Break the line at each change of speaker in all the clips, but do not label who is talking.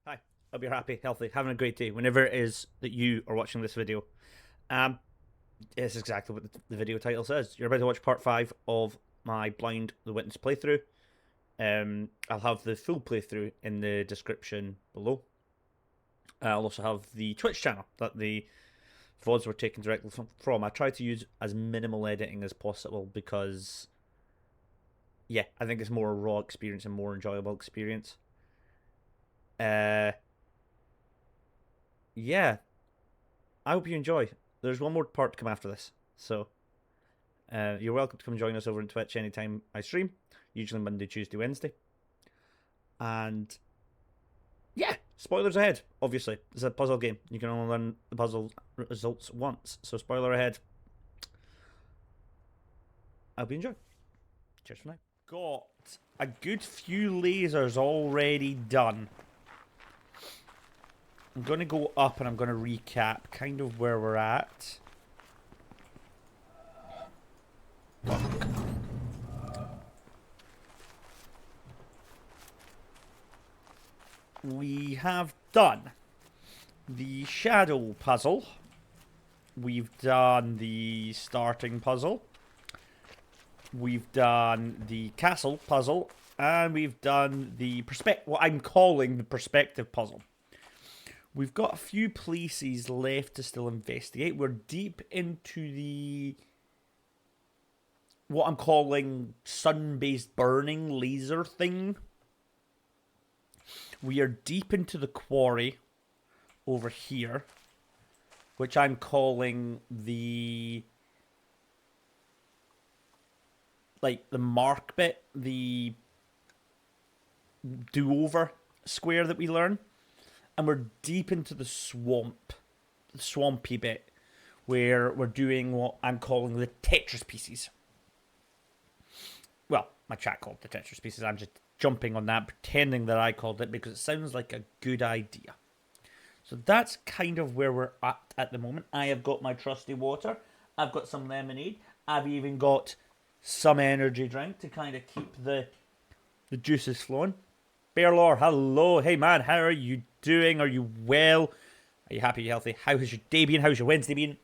Hi, hope you're happy, healthy, having a great day whenever it is that you are watching this video. Um, it's exactly what the video title says. You're about to watch part 5 of my Blind the Witness playthrough. I'll have the full playthrough in the description below. I'll also have the Twitch channel that the VODs were taken directly from. I try to use as minimal editing as possible because, yeah, I think it's more a raw experience and more enjoyable experience. Yeah, I hope you enjoy. There's one more part to come after this, so you're welcome to come join us over on Twitch anytime I stream, usually Monday, Tuesday, Wednesday. And yeah, spoilers ahead. Obviously, it's a puzzle game. You can only learn the puzzle results once, so spoiler ahead. I hope you enjoy. Cheers for now. Got a good few lasers already done. I'm going to go up and I'm going to recap kind of where we're at. We have done the shadow puzzle. We've done the starting puzzle. We've done the castle puzzle. And we've done the what I'm calling the perspective puzzle. We've got a few places left to still investigate. We're deep into the what I'm calling sun-based burning laser thing. We are deep into the quarry over here, which I'm calling the mark bit, the do-over square that we learn. And we're deep into the swamp, the swampy bit, where we're doing what I'm calling the Tetris pieces. Well, my chat called the Tetris pieces. I'm just jumping on that, pretending that I called it because it sounds like a good idea. So that's kind of where we're at the moment. I have got my trusty water. I've got some lemonade. I've even got some energy drink to kind of keep the juices flowing. Bearlore, hello. Hey, man, how are you doing? Are you well? Are you happy, healthy? How has your day been? How's your Wednesday been?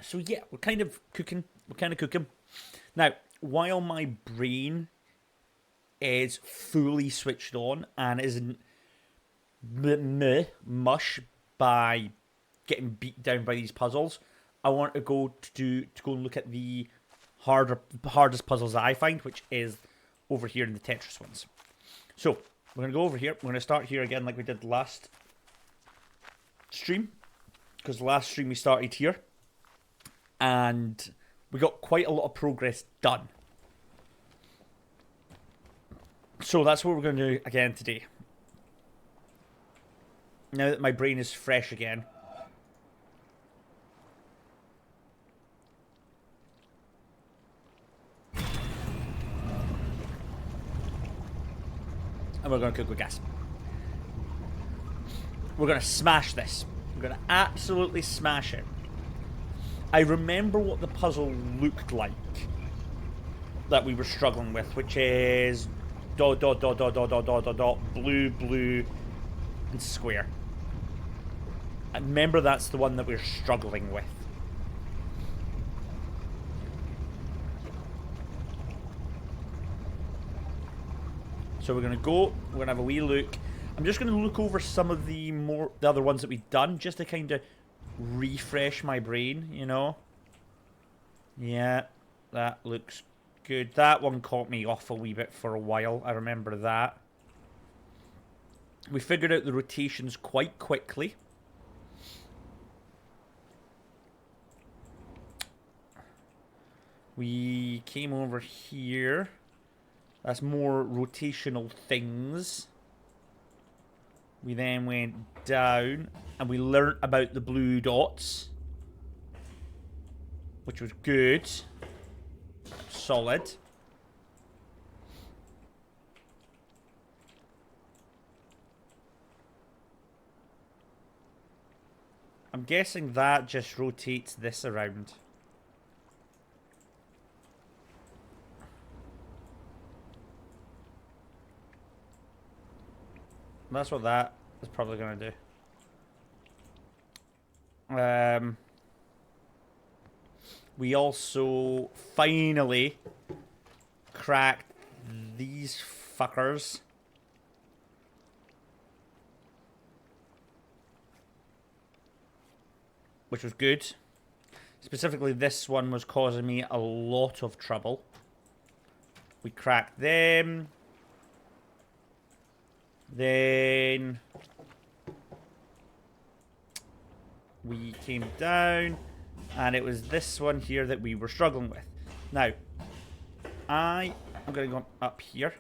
So, yeah, we're kind of cooking. Now, while my brain is fully switched on and isn't mush by getting beat down by these puzzles, I want to go and look at the hardest puzzles that I find, which is over here in the Tetris ones. So we're going to go over here. We're going to start here again like we did last stream, because last stream we started here and we got quite a lot of progress done. So that's what we're going to do again today. Now that my brain is fresh again. And we're going to cook with gas. We're going to smash this. We're going to absolutely smash it. I remember what the puzzle looked like that we were struggling with, which is dot, dot, dot, dot, dot, dot, dot, dot, dot, blue, blue, and square. I remember that's the one that we're struggling with. So we're going to go, we're going to have a wee look. I'm just going to look over some of the other ones that we've done, just to kind of refresh my brain, you know? Yeah, that looks good. That one caught me off a wee bit for a while, I remember that. We figured out the rotations quite quickly. We came over here. That's more rotational things. We then went down and we learnt about the blue dots, which was good. Solid. I'm guessing that just rotates this around. That's what that is probably going to do. We also finally cracked these fuckers. Which was good. Specifically, this one was causing me a lot of trouble. We cracked them. Then we came down, and it was this one here that we were struggling with. Now, I am going to go up here,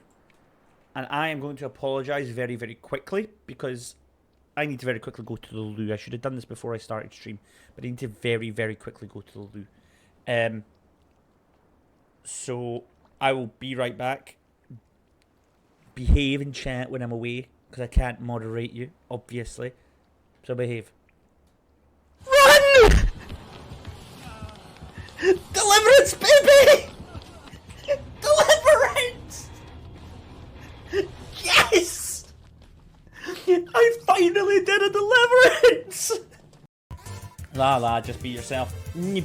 and I am going to apologise very, very quickly, because I need to very quickly go to the loo. I should have done this before I started stream, but I need to very, very quickly go to the loo. So I will be right back. Behave in chat when I'm away, because I can't moderate you, obviously. So behave. Run! Deliverance, baby! Deliverance! Yes! I finally did a deliverance! La la, just be yourself. No!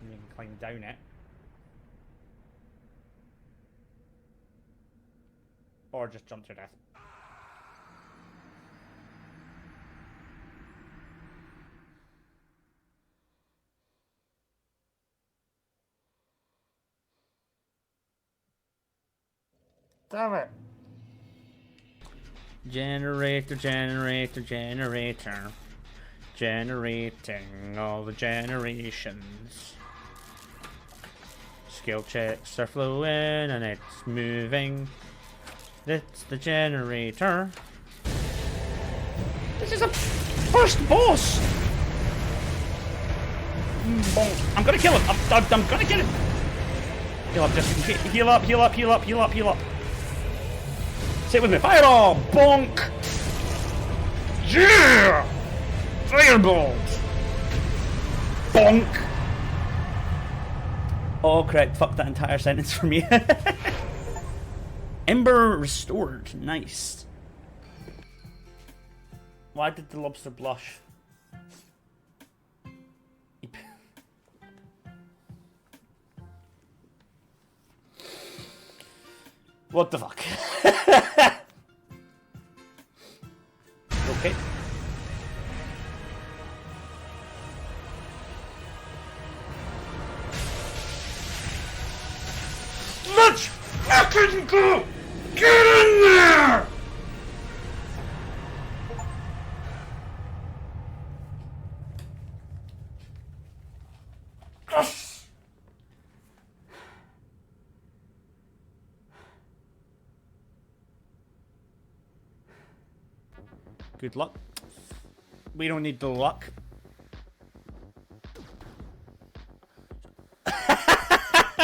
You can climb down it. Or just jump to death. Damn it. Generator, generator, generator. Generating all the generations. Skill checks are flowing and it's moving. It's the generator. This is a first boss! I'm gonna kill him! I'm gonna get him! Heal up, just in case. Heal up, heal up, heal up, heal up, heal up. Say it with me. Fireball! Bonk! Yeah! Fireball! Bonk! Oh, correct. Fuck that entire sentence for me. Ember restored. Nice. Why did the lobster blush? What the fuck? Okay. Let's fucking go! Get in there! Yes! Good luck. We don't need the luck.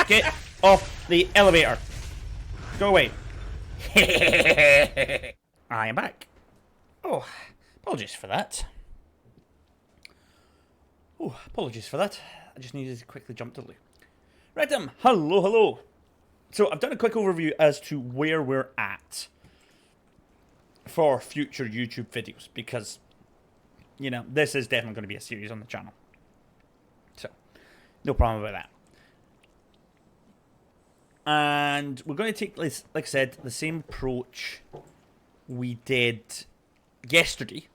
Get off the elevator. Go away. I am back. Oh, apologies for that. Oh, apologies for that. I just needed to quickly jump to the loo. Right, hello, hello. So I've done a quick overview as to where we're at for future YouTube videos, because, you know, this is definitely going to be a series on the channel. So, no problem about that. And we're going to take, like I said, the same approach we did yesterday,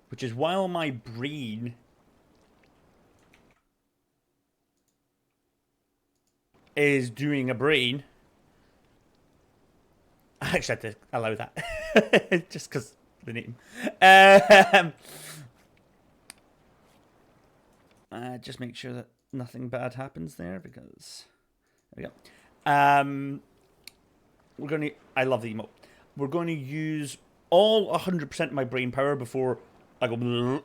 which is while my brain is doing a brain. I actually had to allow that just because the name. Just make sure that nothing bad happens there, because there we go. We're going to. I love the emote. We're going to use all 100% of my brain power before I go.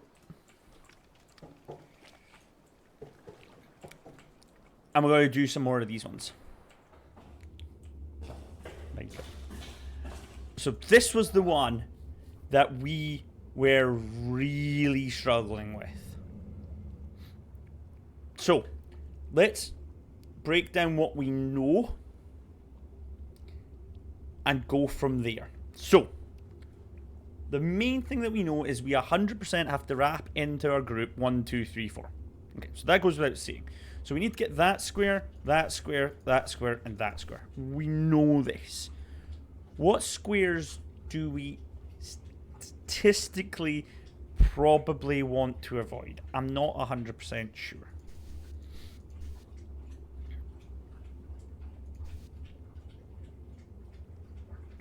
And we're going to do some more of these ones. So this was the one that we were really struggling with. So let's break down what we know and go from there. So the main thing that we know is we 100% have to wrap into our group 1, 2, 3, 4. Okay, so that goes without saying. So we need to get that square, that square, that square, and that square. We know this. What squares do we statistically probably want to avoid? I'm not 100% sure.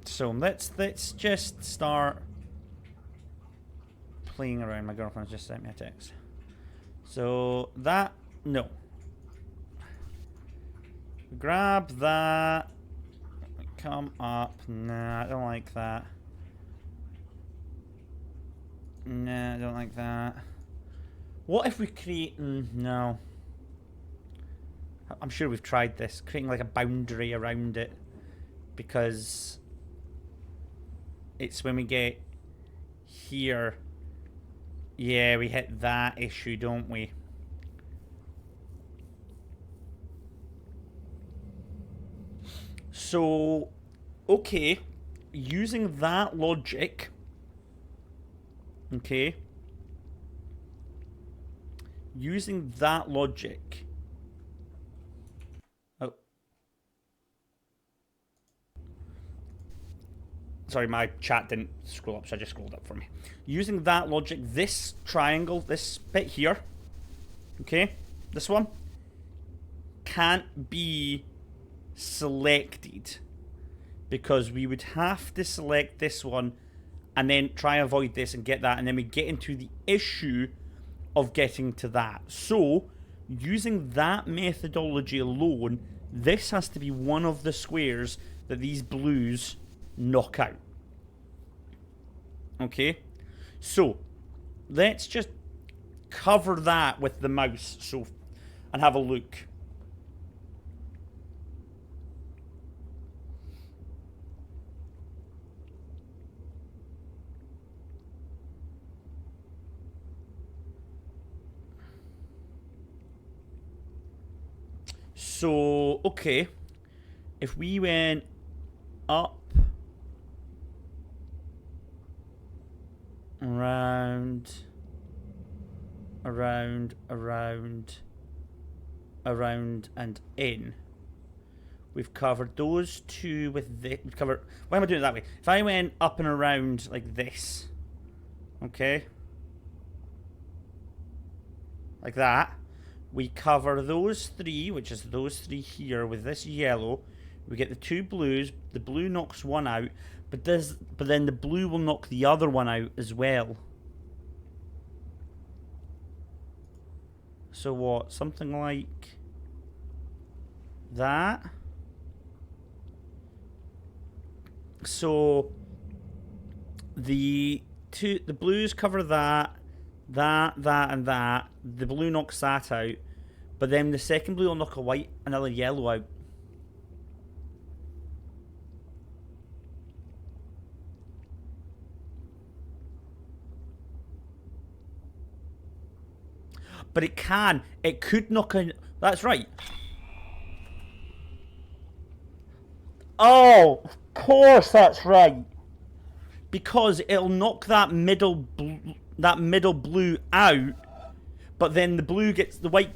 So let's just start playing around. My girlfriend's just sent me a text. So that, no. Grab that. Come up. Nah, I don't like that. Nah, I don't like that. What if we create... no. I'm sure we've tried this. Creating like a boundary around it. Because it's when we get here... yeah, we hit that issue, don't we? So, okay, using that logic, okay, using that logic, oh, sorry, my chat didn't scroll up, so I just scrolled up for me. Using that logic, this triangle, this bit here, okay, this one, can't be selected because we would have to select this one and then try and avoid this and get that, and then we get into the issue of getting to that. So using that methodology alone, this has to be one of the squares that these blues knock out. Okay, so let's just cover that with the mouse so and have a look. So, okay, if we went up, around, and in, we've covered those two with this. We've covered, why am I doing it that way? If I went up and around like this, okay, like that, we cover those three, which is those three here, with this yellow. We get the two blues. The blue knocks one out, but then the blue will knock the other one out as well. So what? Something like that. So the blues cover that, and that. The blue knocks that out, but then the second blue will knock a white, another yellow out. But it could knock a... that's right. Oh, of course that's right. Because it'll knock that middle blue out, but then the blue gets the white.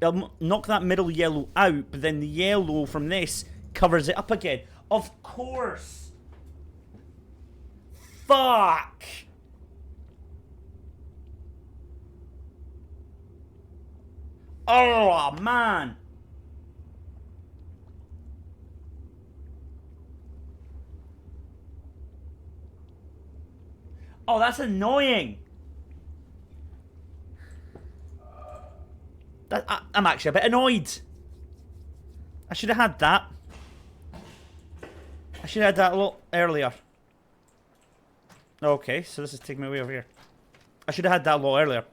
It'll knock that middle yellow out, but then the yellow from this covers it up again. Of course. Fuck. Oh man. Oh, that's annoying. I'm actually a bit annoyed. I should have had that. I should have had that a lot earlier. Okay, so this is taking me way over here. I should have had that a lot earlier.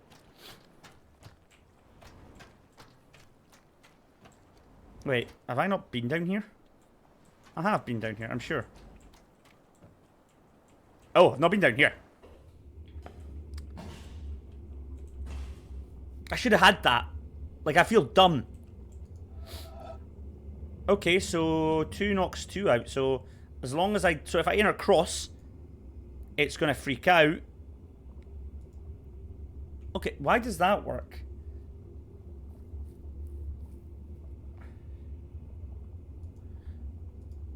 Wait, have I not been down here? I have been down here, I'm sure. Oh, I've not been down here. I should have had that. Like, I feel dumb. Okay, so 2 knocks 2 out. So, as long as I... So, if I enter cross, it's going to freak out. Okay, why does that work?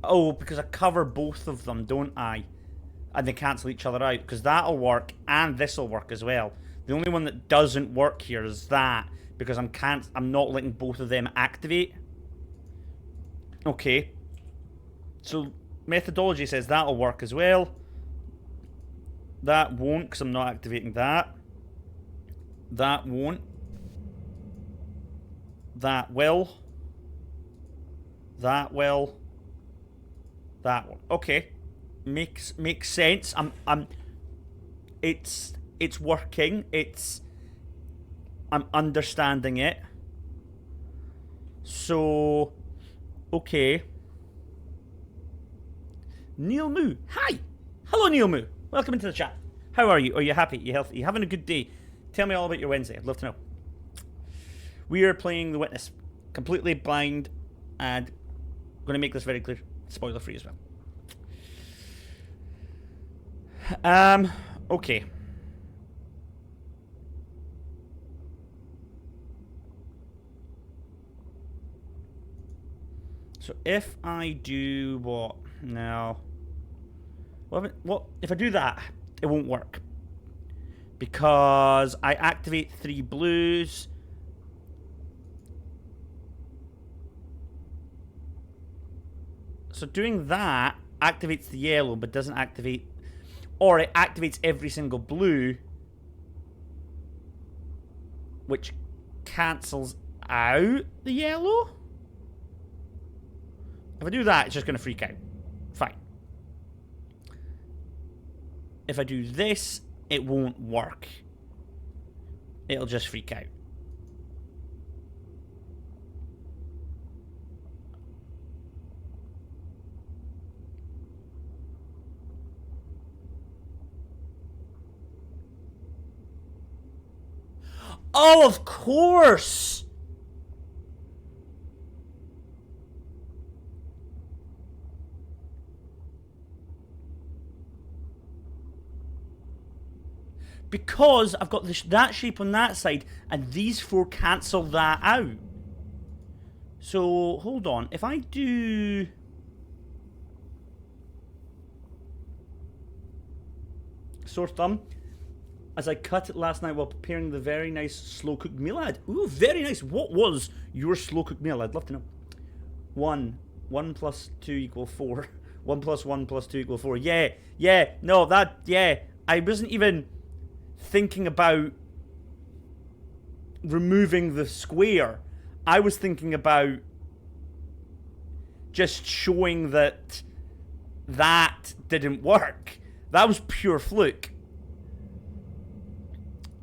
Oh, because I cover both of them, don't I? And they cancel each other out. Because that'll work, and this'll work as well. The only one that doesn't work here is that, because I'm not letting both of them activate. Okay. So, methodology says that'll work as well. That won't, because I'm not activating that. That won't. That will. That will. That one. Okay. Makes sense. It's working. I'm understanding it. So, okay. Neil Moo. Hi. Hello, Neil Moo. Welcome into the chat. How are you? Are you happy? Are you healthy? Are you having a good day? Tell me all about your Wednesday. I'd love to know. We are playing The Witness. Completely blind, and I'm going to make this very clear. Spoiler free as well. Okay. So if I do what? No. What if I do that? It won't work. Because I activate 3 blues. So doing that activates the yellow, but doesn't activate... Or it activates every single blue, which cancels out the yellow? If I do that, it's just going to freak out. Fine. If I do this, it won't work. It'll just freak out. Oh, of course! Because I've got that shape on that side, and these 4 cancel that out. So, hold on. If I do... Sore thumb. As I cut it last night while preparing the very nice slow-cooked meal I had. Ooh, very nice. What was your slow-cooked meal? I'd love to know. 1 plus 2 equal 4. 1 plus 1 plus 2 equal 4. Yeah. No, that... Yeah. I wasn't even thinking about removing the square. I was thinking about just showing that that didn't work. That was pure fluke.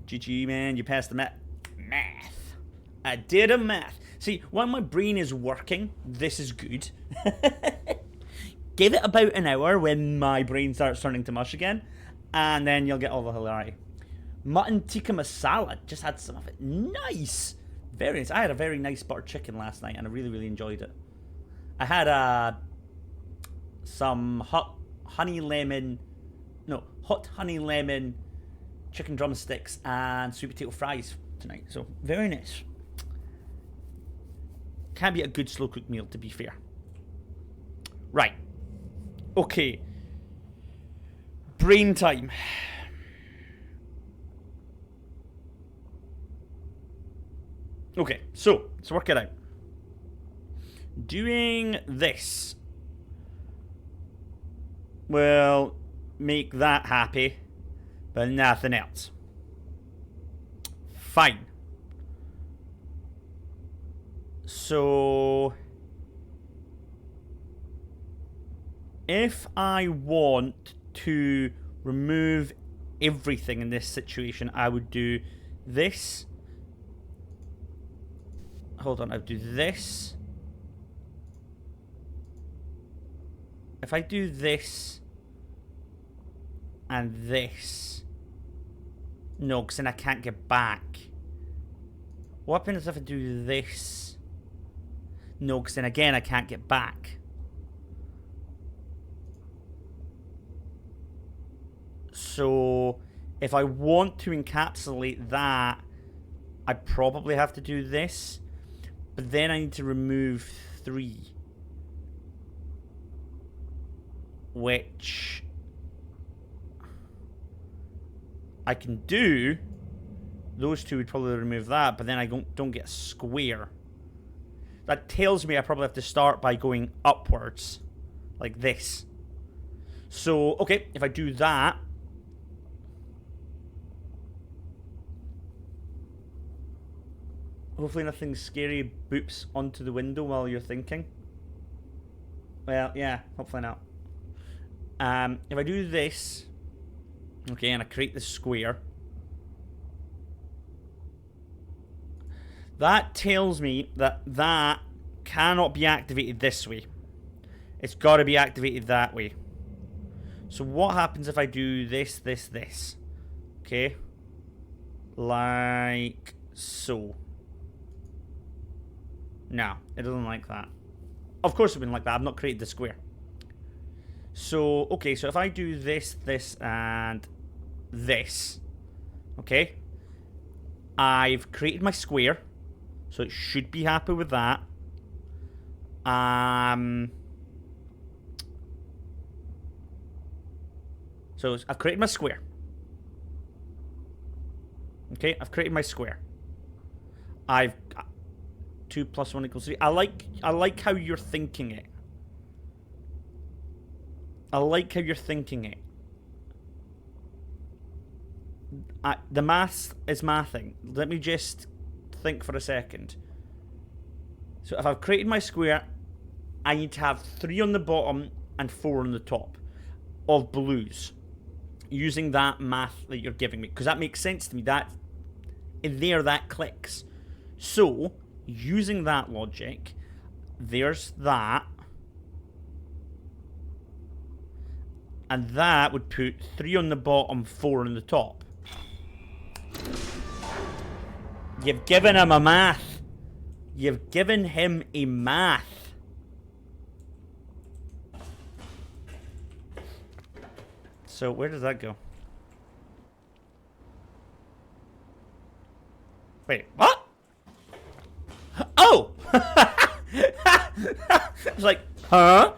GG, man, you passed the math. I did a math. See, when my brain is working, this is good. Give it about an hour when my brain starts turning to mush again, and then you'll get all the hilarity. Mutton tikka masala, just had some of it. Nice! Very nice. I had a very nice butter chicken last night, and I really, really enjoyed it. I had some hot honey lemon chicken drumsticks and sweet potato fries tonight. So, very nice. Can be a good slow-cooked meal, to be fair. Right. Okay. Brain time. Okay, so, let's work it out. Doing this will make that happy, but nothing else. Fine. So, if I want to remove everything in this situation, I would do this. Hold on, I would do this. if I do this and this... No, because then I can't get back. What happens if I do this? No, because then again I can't get back. So, if I want to encapsulate that, I probably have to do this. But then I need to remove 3. Which... I can do. Those 2 would probably remove that, but then I don't get a square. That tells me I probably have to start by going upwards. Like this. So, okay, if I do that... Hopefully nothing scary boops onto the window while you're thinking. Well, yeah, hopefully not. If I do this... Okay, and I create the square. That tells me that that cannot be activated this way. It's got to be activated that way. So what happens if I do this, this, this? Okay. Like so. No, it doesn't like that. Of course it wouldn't like that. I've not created the square. So, okay, so if I do this, this, and this. Okay. I've created my square. So it should be happy with that. So I've created my square. Okay, I've created my square. I've 2 + 1 = 3. I like how you're thinking it. I like how you're thinking it. The math is mathing. Let me just think for a second. So if I've created my square, I need to have 3 on the bottom and 4 on the top of blues. Using that math that you're giving me. Because that makes sense to me. That in there, that clicks. So, using that logic, there's that. And that would put 3 on the bottom, 4 on the top. You've given him a math. You've given him a math. So, where does that go? Wait, what? Oh! It's like, huh?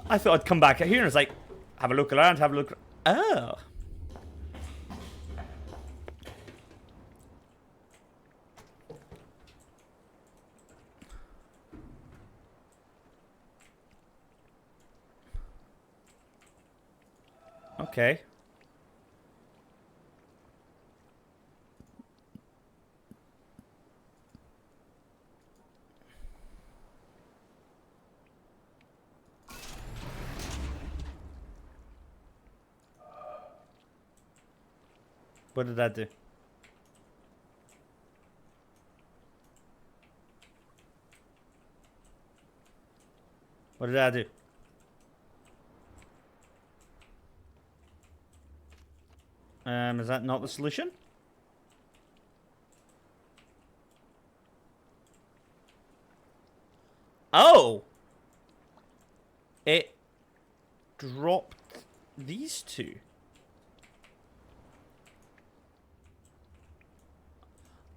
I thought I'd come back here and it's like, have a look around, have a look. Oh. Okay. What did that do? What did that do? Is that not the solution? Oh! It dropped these 2.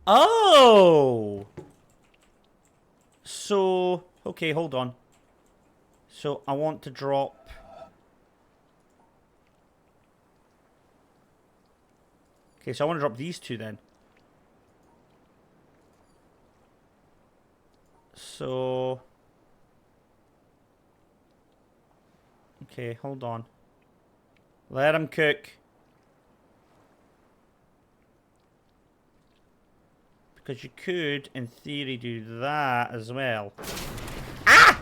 Oh! So, okay, hold on. So, I want to drop... Okay, so I want to drop these 2 then. So... Okay, hold on. Let him cook. Because you could, in theory, do that as well. Ah!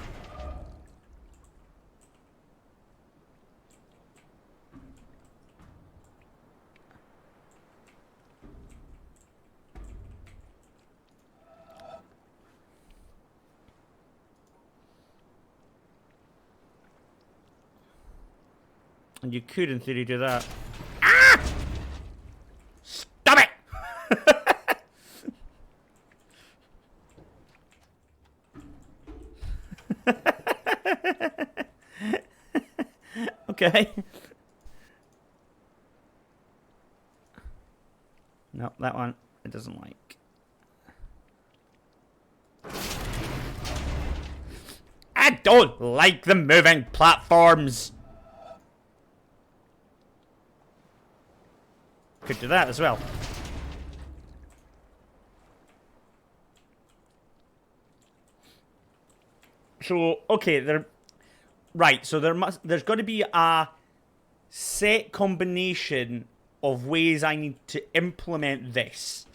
And you could, in theory, do that. Ah! Stop it! Okay. No, that one it doesn't like. I don't like the moving platforms. Could do that as well. So, okay, right, so there's got to be a set combination of ways I need to implement this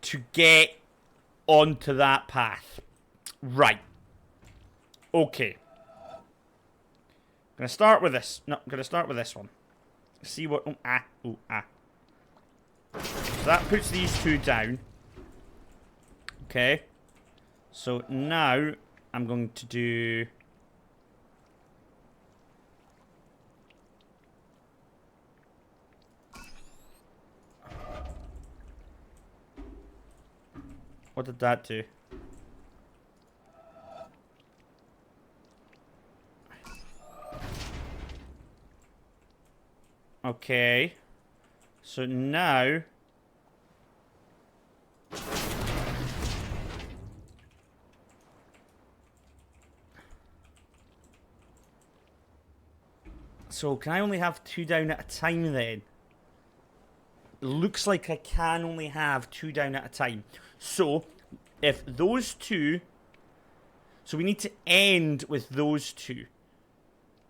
to get onto that path. Right. Okay. I'm gonna start with this. No, I'm gonna start with this one. See what... So that puts these two down. Okay. So now I'm going to do... What did that do? Okay. So now... So can I only have two down at a time then? It looks like I can only have two down at a time. So, if those two... So we need to end with those two.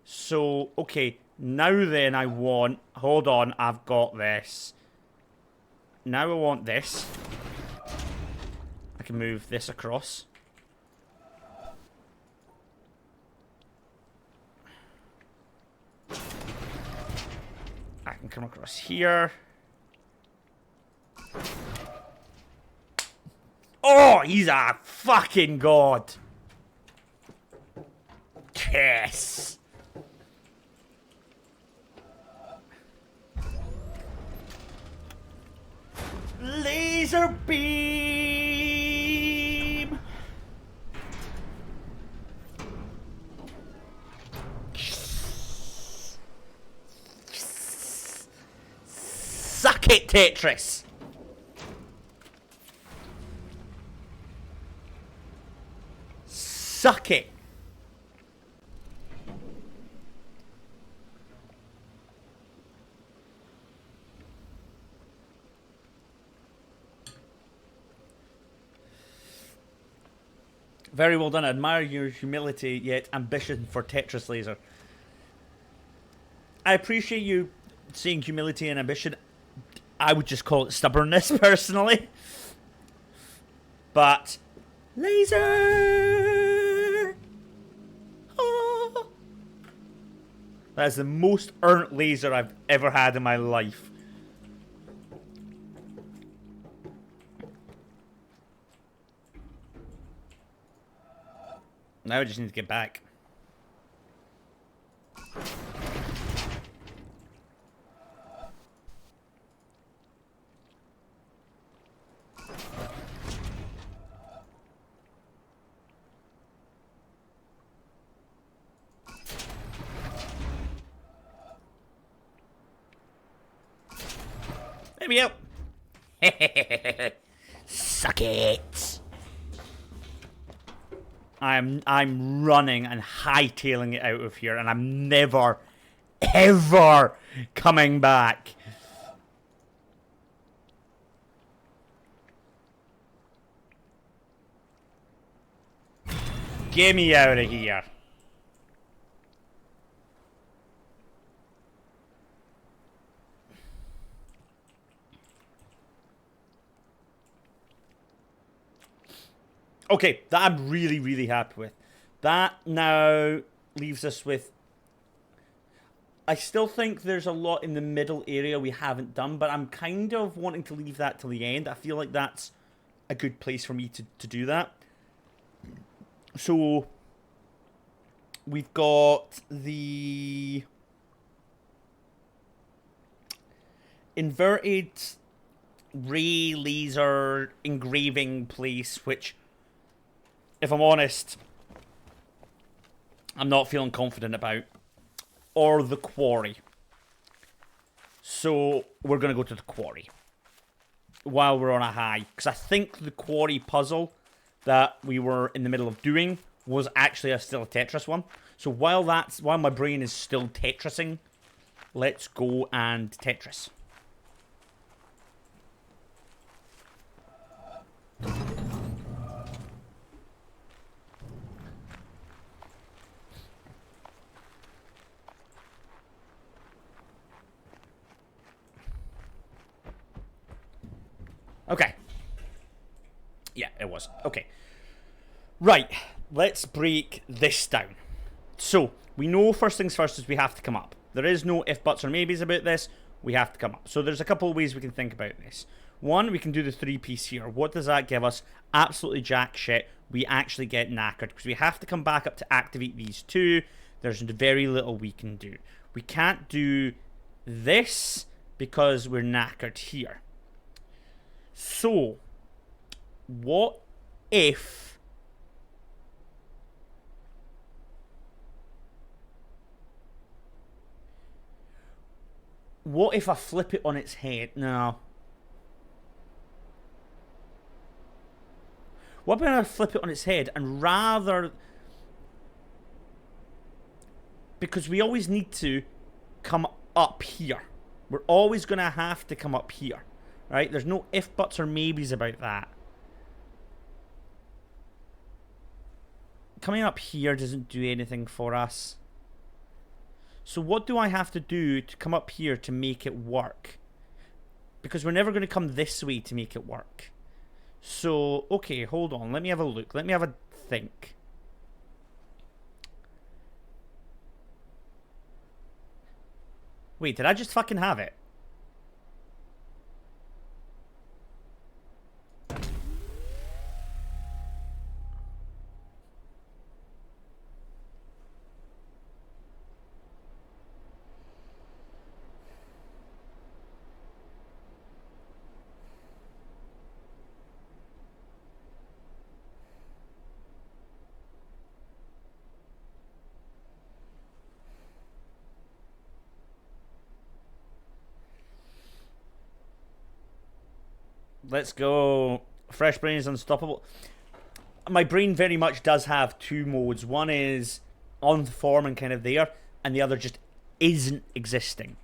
So, okay. Now then I want... Hold on, I've got this. Now I want this. I can move this across. I can come across here. Oh, he's a fucking god. Yes. Laser beam. Suck it, Tetris. Suck it. Very well done. I admire your humility yet ambition for Tetris Laser. I appreciate you saying humility and ambition. I would just call it stubbornness, personally. But... Laser! Oh. That is the most earned laser I've ever had in my life. Now I just need to get back. There we go. Suck it. I'm running and hightailing it out of here, and I'm never, ever coming back. Get me out of here. Okay, that I'm really, really happy with. That now leaves us with... I still think there's a lot in the middle area we haven't done, but I'm kind of wanting to leave that till the end. I feel like that's a good place for me to do that. So, we've got the... inverted ray laser engraving place, which, if I'm honest, I'm not feeling confident about, or the quarry. So we're going to go to the quarry while we're on a high, because I think the quarry puzzle that we were in the middle of doing was actually still a Tetris one. So while my brain is still Tetrising, let's go and Tetris. Okay. Yeah, it was. Okay. Right. Let's break this down. So, we know first things first is we have to come up. There is no if, buts, or maybes about this. We have to come up. So there's a couple of ways we can think about this. One, we can do the 3-piece here. What does that give us? Absolutely jack shit. We actually get knackered because we have to come back up to activate these two. There's very little we can do. We can't do this because we're knackered here. So, what if... What if I flip it on its head? No. What if I flip it on its head and rather... Because we always need to come up here. We're always going to have to come up here. Right? There's no if, buts, or maybes about that. Coming up here doesn't do anything for us. So what do I have to do to come up here to make it work? Because we're never going to come this way to make it work. So, okay, hold on. Let me have a look. Let me have a think. Wait, did I just fucking have it? Let's go. Fresh brain is unstoppable. My brain very much does have two modes. One is on form and kind of there, and the other just isn't existing.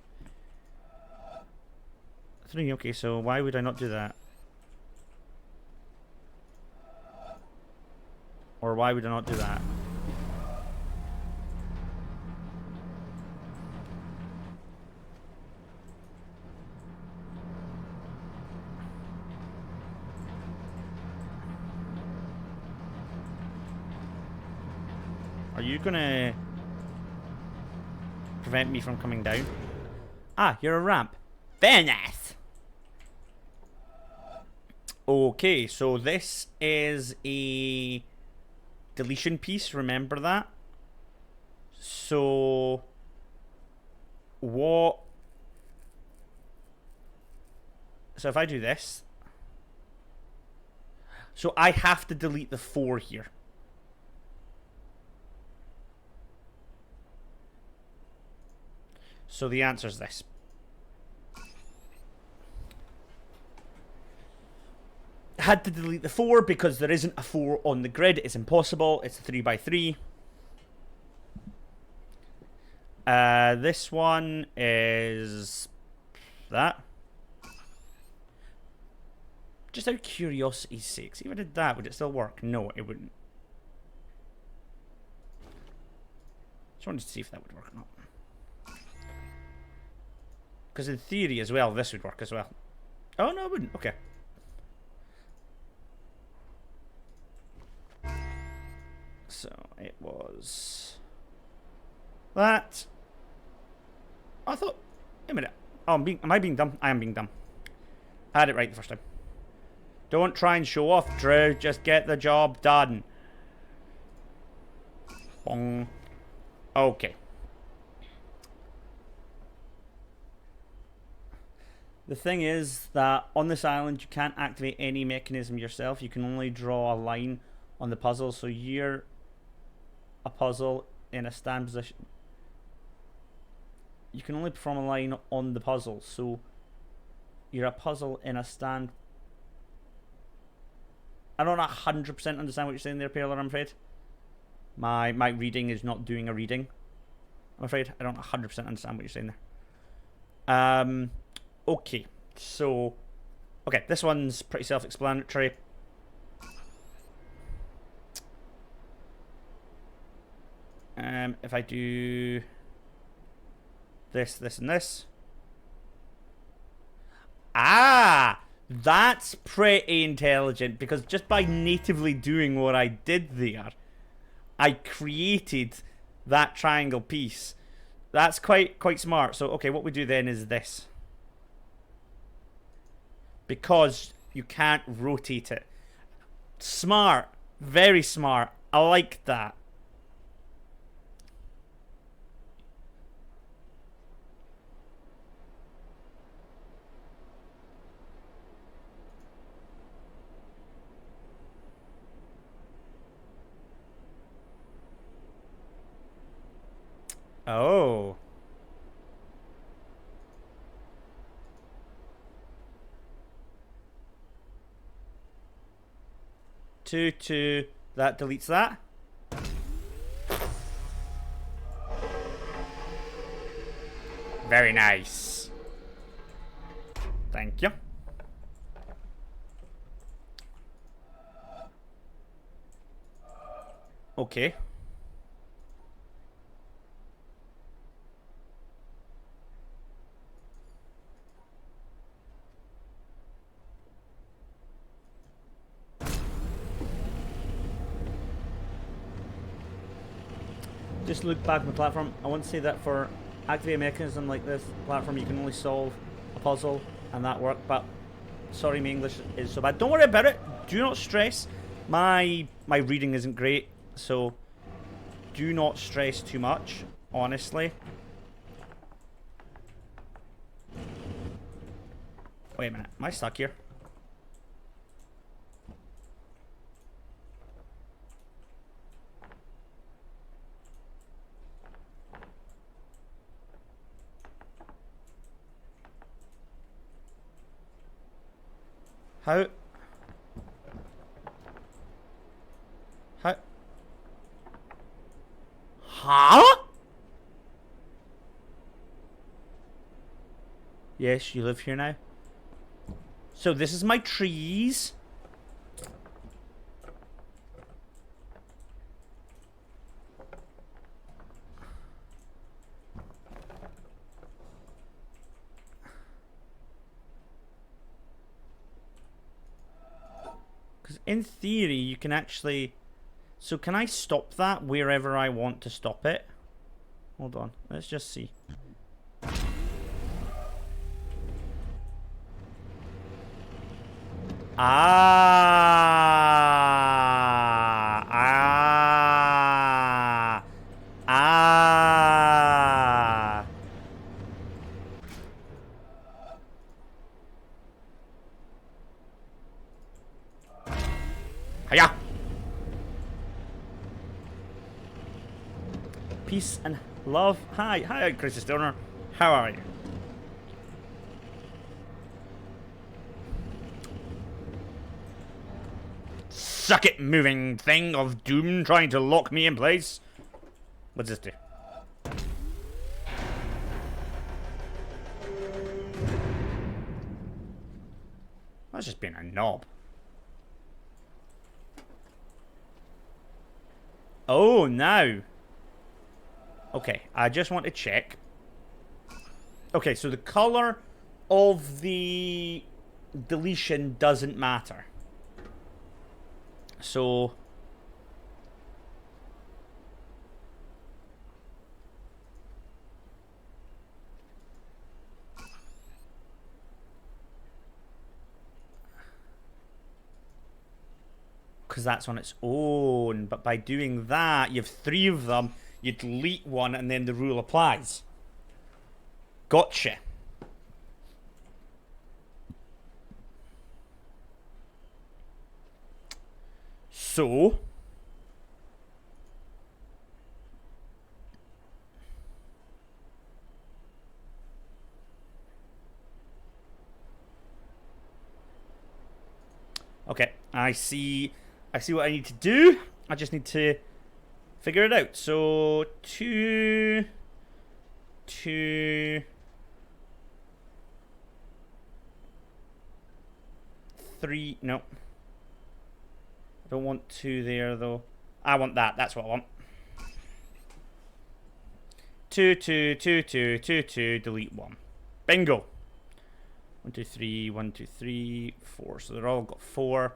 3, okay, so why would I not do that? Or why would I not do that? Are you gonna prevent me from coming down? Ah, you're a ramp. Very nice. Okay, so this is a deletion piece, remember that? So what? So if I do this, so I have to delete the 4 here. So the answer is this. Had to delete the 4 because there isn't a 4 on the grid. It's impossible. It's a 3x3. This one is that. Just out of curiosity's sake, if I did that, would it still work? No, it wouldn't. Just wanted to see if that would work or not. Because in theory as well, this would work as well. Oh, no, it wouldn't. Okay. So, it was... that. I thought... Wait a minute. Oh, am I being dumb? I am being dumb. I had it right the first time. Don't try and show off, Drew. Just get the job done. Bong. Okay. The thing is that on this island you can't activate any mechanism yourself. You can only draw a line on the puzzle. So you're a puzzle in a stand position. You can only perform a line on the puzzle. So you're a puzzle in a stand. I don't 100% understand what you're saying there, Perler, I'm afraid. My reading is not doing a reading. I'm afraid. I don't 100% understand what you're saying there. Okay. So, okay, this one's pretty self-explanatory. If I do this, this, and this. Ah! That's pretty intelligent, because just by natively doing what I did there, I created that triangle piece. That's quite smart. So, okay, what we do then is this. Because you can't rotate it. Smart. Very smart. I like that. Oh. 2, 2. That deletes that. Very nice. Thank you. Okay. Just look back on the platform. I want to say that for activate a mechanism like this platform, you can only solve a puzzle and that worked. But sorry, my English is so bad. Don't worry about it. Do not stress. My reading isn't great, so do not stress too much. Honestly. Wait a minute. Am I stuck here? How? How? Huh? Yes, you live here now. So this is my trees. Because in theory, you can actually... So can I stop that wherever I want to stop it? Hold on. Let's just see. Hiya! Peace and love. Hi, Chris Stoner. How are you? Suck it, moving thing of doom trying to lock me in place. What's this do? That's just being a knob. Oh, now. Okay, I just want to check. Okay, so the color of the deletion doesn't matter. So... because that's on its own. But by doing that, you have 3 of them. You delete one, and then the rule applies. Gotcha. So okay, I see what I need to do. I just need to figure it out. So 2, 2, 3. No, I don't want 2 there though. I want that. That's what I want. 2, 2, 2, 2, 2, 2. Delete 1. Bingo. 1, 2, 3. 1, 2, 3, 4. So they're all got 4.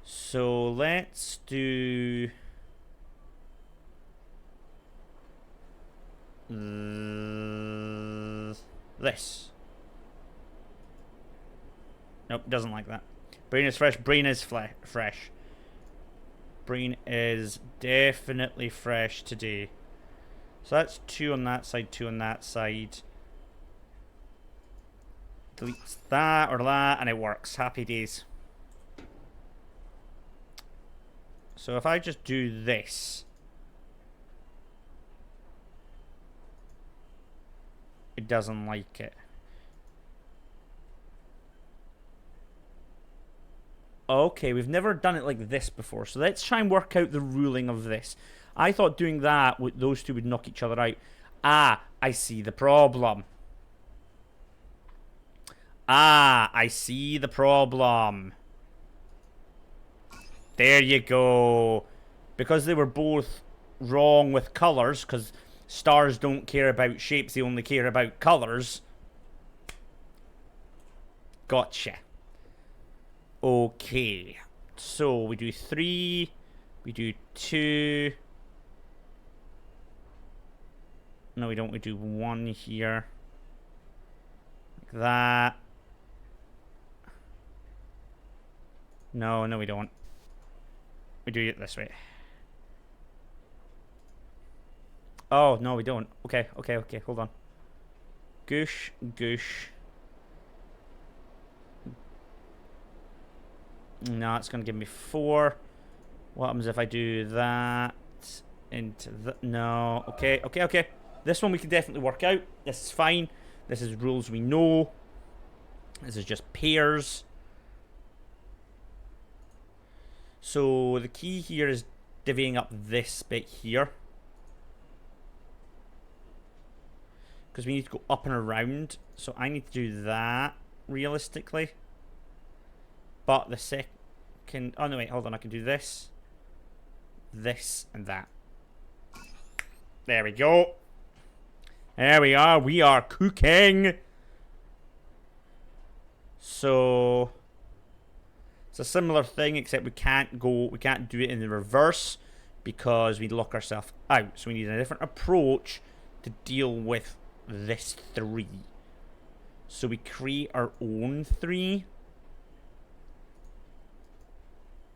So let's do this. Nope, doesn't like that. Brain is fresh. Brain is fresh. Brain is definitely fresh today. So that's 2 on that side, 2 on that side. Deletes that or that, and it works. Happy days. So if I just do this, it doesn't like it. Okay, we've never done it like this before, so let's try and work out the ruling of this. I thought doing that, those two would knock each other out. Ah, I see the problem. Ah, I see the problem. There you go. Because they were both wrong with colours, because stars don't care about shapes, they only care about colours. Gotcha. Okay. So we do 3. We do 2. No, we don't. We do 1 here. Like that. No, we don't. We do it this way. Oh, no, we don't. Okay. Hold on. Goosh, goosh. No, it's going to give me 4. What happens if I do that into the... No. Okay. This one we can definitely work out. This is fine. This is rules we know. This is just pairs. So the key here is divvying up this bit here. Because we need to go up and around. So I need to do that, realistically. But the second... Oh, no, wait, hold on. I can do this. This and that. There we go. There we are. We are cooking. So... It's a similar thing, except we can't do it in the reverse because we lock ourselves out. So we need a different approach to deal with this 3. So we create our own 3.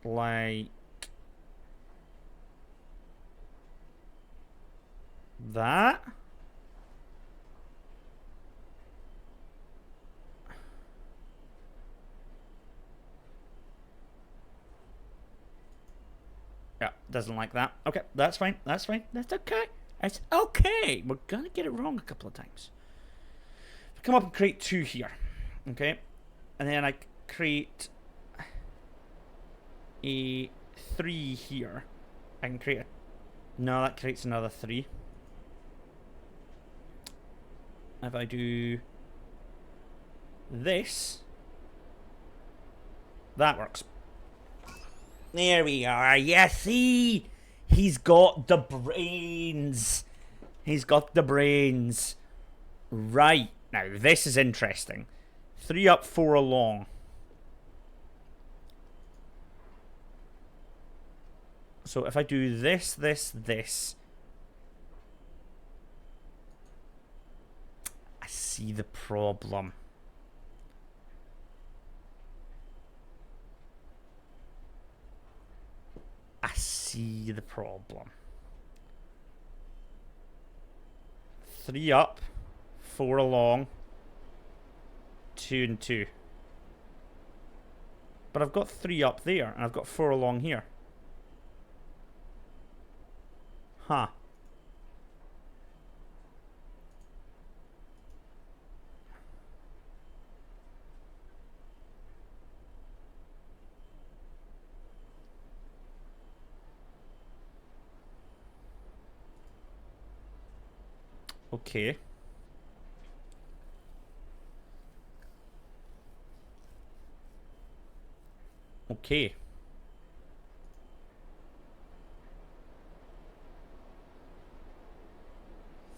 Like that. Yeah, doesn't like that. Okay, that's fine. That's okay. It's okay. We're gonna get it wrong a couple of times. Come up and create 2 here. Okay. And then I create a 3 here. I can create a... No, that creates another 3. If I do this, that works. There we are. Yeah, see? He's got the brains. Right. Now, this is interesting. 3 up, 4 along. So if I do this, this. I see the problem. I see the problem. 3 up, 4 along, 2 and 2. But I've got 3 up there, and I've got 4 along here. Huh. Okay. Okay.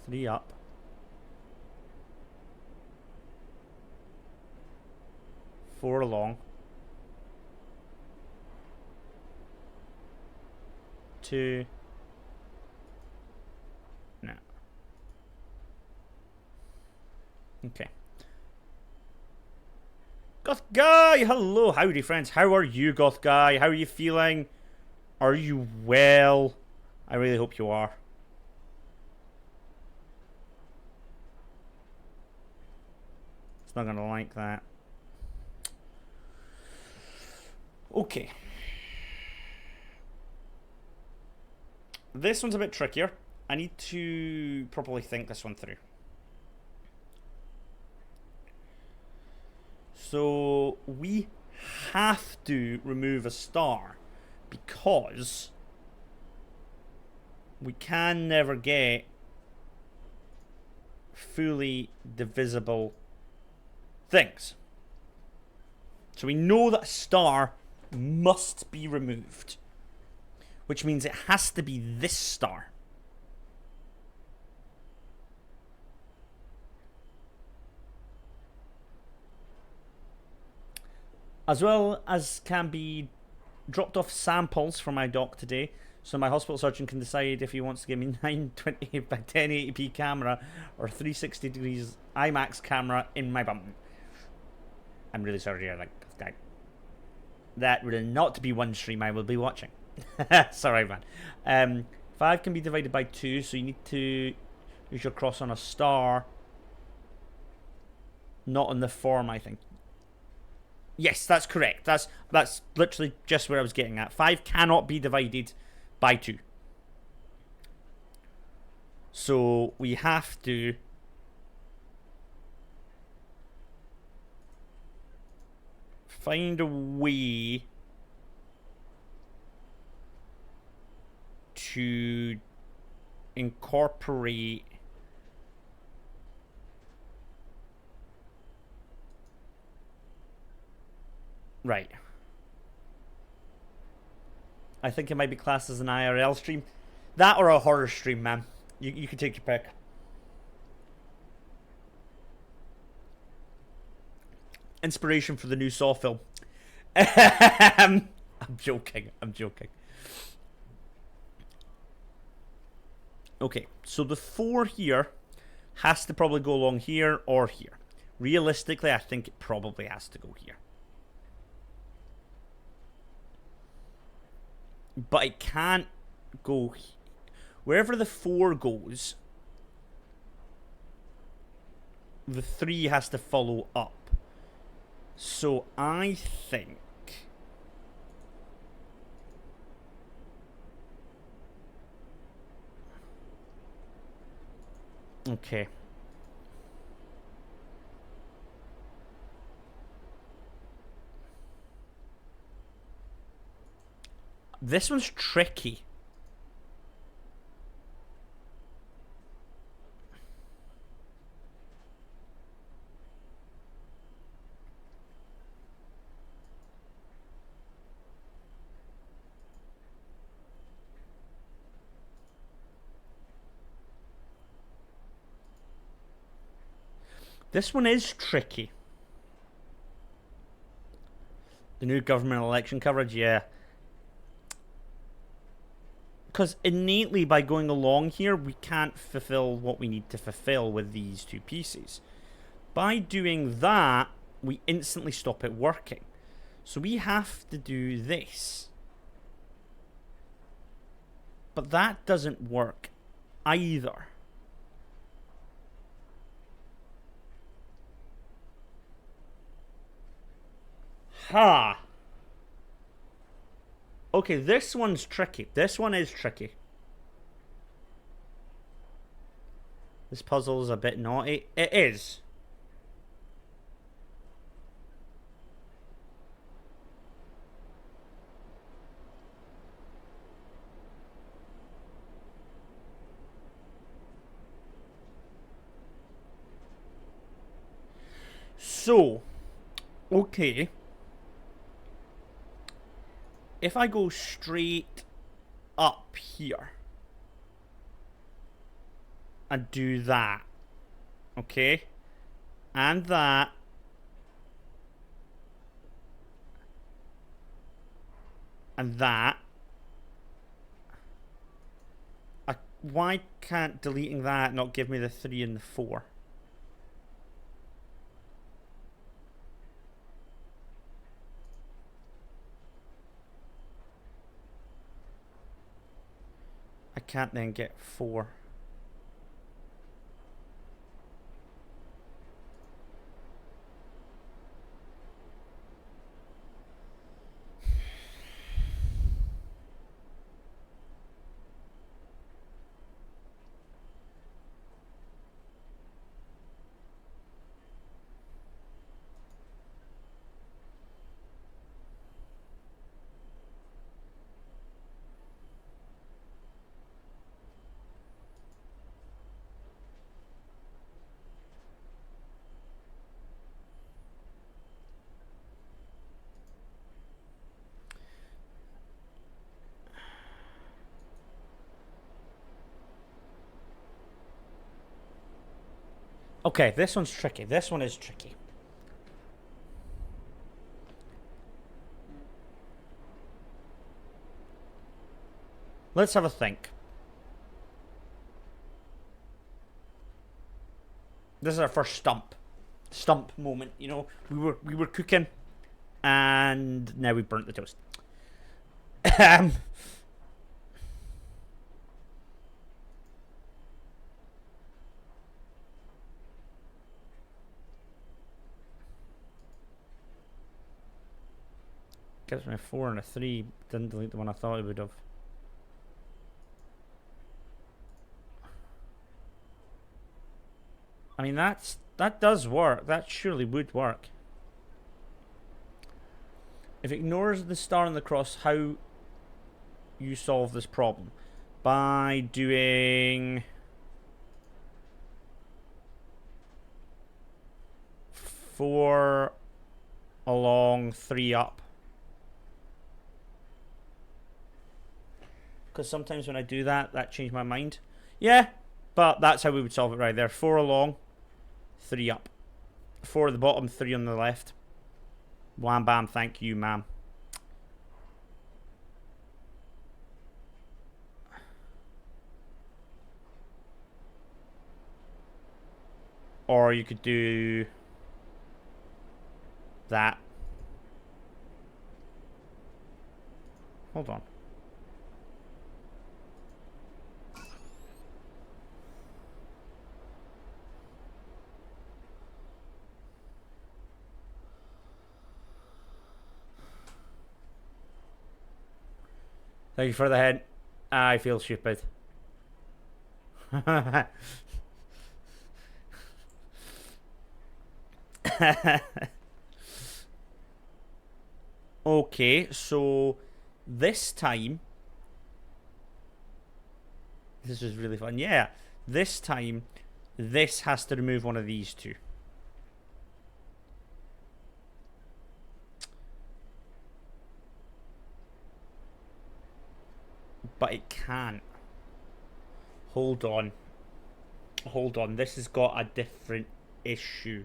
Three up. Four along. Two. No. Okay. Goth Guy! Hello, howdy friends. How are you, Goth Guy? How are you feeling? Are you well? I really hope you are. It's not gonna like that. Okay. This one's a bit trickier. I need to properly think this one through. So we have to remove a star because we can never get fully divisible things. So we know that a star must be removed, which means it has to be this star. As well as can be dropped off samples from my doc today, so my hospital surgeon can decide if he wants to give me 920 by 1080p camera or 360 degrees IMAX camera in my bum. I'm really sorry to hear that. That will not be one stream I will be watching. Sorry, man. 5 can be divided by 2, so you need to use your cross on a star. Not on the form, I think. Yes, that's correct. That's literally just where I was getting at. 5 cannot be divided by 2. So we have to find a way to incorporate right. I think it might be classed as an IRL stream. That or a horror stream, man. You can take your pick. Inspiration for the new Saw film. I'm joking. I'm joking. Okay, so the 4 here has to probably go along here or here. Realistically, I think it probably has to go here. But it can't go wherever the 4 goes. The 3 has to follow up. So I think okay. This one's tricky. This one is tricky. The new government election coverage, yeah. Because innately, by going along here, we can't fulfill what we need to fulfill with these 2 pieces. By doing that, we instantly stop it working. So we have to do this. But that doesn't work either. Ha! Okay, this one's tricky. This one is tricky. This puzzle is a bit naughty. It is. So, okay. If I go straight up here and do that, okay, and that, and that, why can't deleting that not give me the 3 and the 4? I can't then get 4. Okay, this one's tricky. This one is tricky. Let's have a think. This is our first stump moment. You know, we were cooking, and now we burnt the toast. Gives me a 4 and a 3. Didn't delete the one I thought it would have. I mean, that does work. That surely would work. If it ignores the star and the cross, how you solve this problem? By doing 4 along, 3 up. Because sometimes when I do that, that changed my mind. Yeah, but that's how we would solve it right there. 4 along, 3 up. 4 at the bottom, 3 on the left. Wham bam, thank you, ma'am. Or you could do that. Hold on. Thank you for the hint. I feel stupid. Okay, so this time, this is really fun. Yeah, this time, this has to remove one of these two. But it can't. Hold on. Hold on. This has got a different issue.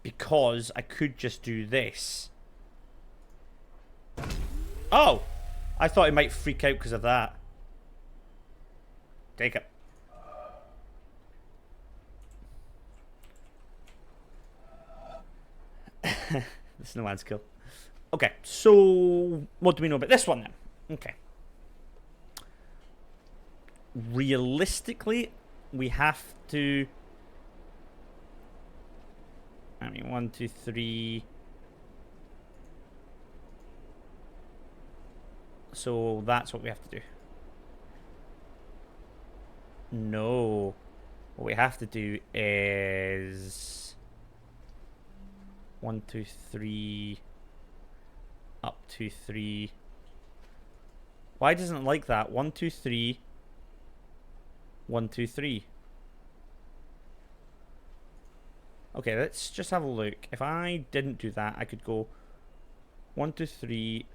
Because I could just do this. Oh! I thought it might freak out because of that. Take it. The snowman's kill. Okay, so what do we know about this one then? Okay. Realistically, we have to... I mean, 1, 2, 3... So that's what we have to do. No. What we have to do is 1, 2, 3, up 2, 3. Why doesn't it like that? 1, 2, 3, 1, 2, 3. Okay, let's just have a look. If I didn't do that, I could go 1, 2, 3.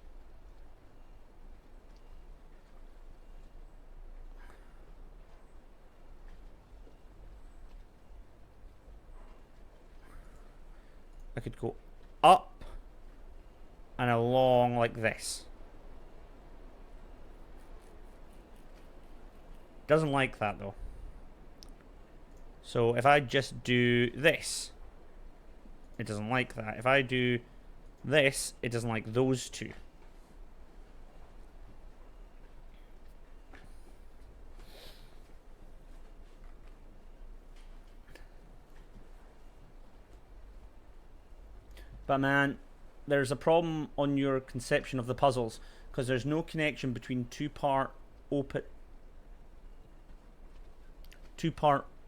I could go up and along like this. Doesn't like that though. So if I just do this, it doesn't like that. If I do this, it doesn't like those two. But man, there's a problem on your conception of the puzzles because there's no connection between two-part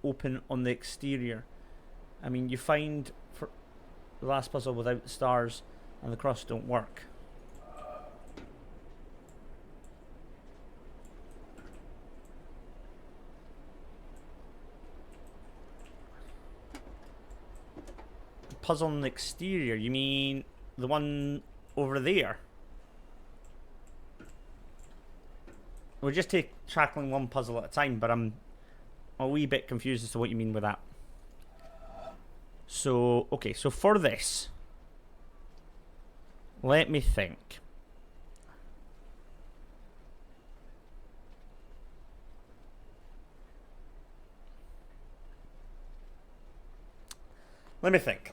open on the exterior. I mean, you find for the last puzzle without the stars and the cross don't work. Puzzle on the exterior, you mean the one over there? We'll just take tackling one puzzle at a time, but I'm a wee bit confused as to what you mean with that. So, okay, so for this, let me think. Let me think.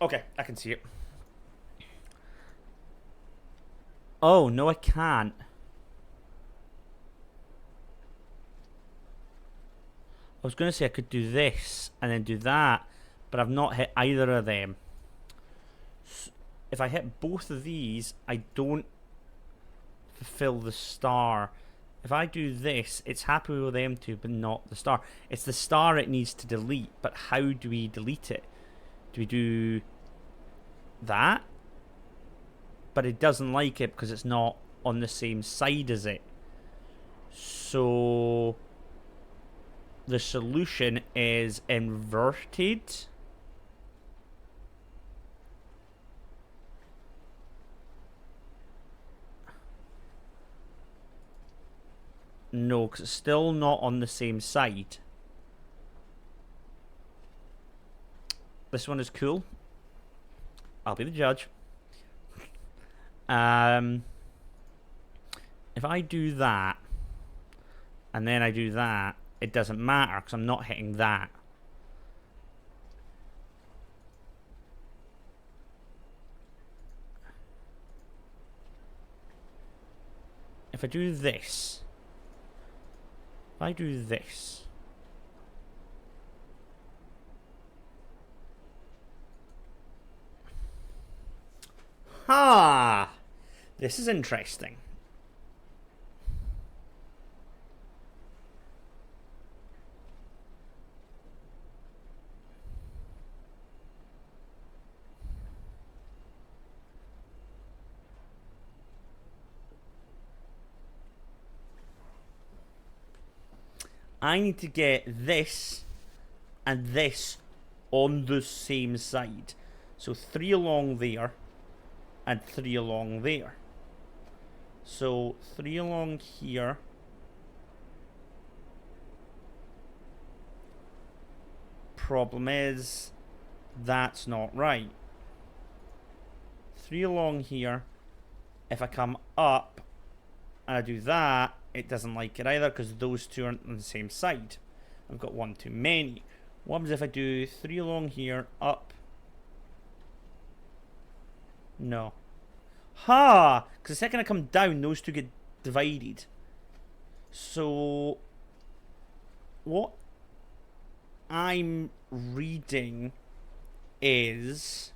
Okay, I can see it. Oh, no, I can't. I was going to say I could do this and then do that, but I've not hit either of them. If I hit both of these, I don't fulfill the star. If I do this, it's happy with them two, but not the star. It's the star it needs to delete, but how do we delete it? Do we do that? But it doesn't like it because it's not on the same side as it. So the solution is inverted. No, because it's still not on the same side. This one is cool. I'll be the judge. If I do that, and then I do that, it doesn't matter because I'm not hitting that. If I do this, if I do this, ha! This is interesting. I need to get this and this on the same side. So 3 along there and 3 along there. So 3 along here. Problem is, that's not right. 3 along here. If I come up and I do that, it doesn't like it either because those two aren't on the same side. I've got one too many. What happens if I do 3 along here, up, No. Ha! Because the second I come down, those two get divided. So, what I'm reading is...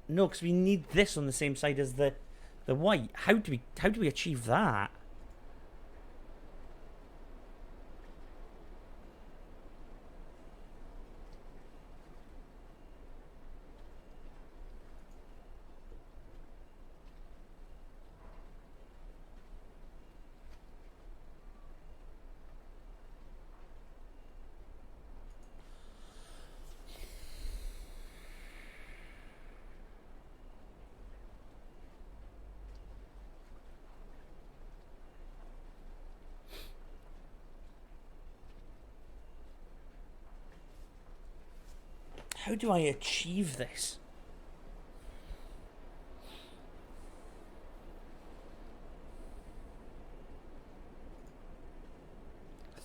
No, because we need this on the same side as the white. How do we achieve that? How do I achieve this?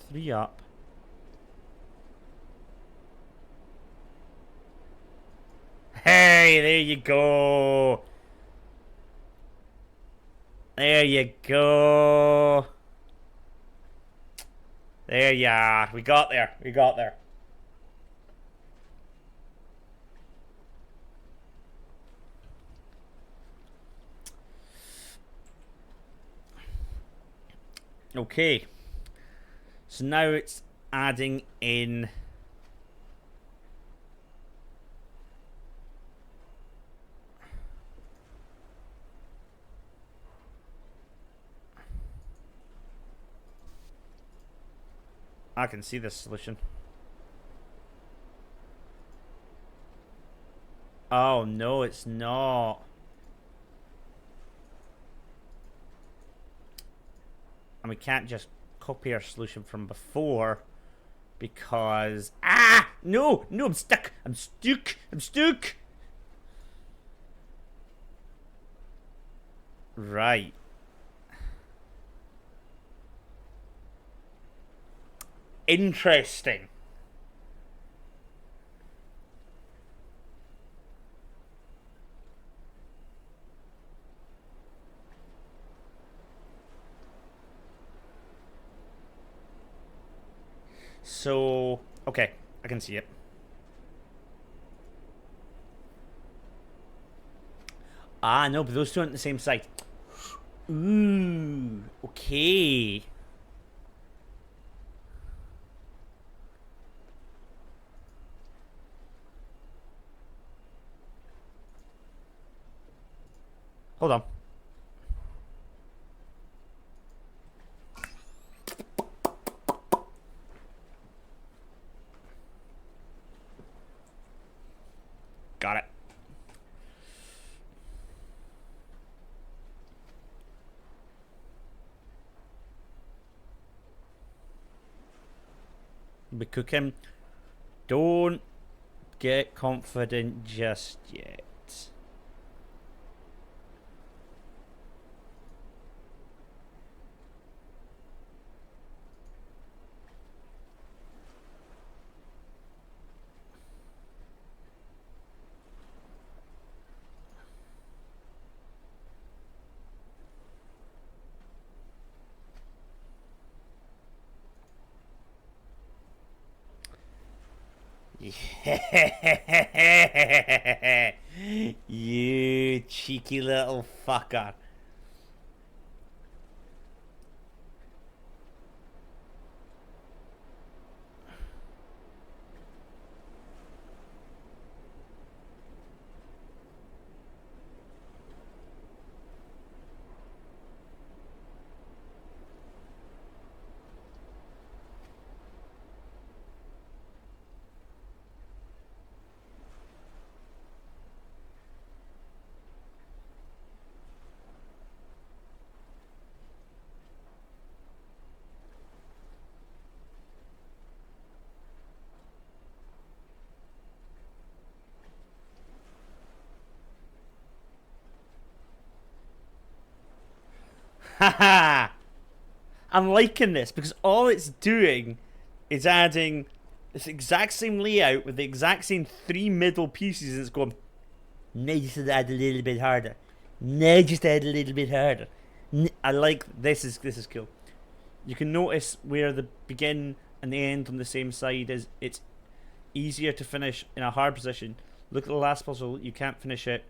Three up. Hey, there you go. There you go. There you are. We got there. We got there. Okay. So now it's adding in... I can see this solution. Oh, no, it's not. And we can't just copy our solution from before because... Ah! No! No, I'm stuck! I'm stuck! I'm stuck! Right. Interesting. So, okay, I can see it. Ah, no, but those two aren't the same side. Ooh, okay. Hold on. Got it. Be cooking. Don't get confident just yet. Yeah. You cheeky little fucker. Haha. I'm liking this because all it's doing is adding It's the exact same layout with the exact same 3 middle pieces. It's going, now just add a little bit harder. Now just add a little bit harder. I like this is cool. You can notice where the begin and the end on the same side is. It's easier to finish in a hard position. Look at the last puzzle. You can't finish it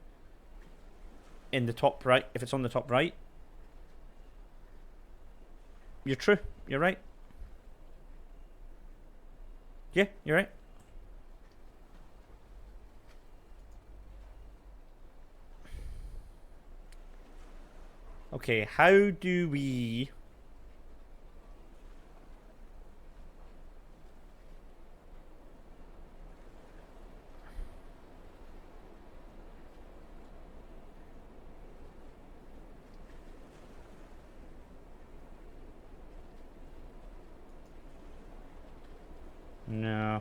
in the top right if it's on the top right. You're true. You're right. Yeah, you're right. Okay, how do we... No.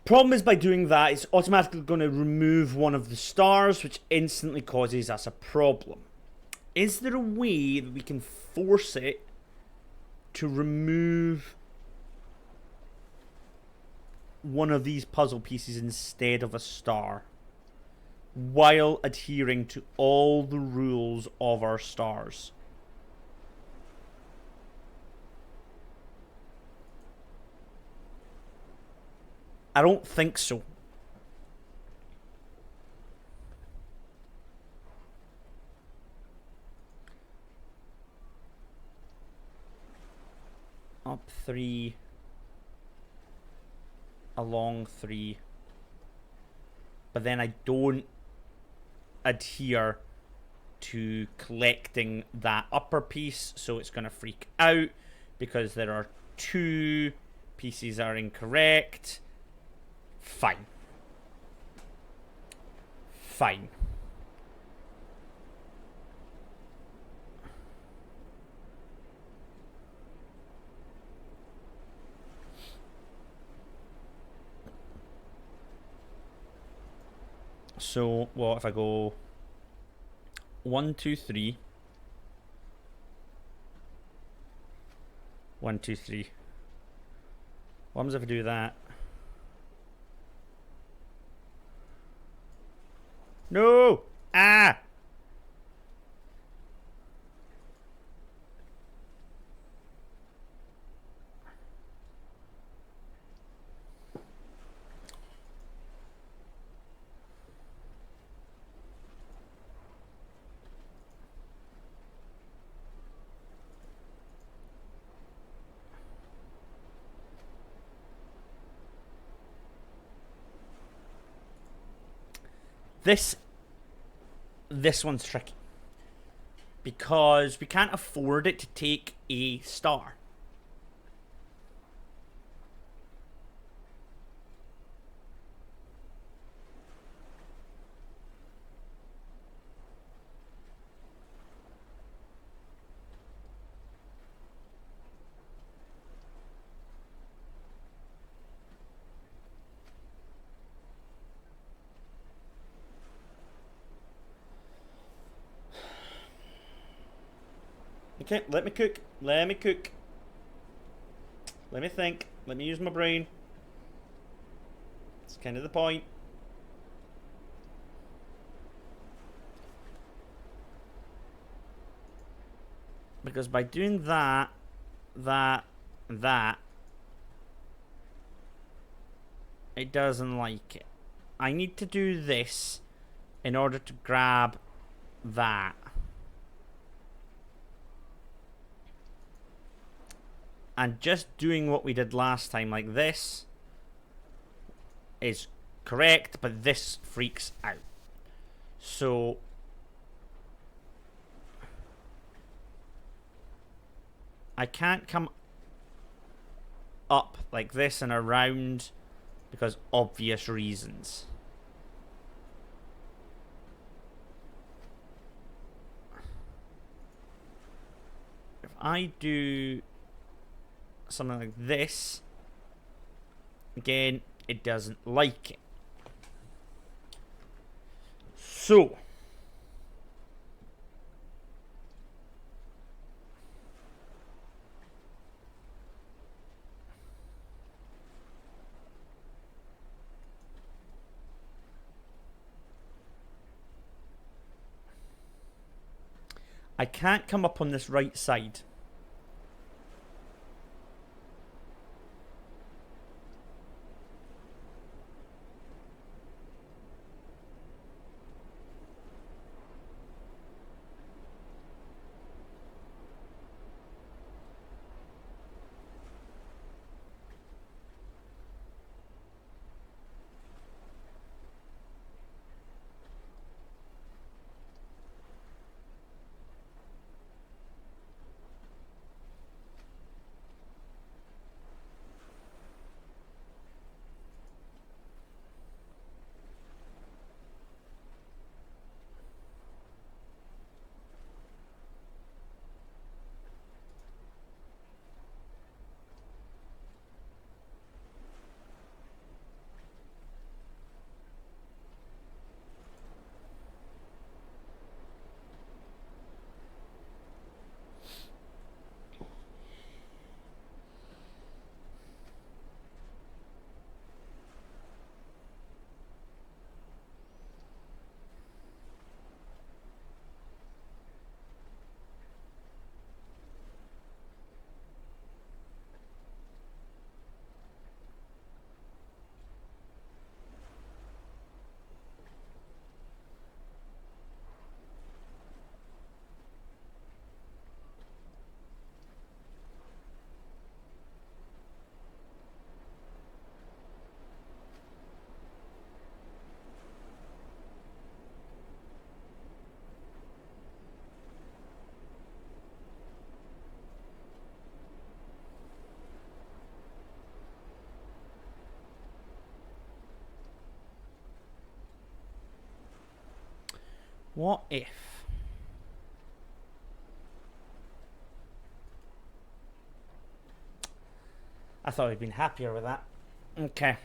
Problem is, by doing that, it's automatically going to remove one of the stars, which instantly causes us a problem. Is there a way that we can force it to remove one of these puzzle pieces instead of a star, while adhering to all the rules of our stars? I don't think so. Up 3. Along 3. But then I don't adhere to collecting that upper piece, so it's going to freak out because there are 2 pieces are incorrect. Fine. Fine. So, well, if I go 1, 2, 3. 1, 2, 3. What happens if I do that? No! Ah! This one's tricky, because we can't afford it to take a star. Okay, let me cook. Let me cook. Let me think. Let me use my brain. It's kind of the point. Because by doing that, it doesn't like it. I need to do this in order to grab that. And just doing what we did last time, like this, is correct, but this freaks out. So I can't come up like this and around because obvious reasons. If I do something like this, again, it doesn't like it. So, I can't come up on this right side. What if? I thought I'd been happier with that. Okay.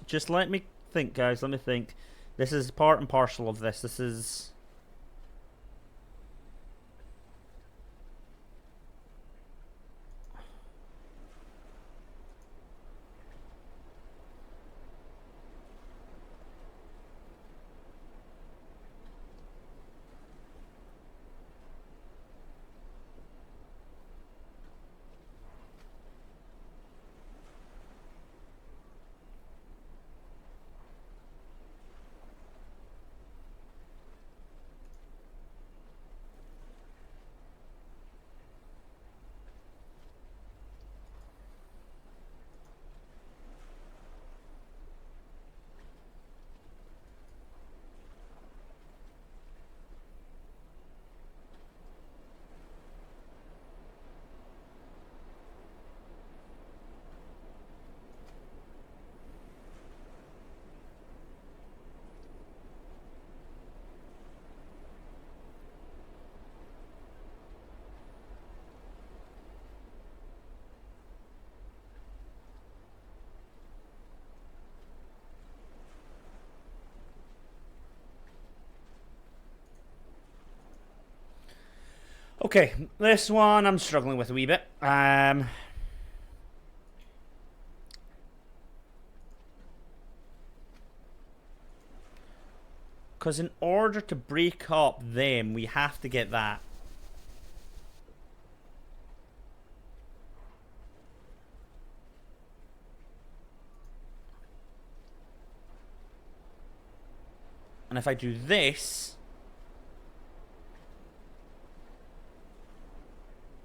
Just let me think, guys. Let me think. This is part and parcel of this. This is... Okay, this one I'm struggling with a wee bit. Because in order to break up them, we have to get that. And if I do this,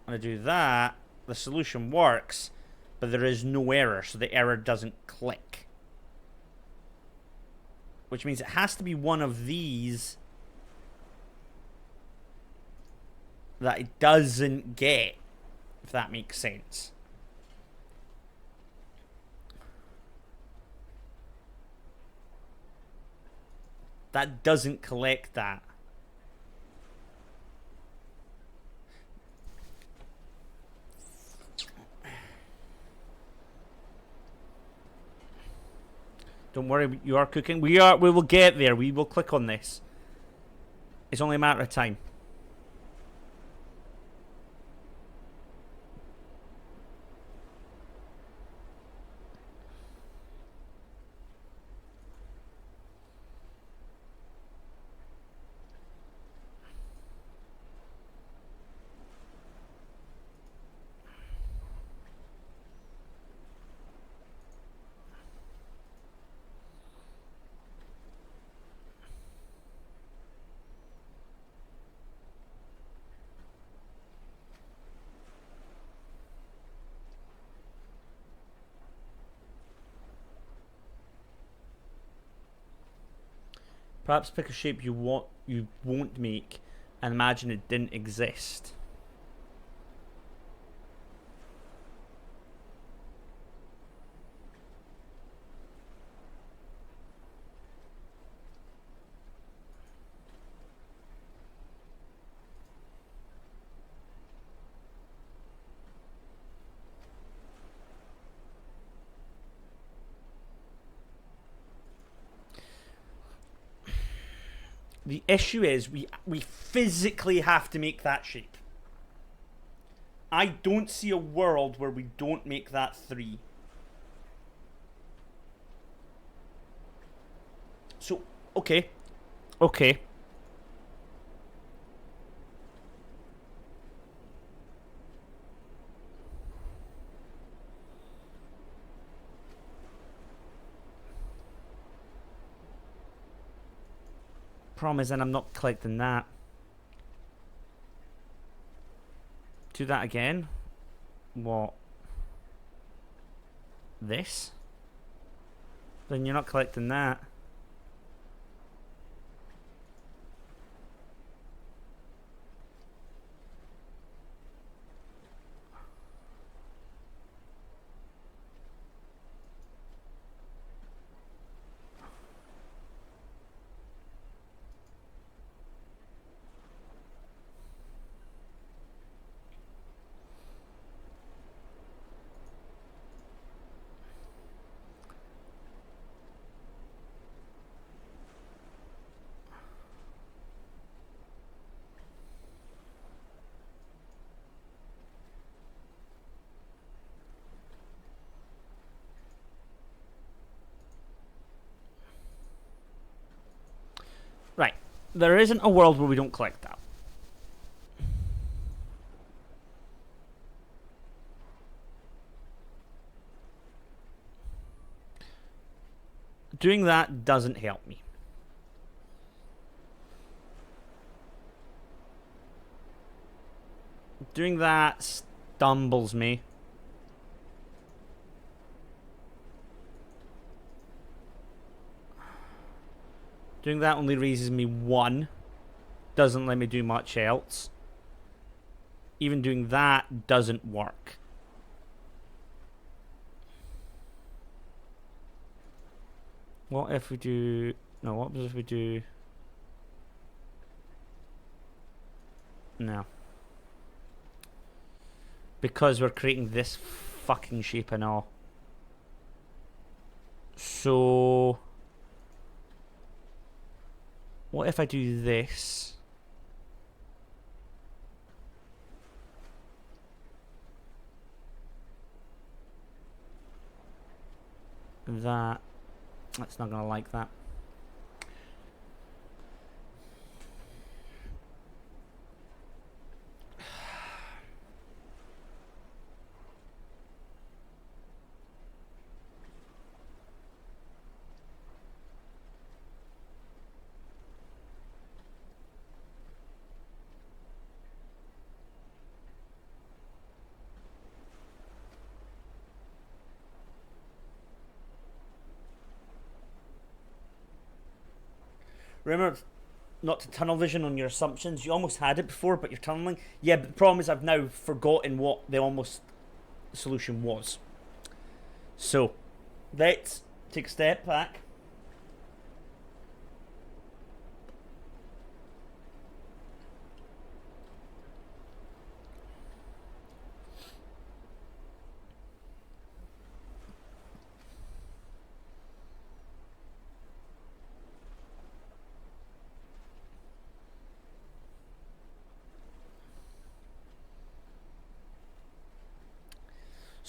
and I do that, the solution works, but there is no error, so the error doesn't click. Which means it has to be one of these that it doesn't get, if that makes sense. That doesn't collect that. Don't worry, you are cooking. We will get there. We will click on this. It's only a matter of time. Perhaps pick a shape you won't make and imagine it didn't exist. The issue is we physically have to make that shape. I don't see a world where we don't make that 3. So, okay. Okay. Problem is, then I'm not collecting that. Do that again. What? This? Then you're not collecting that. Right. There isn't a world where we don't collect that. Doing that doesn't help me. Doing that stumbles me. Doing that only raises me 1. Doesn't let me do much else. Even doing that doesn't work. What if we do... No, what if we do... No. Because we're creating this fucking shape and all. So... What if I do this? That. That's not gonna like that. Remember not to tunnel vision on your assumptions. You almost had it before, but you're tunneling. Yeah, but the problem is I've now forgotten what the almost solution was. So, let's take a step back.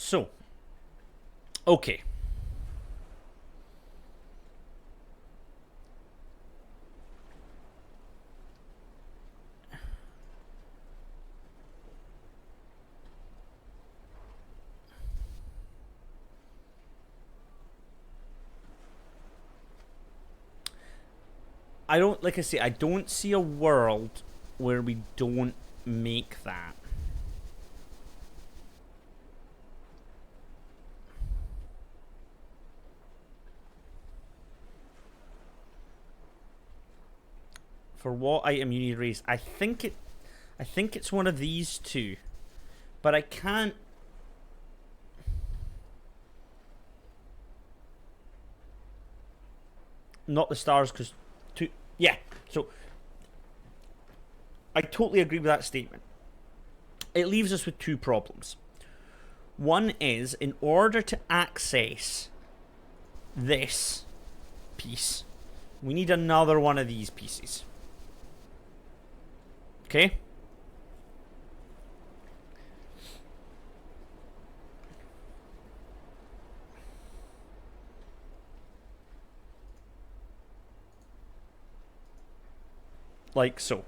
So, okay. I don't, like I say, I don't see a world where we don't make that. For what item you need raised, I think it's one of these two, but I can't. Not the stars, because two. Yeah, so I totally agree with that statement. It leaves us with two problems. One is, in order to access this piece, we need another one of these pieces. Okay? Like so.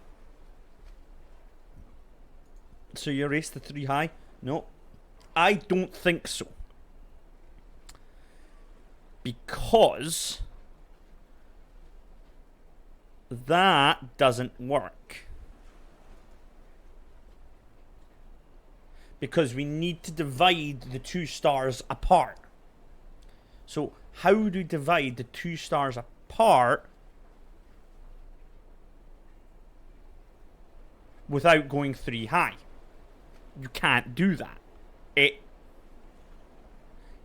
So you erase the 3 high? No. I don't think so. Because that doesn't work. Because we need to divide the 2 stars apart. So how do we divide the 2 stars apart without going 3 high? You can't do that. It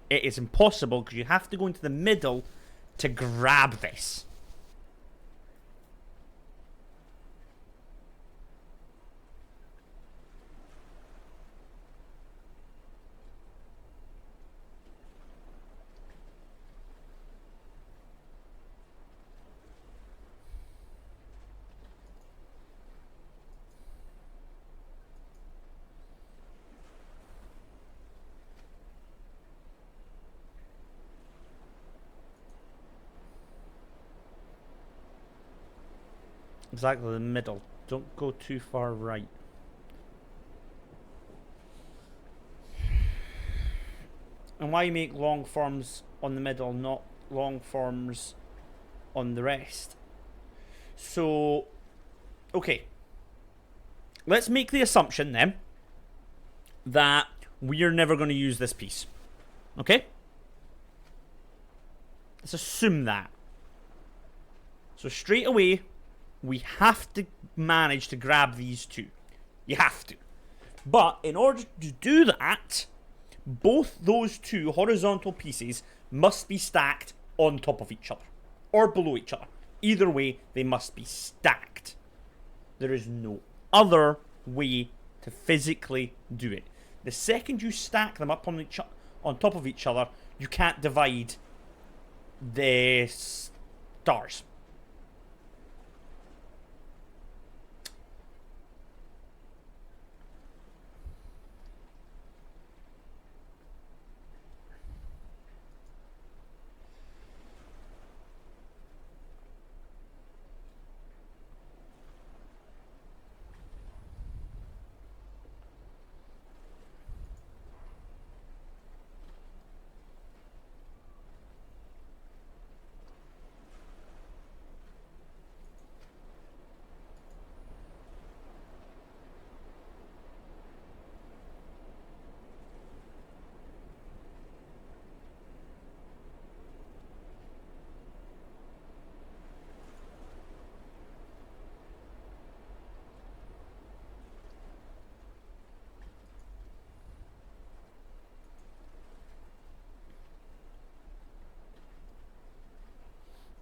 is impossible, because you have to go into the middle to grab this. Exactly the middle. Don't go too far right. And why make long forms on the middle, not long forms on the rest? So, okay. Let's make the assumption then that we're never going to use this piece. Okay? Let's assume that. So straight away, we have to manage to grab these 2. You have to. But in order to do that, both those 2 horizontal pieces must be stacked on top of each other. Or below each other. Either way, they must be stacked. There is no other way to physically do it. The second you stack them up on top of each other, you can't divide the stars.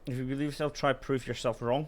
If you believe yourself, try prove yourself wrong.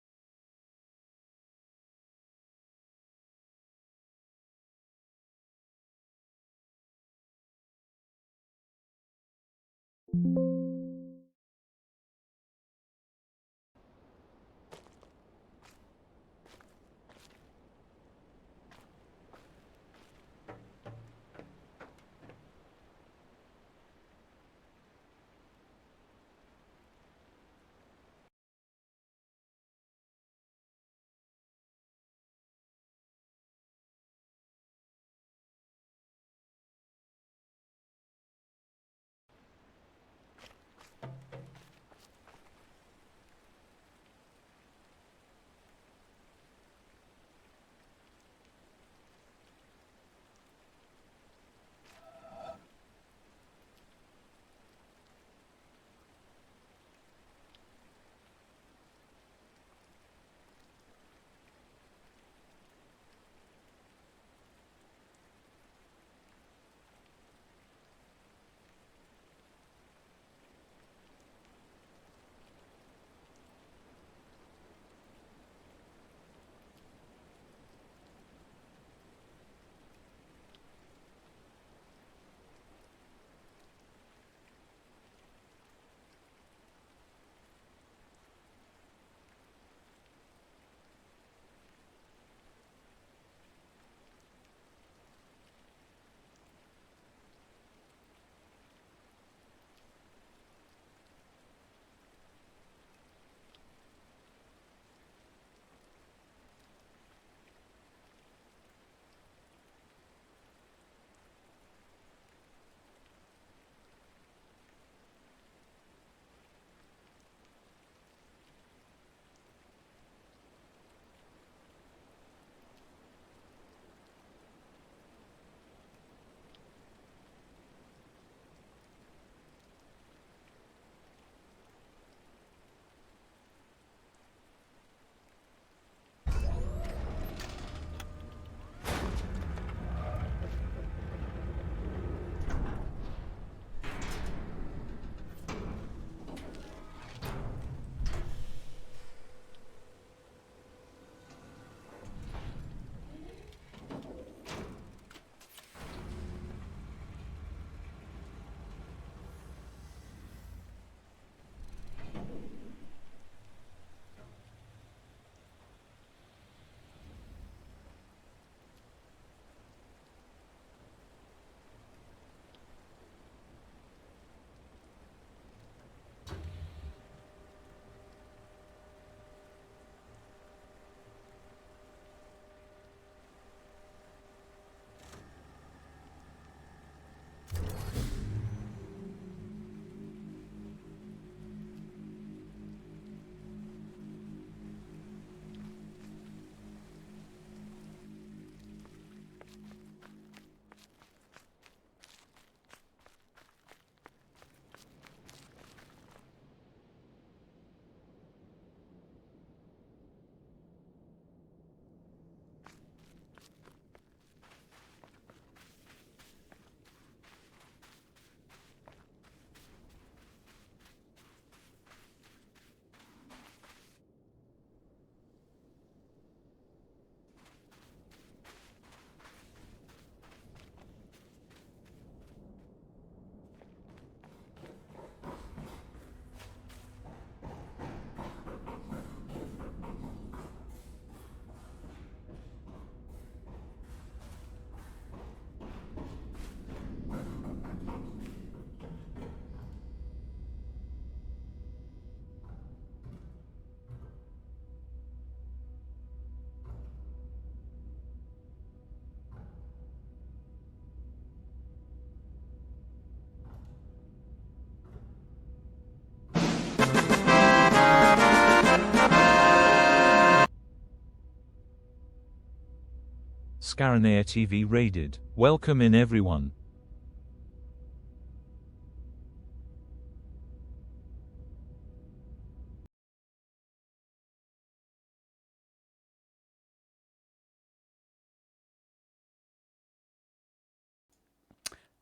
Scaranair TV raided. Welcome in everyone.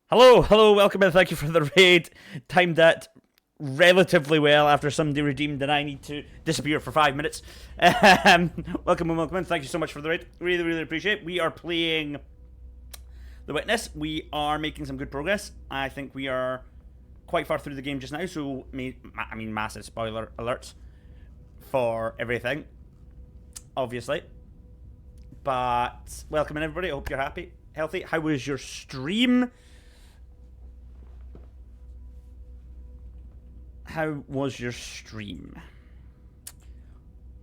Hello, welcome in. Thank you for the raid. Timed that relatively well after somebody redeemed and I need to disappear for 5 minutes. Welcome in. Thank you so much for the raid. Really appreciate it. We are playing The Witness. We are making some good progress. I think we are quite far through the game just now, so I mean, massive spoiler alerts for everything, obviously. But welcome in, everybody. I hope you're happy, healthy. How was your stream? How was your stream?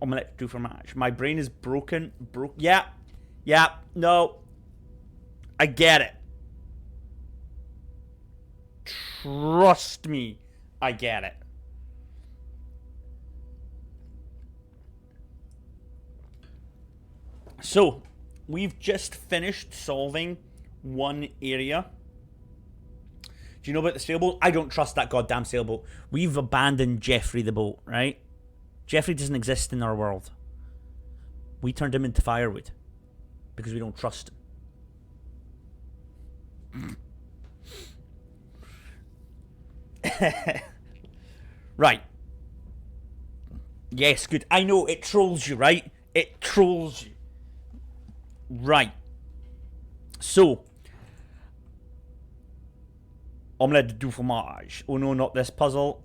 Omelette do fromage. My brain is broken. Yeah. No. I get it. Trust me. I get it. So, we've just finished solving one area. Do you know about the sailboat? I don't trust that goddamn sailboat. We've abandoned Jeffrey the boat, right? Jeffrey doesn't exist in our world. We turned him into firewood because we don't trust him. Right. Yes, good. I know, it trolls you, right? It trolls you. Right. So, omelette du fromage. Oh no, not this puzzle.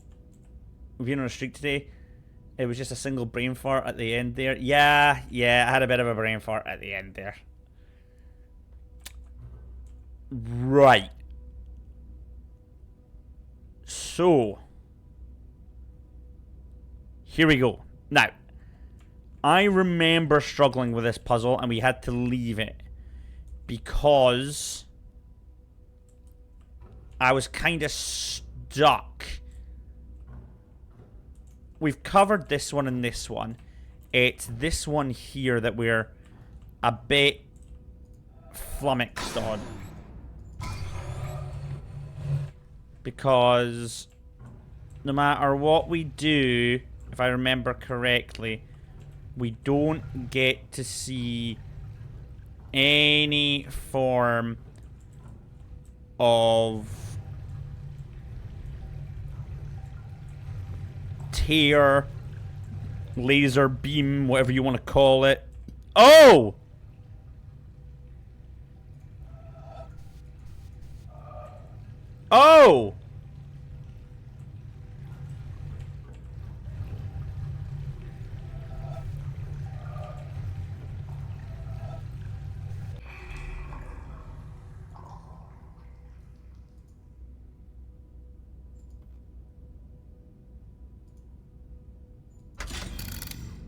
We've been on a streak today. It was just a single brain fart at the end there. Yeah, I had a bit of a brain fart at the end there. Right. So, here we go. Now, I remember struggling with this puzzle and we had to leave it because I was kind of stuck. We've covered this one and this one. It's this one here that we're a bit flummoxed on. Because no matter what we do, if I remember correctly, we don't get to see any form of tear, laser beam, whatever you want to call it. Oh! Oh!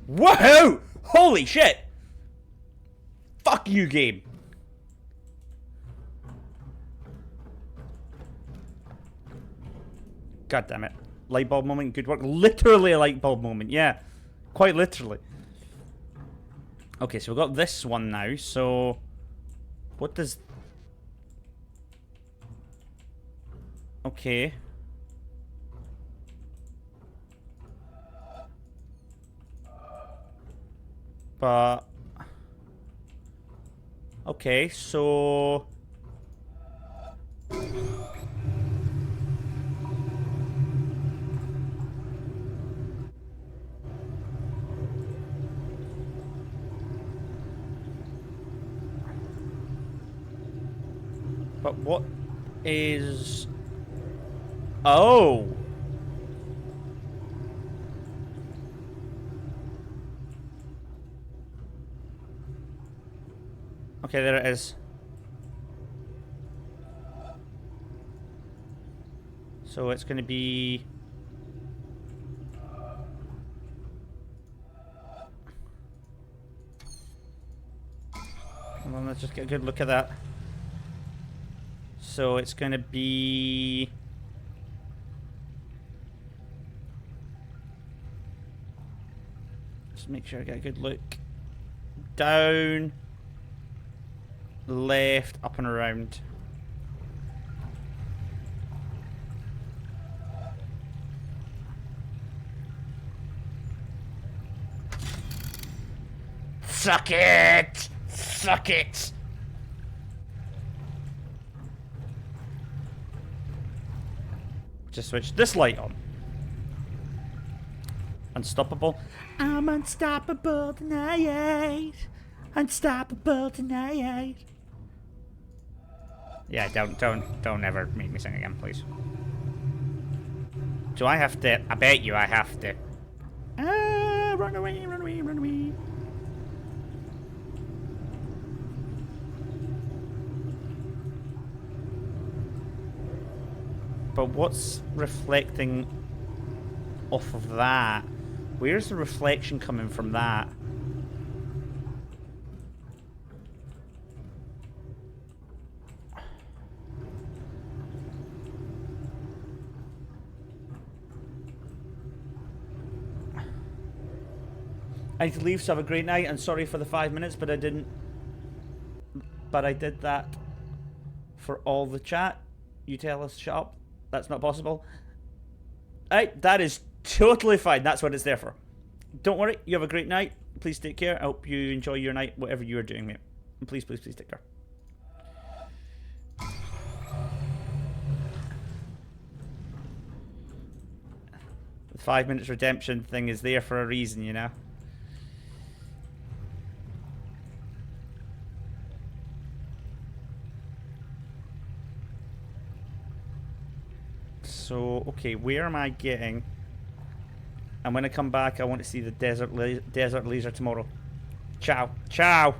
Whoa! Holy shit! Fuck you, game. God damn it. Light bulb moment, good work. Literally a light bulb moment, yeah. Quite literally. Okay, so we've got this one now, so... What does... Okay. But... Okay, so... But what is... Oh! Okay, there it is. So it's going to be... Hold on, let's just get a good look at that. So it's going to be... Just make sure I get a good look. Down, left, up and around. Suck it! Suck it! Just switch this light on. Unstoppable. I'm unstoppable tonight. Unstoppable tonight. Yeah, don't ever make me sing again, please. Do I have to? I bet you I have to. Ah, run away, run away, run away. But what's reflecting off of that? Where's the reflection coming from that? I need to leave, so have a great night, and sorry for the 5 minutes, but I didn't. But I did that for all the chat. You tell us, shut up. That's not possible. Alright, that is totally fine. That's what it's there for. Don't worry, you have a great night. Please take care. I hope you enjoy your night, whatever you are doing, mate. And please, please, please take care. The 5 minutes redemption thing is there for a reason, you know? So, okay, where am I getting? I'm going to come back. I want to see the desert laser tomorrow. Ciao. Ciao.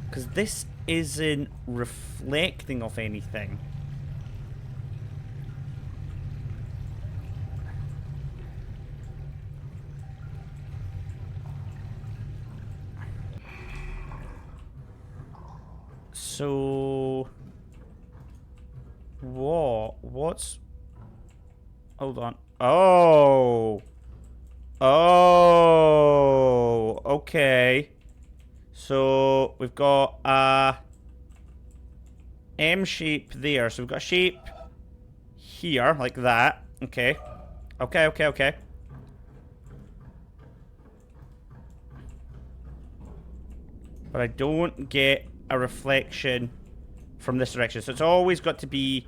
Because this isn't reflecting off anything. So... What's... Hold on. Oh! Oh! Okay. So, we've got a M shape there. So we've got a shape here, like that. Okay. Okay, okay, okay. But I don't get a reflection from this direction. So it's always got to be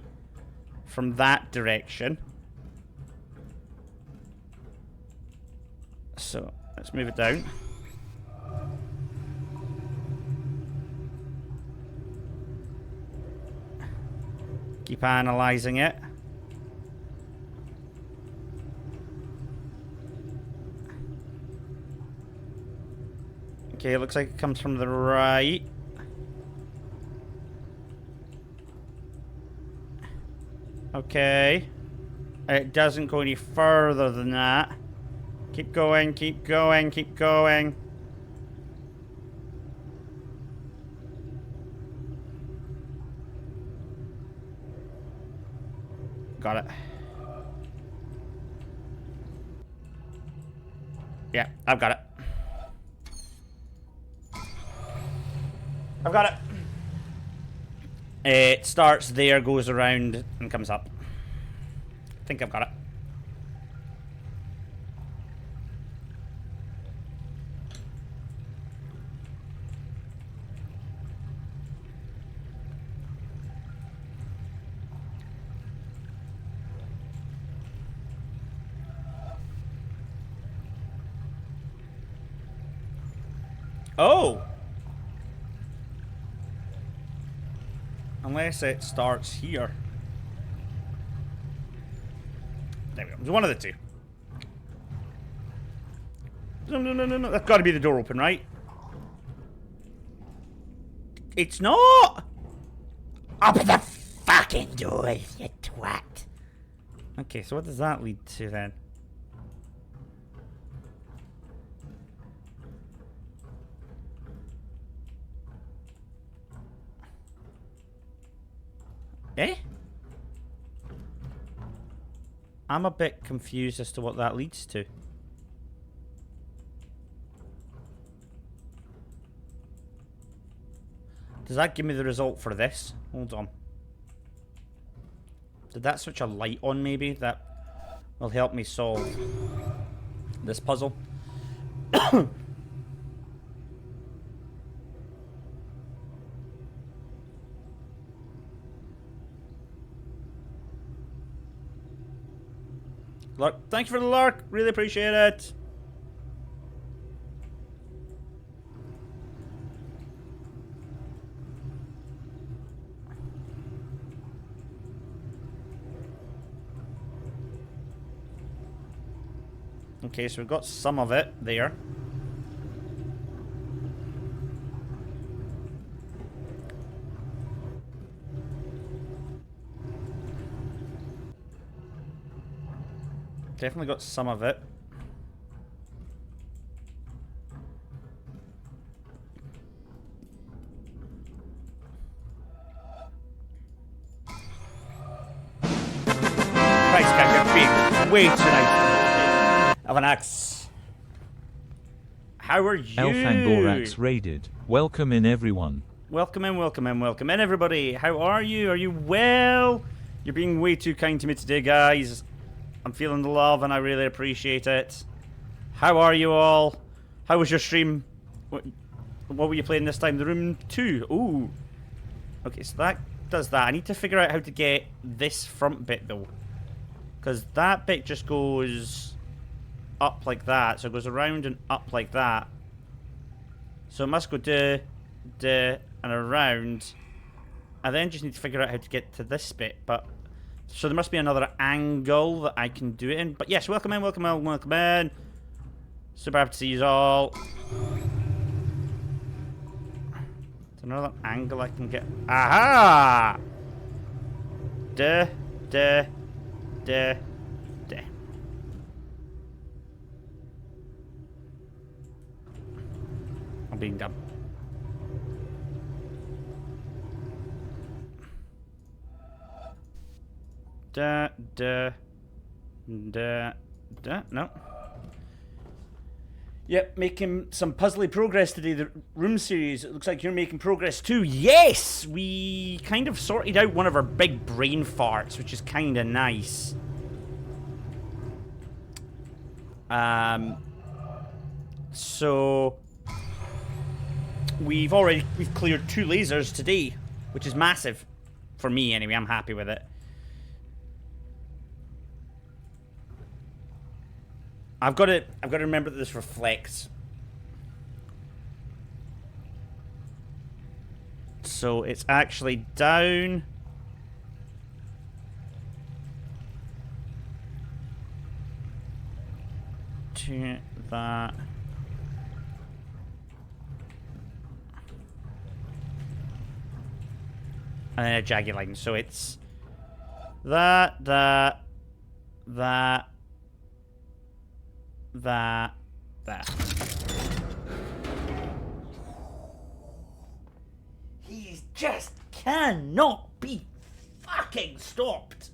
from that direction. So, let's move it down. Keep analysing it. Okay, it looks like it comes from the right. Okay. It doesn't go any further than that. Keep going, keep going, keep going. Got it. Yeah, I've got it. I've got it. It starts there, goes around, and comes up. I think I've got it. Oh! Unless it starts here. There we go. It's one of the two. No, no, no, no, no. That's got to be the door open, right? It's not! Open the fucking door, you twat. Okay, so what does that lead to then? Eh? I'm a bit confused as to what that leads to. Does that give me the result for this? Hold on. Did that switch a light on maybe? That will help me solve this puzzle. Lurk, thank you for the lurk. Really appreciate it. Okay, so we've got some of it there. Definitely got some of it. Christ, guys, you're being way too nice of an axe. How are you?
Elfangorax raided. Welcome in everyone.
Welcome in, welcome in, welcome in, everybody. How are you? Are you well? You're being way too kind to me today, guys. I'm feeling the love and I really appreciate it. How are you all? How was your stream? What were you playing this time? The Room 2. Ooh. Okay, so that does that. I need to figure out how to get this front bit, though. Because that bit just goes up like that. So it goes around and up like that. So it must go and around. I then just need to figure out how to get to this bit. But so there must be another angle that I can do it in. But yes, welcome in, welcome in, welcome in. Super happy to see you all. There's another angle I can get. Aha! Duh. I'm being dumb. No. Yep, making some puzzly progress today. The Room series, it looks like you're making progress too. Yes! We kind of sorted out one of our big brain farts, which is kind of nice. So we've cleared 2 lasers today, which is massive. For me, anyway. I'm happy with it. I've got to remember that this reflects. So it's actually down. To that. And then a jagged line. So it's that. He just cannot be fucking stopped.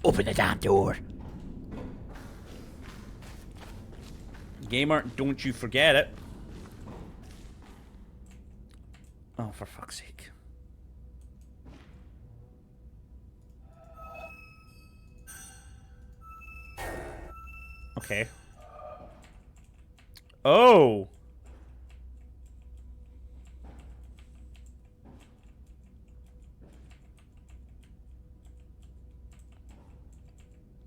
Open the damn door. Gamer, don't you forget it. Oh, for fuck's sake. Okay. Oh!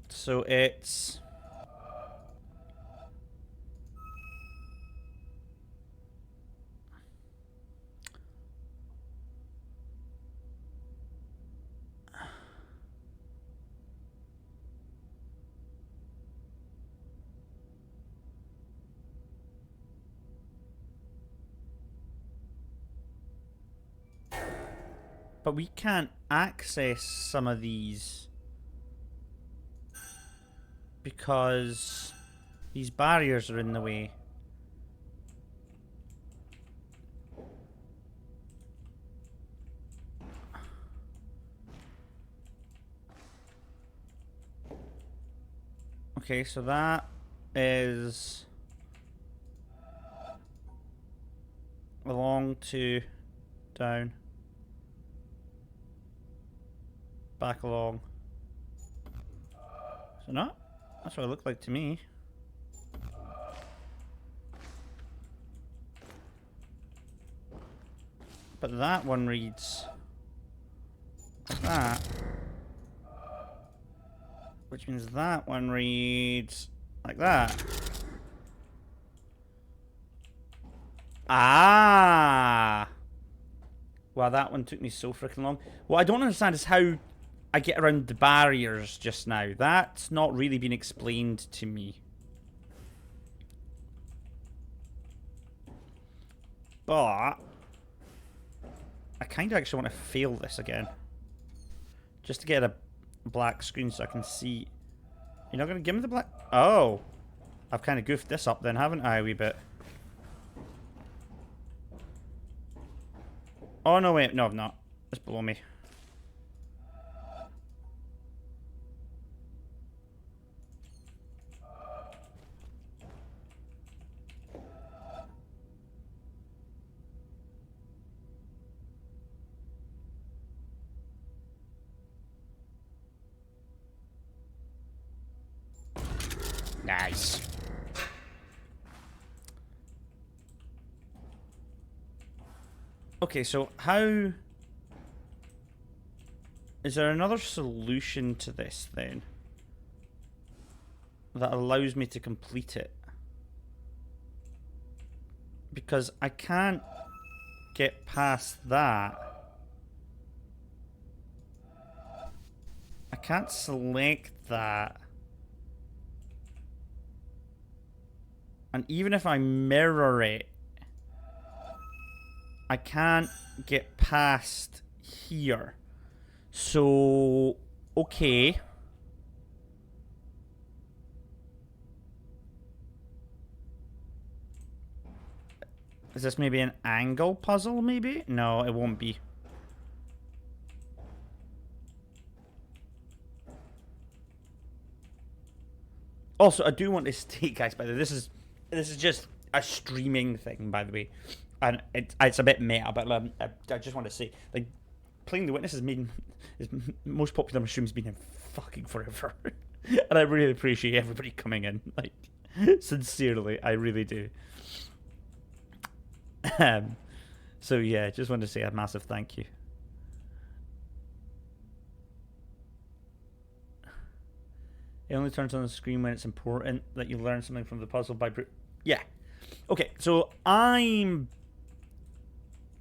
So it's... But we can't access some of these because these barriers are in the way. Okay, so that is along to down. Back along. So not? That's what it looked like to me. But that one reads like that. Which means that one reads like that. Ah! Wow, that one took me so freaking long. What I don't understand is how I get around the barriers just now. That's not really been explained to me. But I kind of actually want to fail this again. Just to get a black screen so I can see. You're not going to give me the black... Oh. I've kind of goofed this up then, haven't I, a wee bit? Oh, no, wait. No, I've not. It's below me. Nice. Okay, so how... Is there another solution to this, then? That allows me to complete it? Because I can't get past that. I can't select that. And even if I mirror it, I can't get past here. So, okay. Is this maybe an angle puzzle, maybe? No, it won't be. Also, I do want to state, guys, by the way, this is just a streaming thing, by the way. And it's a bit meta, but I just want to say, like, Playing the Witness is most popular on streams been in fucking forever. And I really appreciate everybody coming in. Like, sincerely, I really do. So yeah, just wanted to say a massive thank you. It only turns on the screen when it's important that you learn something from the puzzle by... Yeah. Okay, so I'm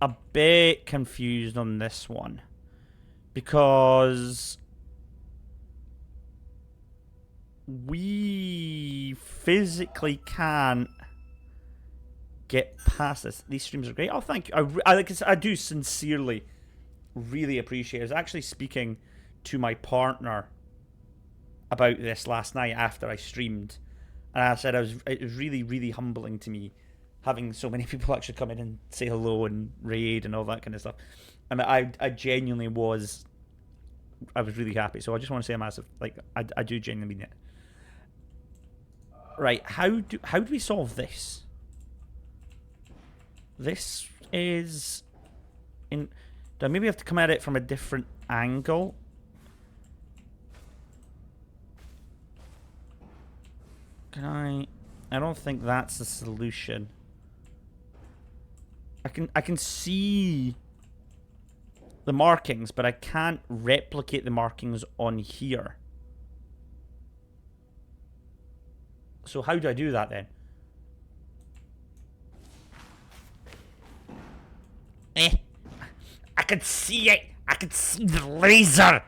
a bit confused on this one. Because we physically can't get past this. These streams are great. Oh, thank you. I do sincerely really appreciate it. I was actually speaking to my partner about this last night after I streamed, and I said it was really, really humbling to me having so many people actually come in and say hello and raid and all that kind of stuff. I mean, I genuinely was. I was really happy. So I just want to say a massive, like, I do genuinely mean it. Right, how do we solve this? This is in. Do I maybe have to come at it from a different angle? Can I? I don't think that's the solution. I can see the markings, but I can't replicate the markings on here. So how do I do that then? I could see it. I could see the laser.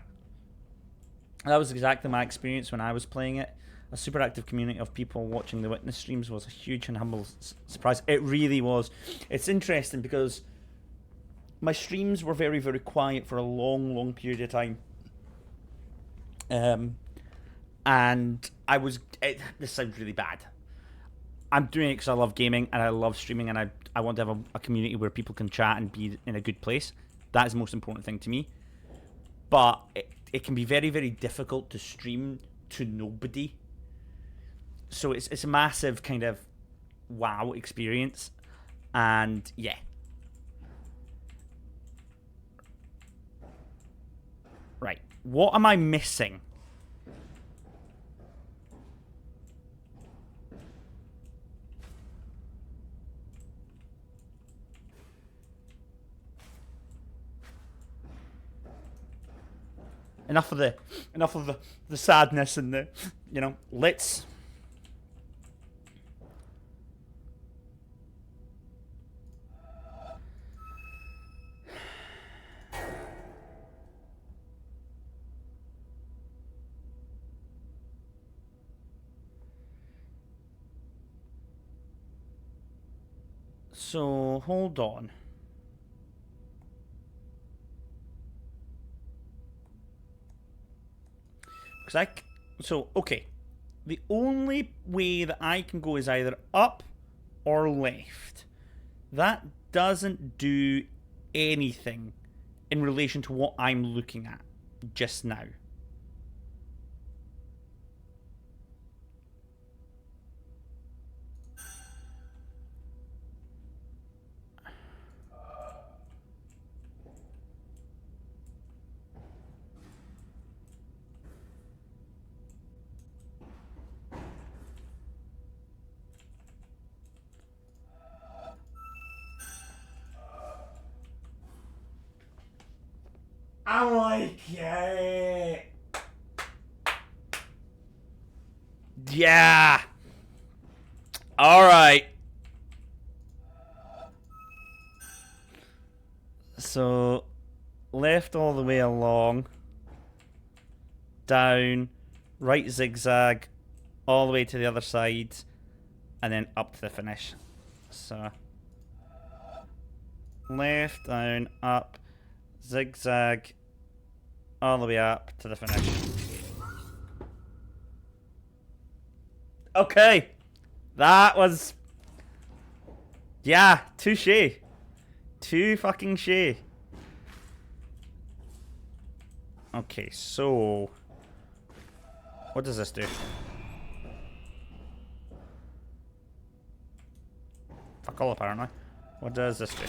That was exactly my experience when I was playing it. A super active community of people watching the Witness streams was a huge and humble surprise. It really was. It's interesting because my streams were very, very quiet for a long, long period of time. And I was... this sounds really bad. I'm doing it because I love gaming and I love streaming, and I want to have a community where people can chat and be in a good place. That is the most important thing to me. But it can be very, very difficult to stream to nobody. So it's a massive kind of wow experience. And yeah. Right. What am I missing? Enough of the sadness and the, you know, let's... So, hold on. So, okay. The only way that I can go is either up or left. That doesn't do anything in relation to what I'm looking at just now. I'm like, yeah. Yeah. All right. So, left all the way along, down, right zigzag, all the way to the other side, and then up to the finish. So, left, down, up, zigzag, all the way up to the finish. Okay. That was... Yeah, touche. Too fucking shea. Okay, so... What does this do? Fuck all, apparently. What does this do?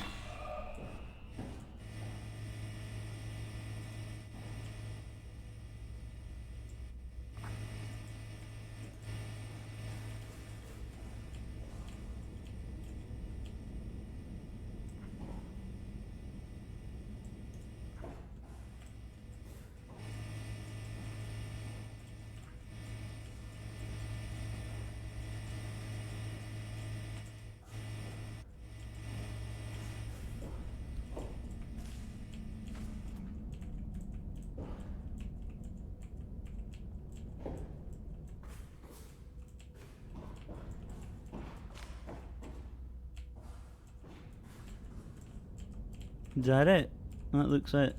Is that it? That looks it.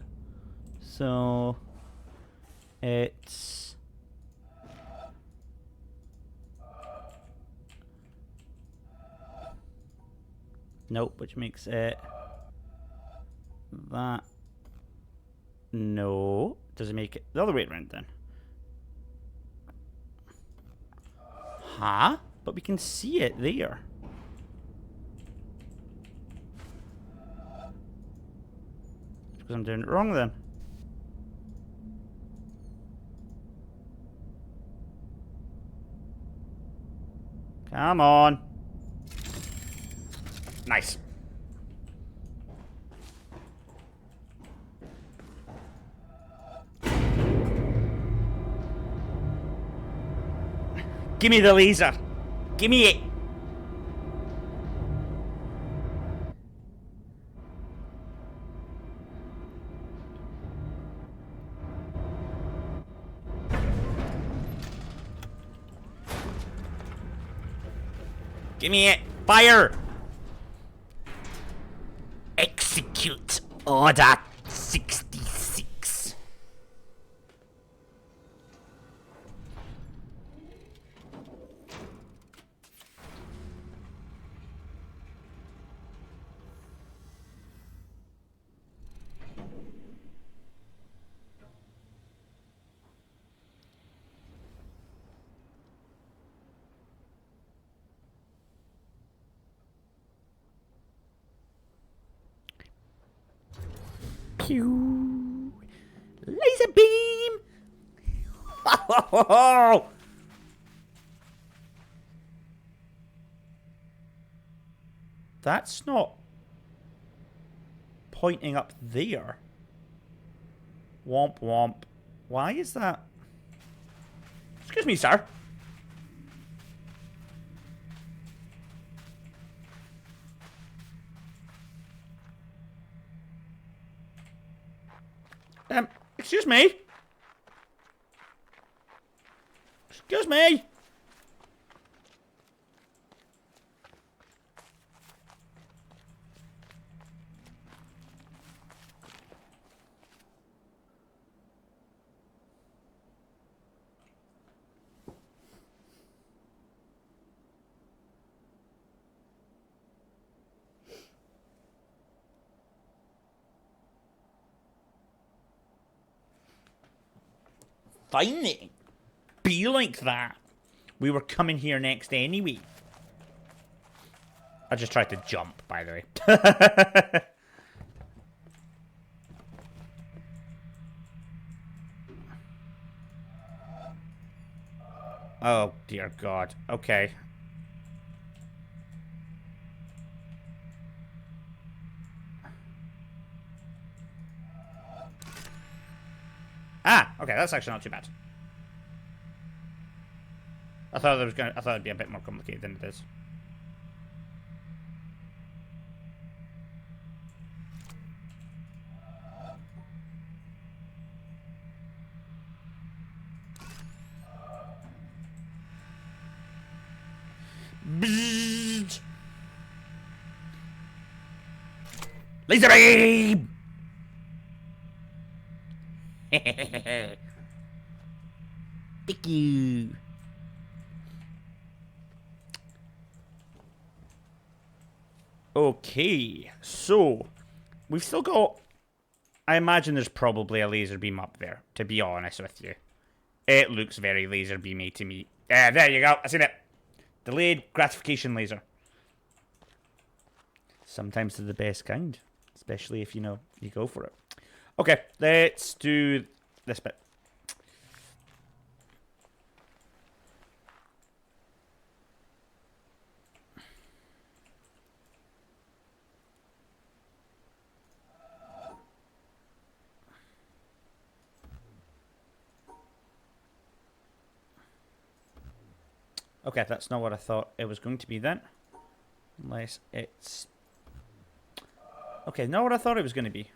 So... It's... Nope, which makes it... That... No. Does it make it the other way around then? Huh? But we can see it there. Because I'm doing it wrong then. Come on. Nice. Give me the laser. Give me it. Give me it. Fire. Execute Order 66. Pew! Laser beam! That's not pointing up there. Womp womp. Why is that? Excuse me, sir. Excuse me. Excuse me. fine then. Be like that. We were coming here next anyway. I just tried to jump, by the way. Oh, dear God. Okay. Ah, okay, that's actually not too bad. I thought it'd be a bit more complicated than it is. Bzzz. Laser beam! Thank you. Okay, so we've still got. I imagine there's probably a laser beam up there, to be honest with you. It looks very laser beamy to me. There you go, I seen it. Delayed gratification laser. Sometimes they're the best kind, especially if you know you go for it. Okay, let's do this bit. Okay, that's not what I thought it was going to be then. Unless it's... Okay, not what I thought it was going to be.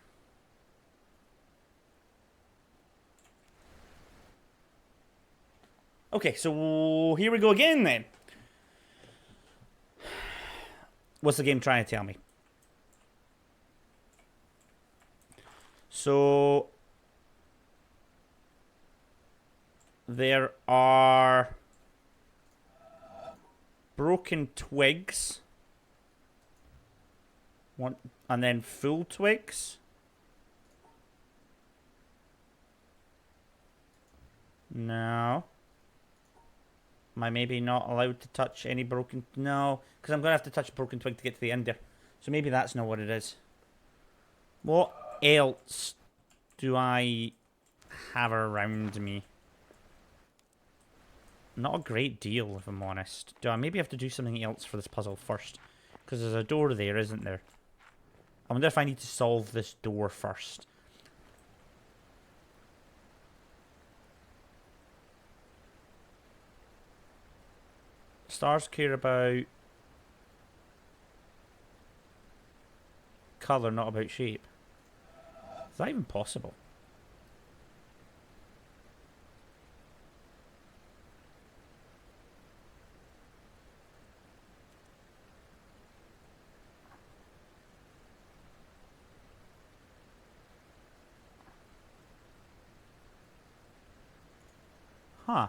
Okay, so here we go again then. What's the game trying to tell me? So... there are... broken twigs. One, and then full twigs. No. Am I maybe not allowed to touch any broken... No, because I'm going to have to touch a broken twig to get to the end there. So maybe that's not what it is. What else do I have around me? Not a great deal, if I'm honest. Do I maybe have to do something else for this puzzle first? Because there's a door there, isn't there? I wonder if I need to solve this door first. Stars care about colour, not about shape. Is that even possible? Huh.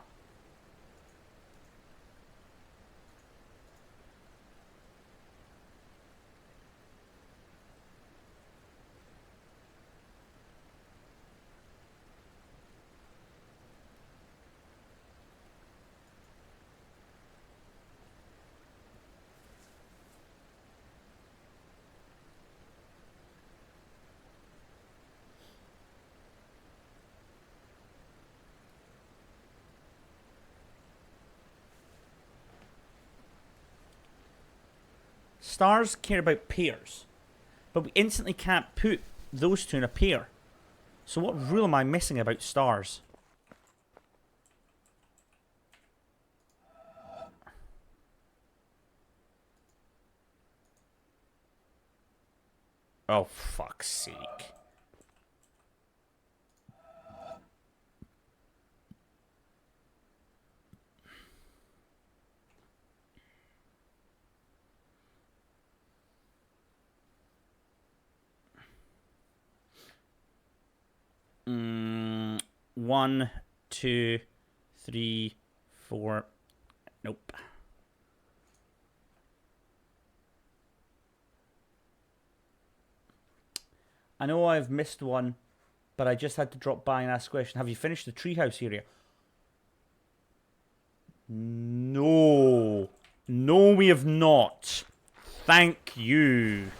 Stars care about pairs, but we instantly can't put those two in a pair. So what rule am I missing about stars? Oh, fuck's sake. One, two, three, four. Nope. I know I've missed one, but I just had to drop by and ask a question. Have you finished the treehouse area? No. No, we have not. Thank you.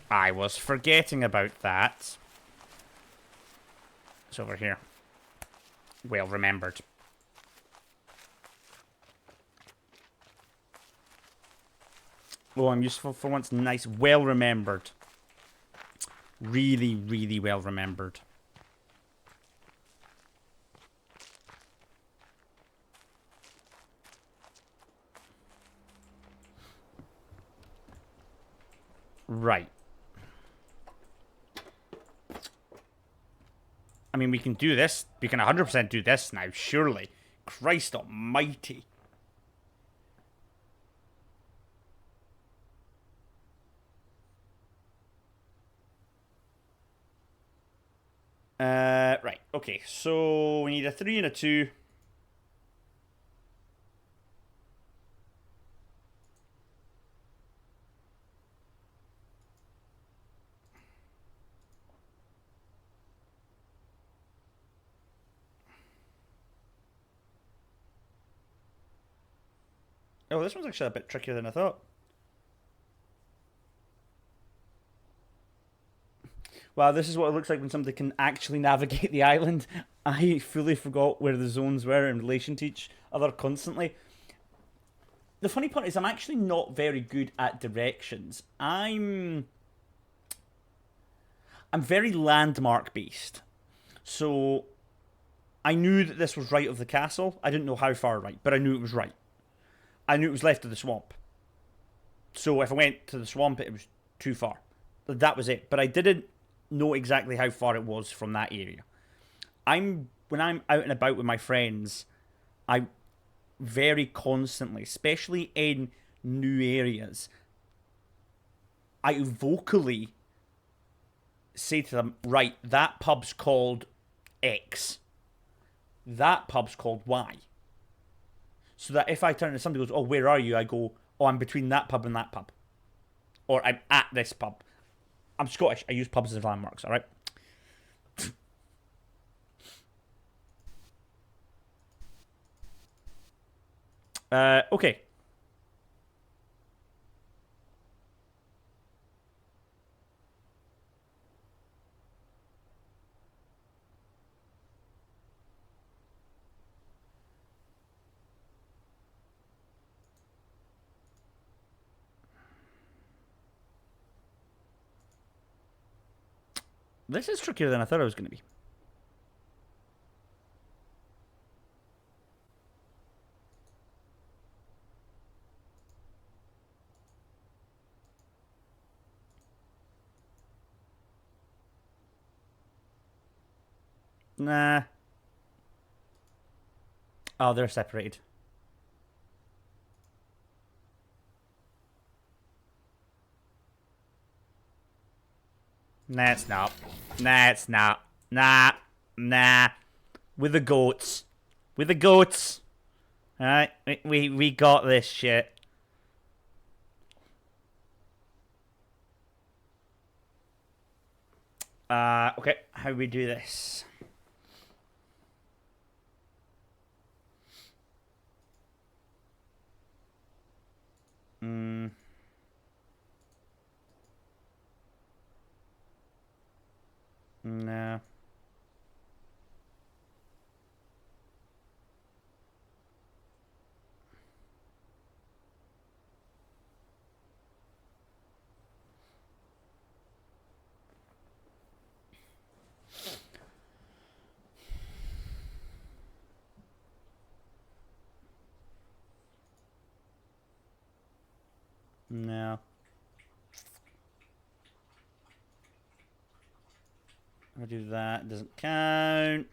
I was forgetting about that. It's over here. Well remembered. Oh, I'm useful for once. Nice. Well remembered. Really, really well remembered. Right. I mean, we can do this. We can 100% do this now, surely. Christ almighty. Right. Okay, so we need a 3 and a 2. Oh, this one's actually a bit trickier than I thought. Wow, this is what it looks like when somebody can actually navigate the island. I fully forgot where the zones were in relation to each other constantly. The funny part is I'm actually not very good at directions. I'm very landmark based. So I knew that this was right of the castle. I didn't know how far right, but I knew it was right. I knew it was left of the swamp. So if I went to the swamp, it was too far. That was it. But I didn't know exactly how far it was from that area. When I'm out and about with my friends, I very constantly, especially in new areas, I vocally say to them, right, that pub's called X. That pub's called Y. So that if I turn to somebody who goes, oh, where are you? I go, oh, I'm between that pub and that pub. Or I'm at this pub. I'm Scottish. I use pubs as landmarks, alright? Okay. This is trickier than I thought it was going to be. Nah. Oh, they're separated. Nah, it's not. Nah, it's not. Nah. Nah. With the goats. With the goats. Alright? We got this shit. Okay. How do we do this? No. No. I'll do that. Doesn't count.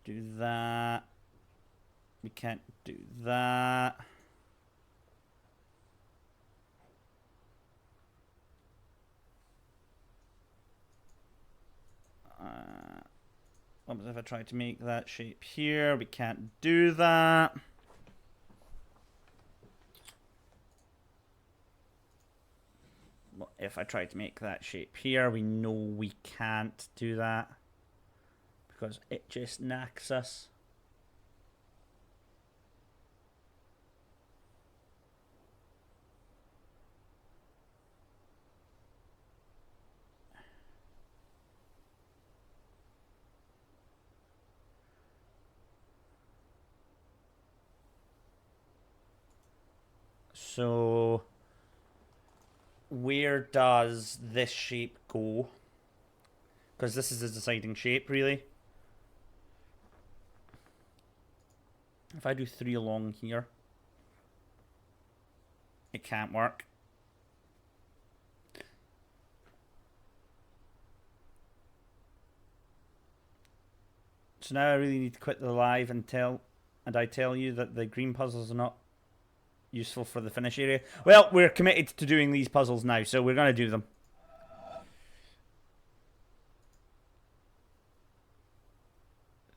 Do that. We can't do that. What happens if I try to make that shape here? We can't do that. if I try to make that shape here. We know we can't do that because it just knacks us. So where does this shape go? Because this is the deciding shape, really. If I do 3 along here, it can't work. So now I really need to quit the live and I tell you that the green puzzles are not useful for the finish area. Well, we're committed to doing these puzzles now, so we're going to do them.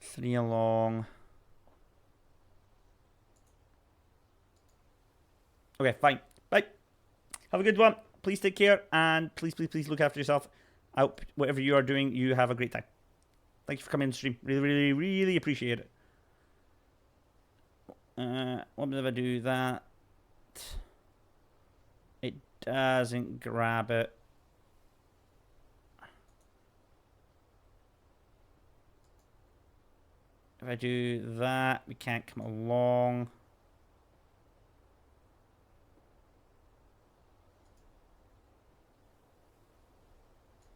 Three along. Okay, fine. Bye. Have a good one. Please take care, and please look after yourself. I hope whatever you are doing, you have a great time. Thank you for coming on stream. Really appreciate it. What if I do that? It doesn't grab it. If I do that, we can't come along.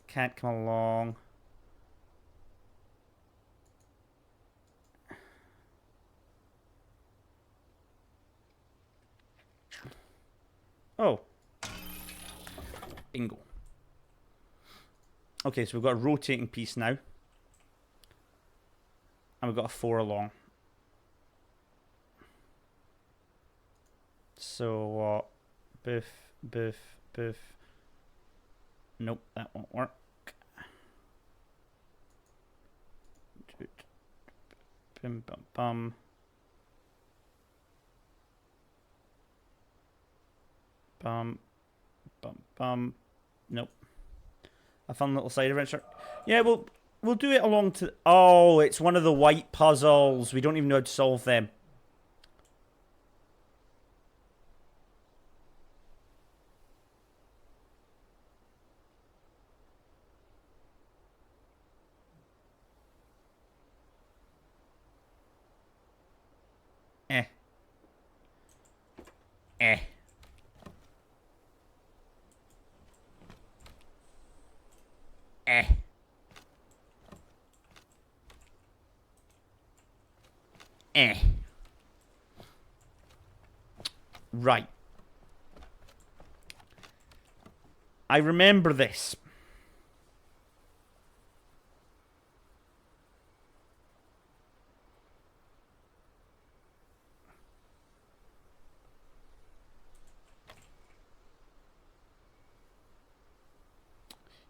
Can't come along. Oh. Bingo. Okay, so we've got a rotating piece now. And we've got a 4 along. So, boof. Nope, that won't work. Bim bum bum. Bum. Nope. A fun little side adventure. Yeah, we'll do it along to... Oh, it's one of the white puzzles. We don't even know how to solve them. Right. I remember this.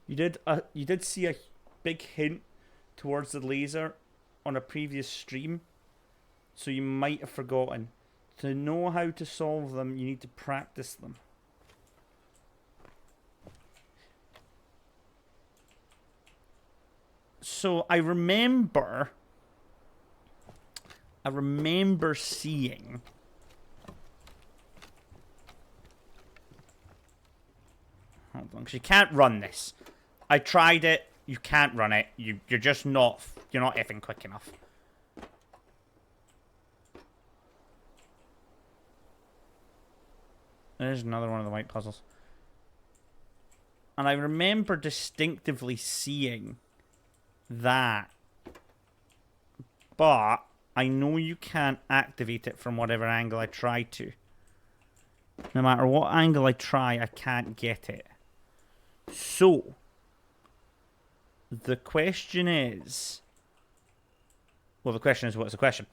You did see a big hint towards the laser on a previous stream, so you might have forgotten. To know how to solve them, you need to practice them. So I remember seeing hold on, 'cause you can't run this. I tried it. You can't run it. You're just not. You're not effing quick enough. There's another one of the white puzzles. And I remember distinctively seeing that. But I know you can't activate it from whatever angle I try to. No matter what angle I try, I can't get it. So, the question is... Well, the question is, what's the question?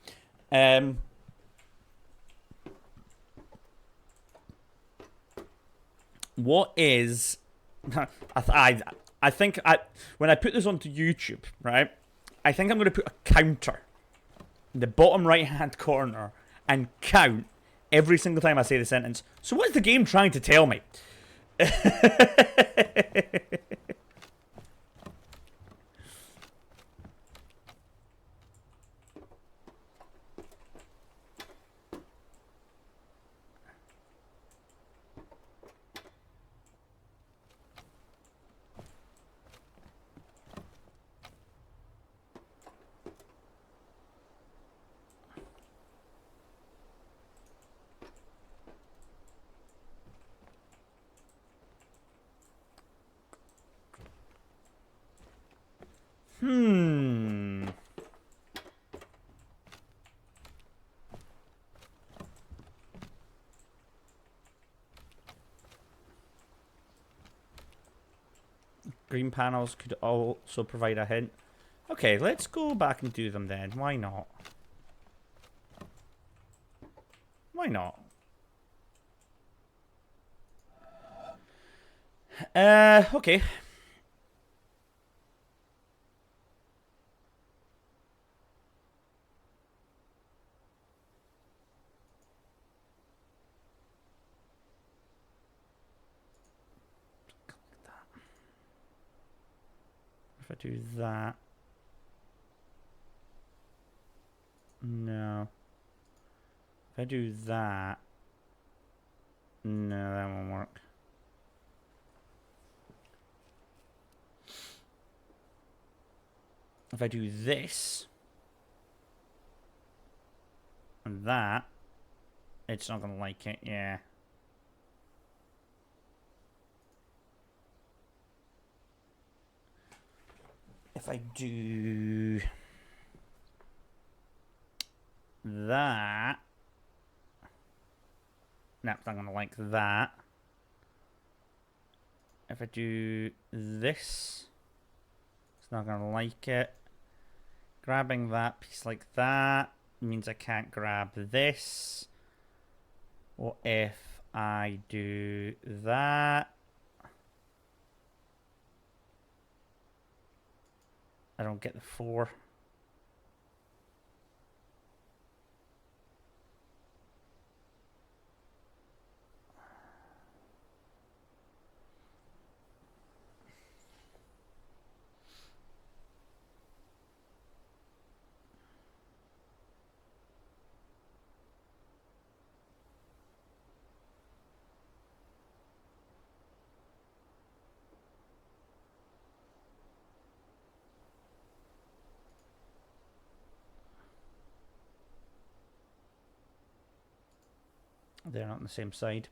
What is... I think when I put this onto YouTube, right, I think I'm going to put a counter in the bottom right-hand corner and count every single time I say the sentence. So what's the game trying to tell me? Hmm. Green panels could also provide a hint. Okay, let's go back and do them then. Why not? Why not? Okay. If I do that. No. If I do that. No, that won't work. If I do this. And that. It's not going to like it, yeah. If I do that. No, it's not going to like that. If I do this, it's not going to like it. Grabbing that piece like that means I can't grab this. What if I do that? I don't get the 4. They're not on the same side.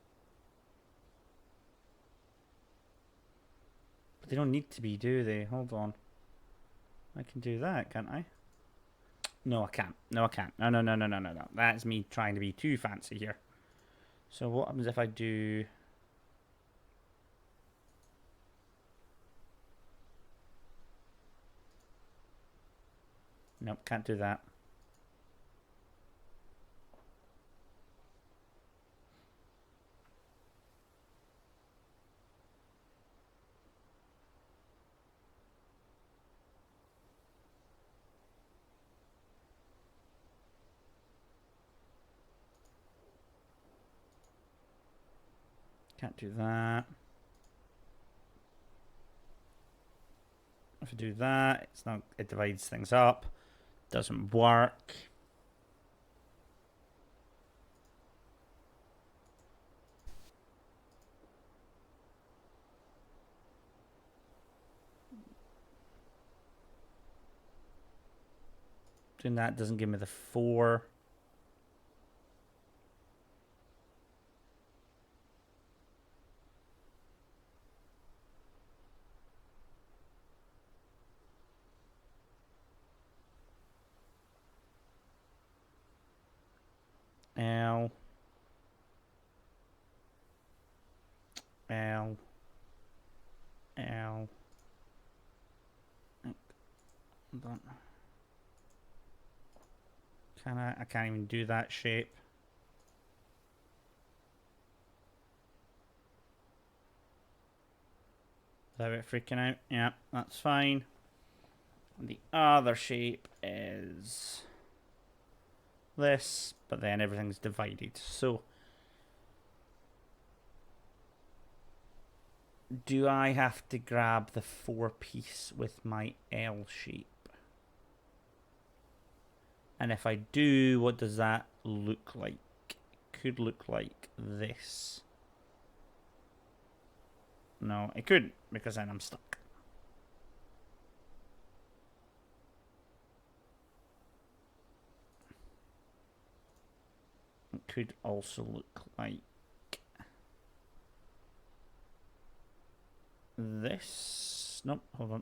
But they don't need to be, do they? Hold on. I can do that, can't I? No, I can't. No, I can't. No, no, no, no, no, no, no. That's me trying to be too fancy here. So what happens if I do... Nope, can't do that. Can't do that. If I do that, it's not. It divides things up. Doesn't work. Doing that doesn't give me the 4. L. L. L. Hold on. Can I? I can't even do that shape. Is that it freaking out? Yeah, that's fine. And the other shape is this, but then everything's divided. So do I have to grab the 4-piece with my L shape? And if I do, what does that look like? Could look like this. No, it couldn't, because then I'm stuck. It could also look like this. Nope, hold on.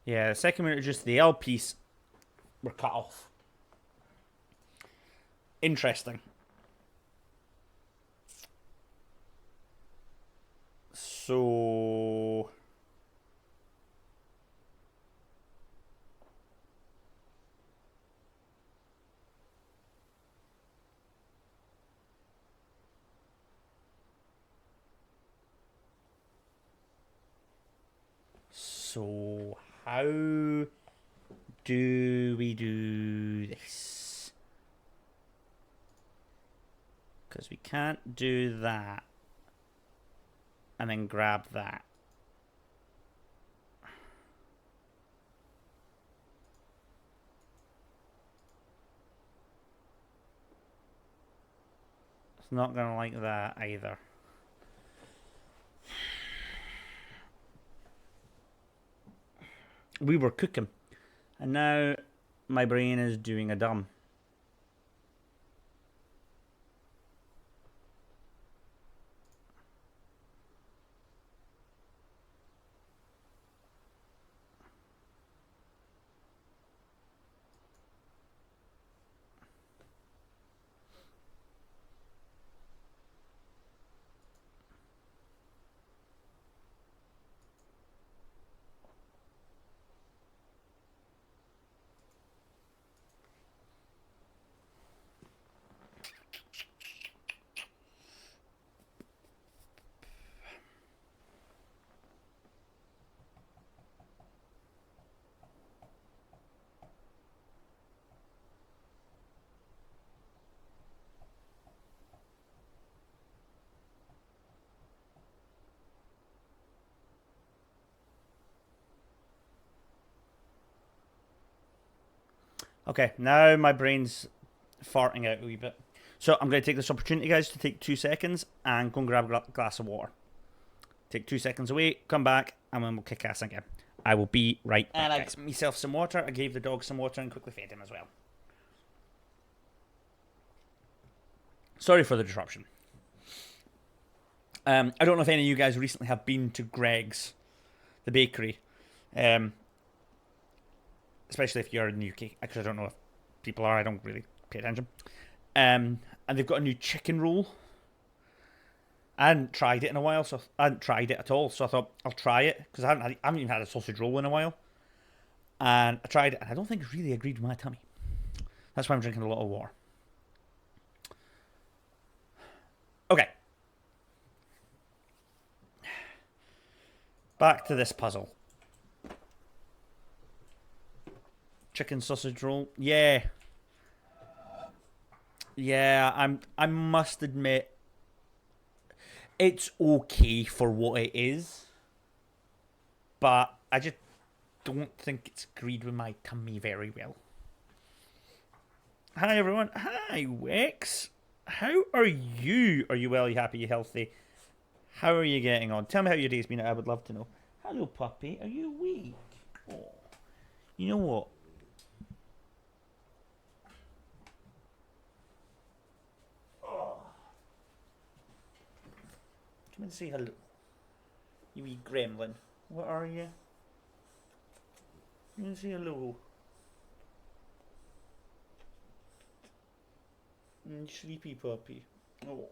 Yeah, the second one is just the L piece were cut off. Interesting. So how do we do this? Because we can't do that and then grab that. It's not going to like that either. We were cooking, and now my brain is doing a dumb. Okay, now my brain's farting out a wee bit. So I'm going to take this opportunity, guys, to take 2 seconds and go and grab a glass of water. Take 2 seconds away, come back, and then we'll kick ass again. I will be right back. And I got myself some water. I gave the dog some water and quickly fed him as well. Sorry for the disruption. I don't know if any of you guys recently have been to Greg's, the bakery. Especially if you're in the UK. Actually, I don't know if people are. I don't really pay attention. And they've got a new chicken roll. I hadn't tried it in a while, so I hadn't tried it at all. So I thought I'll try it because I haven't even had a sausage roll in a while. And I tried it, and I don't think it really agreed with my tummy. That's why I'm drinking a lot of water. Okay. Back to this puzzle. Chicken sausage roll. Yeah. Yeah, I must admit it's okay for what it is. But I just don't think it's agreed with my tummy very well. Hi everyone. Hi Wex. How are you? Are you well? Are you happy? Are you healthy? How are you getting on? Tell me how your day's been. I would love to know. Hello puppy. Are you weak? Oh. You know what? Come and say hello. You wee gremlin. What are you? Come and say hello. Sleepy puppy. Oh.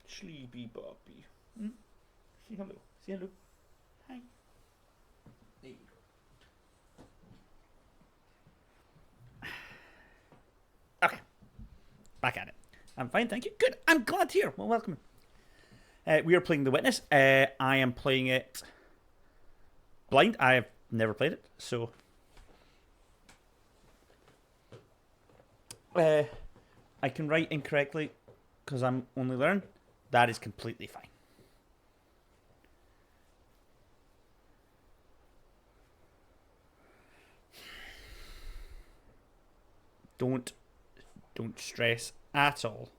Sleepy puppy. Say hello. Say hello. Hi. There you go. Okay. Back at it. I'm fine, thank you. Good. I'm glad to hear. Well, welcome. We are playing The Witness. I am playing it blind. I have never played it, so I can write incorrectly because I'm only learning, that is completely fine. Don't stress at all.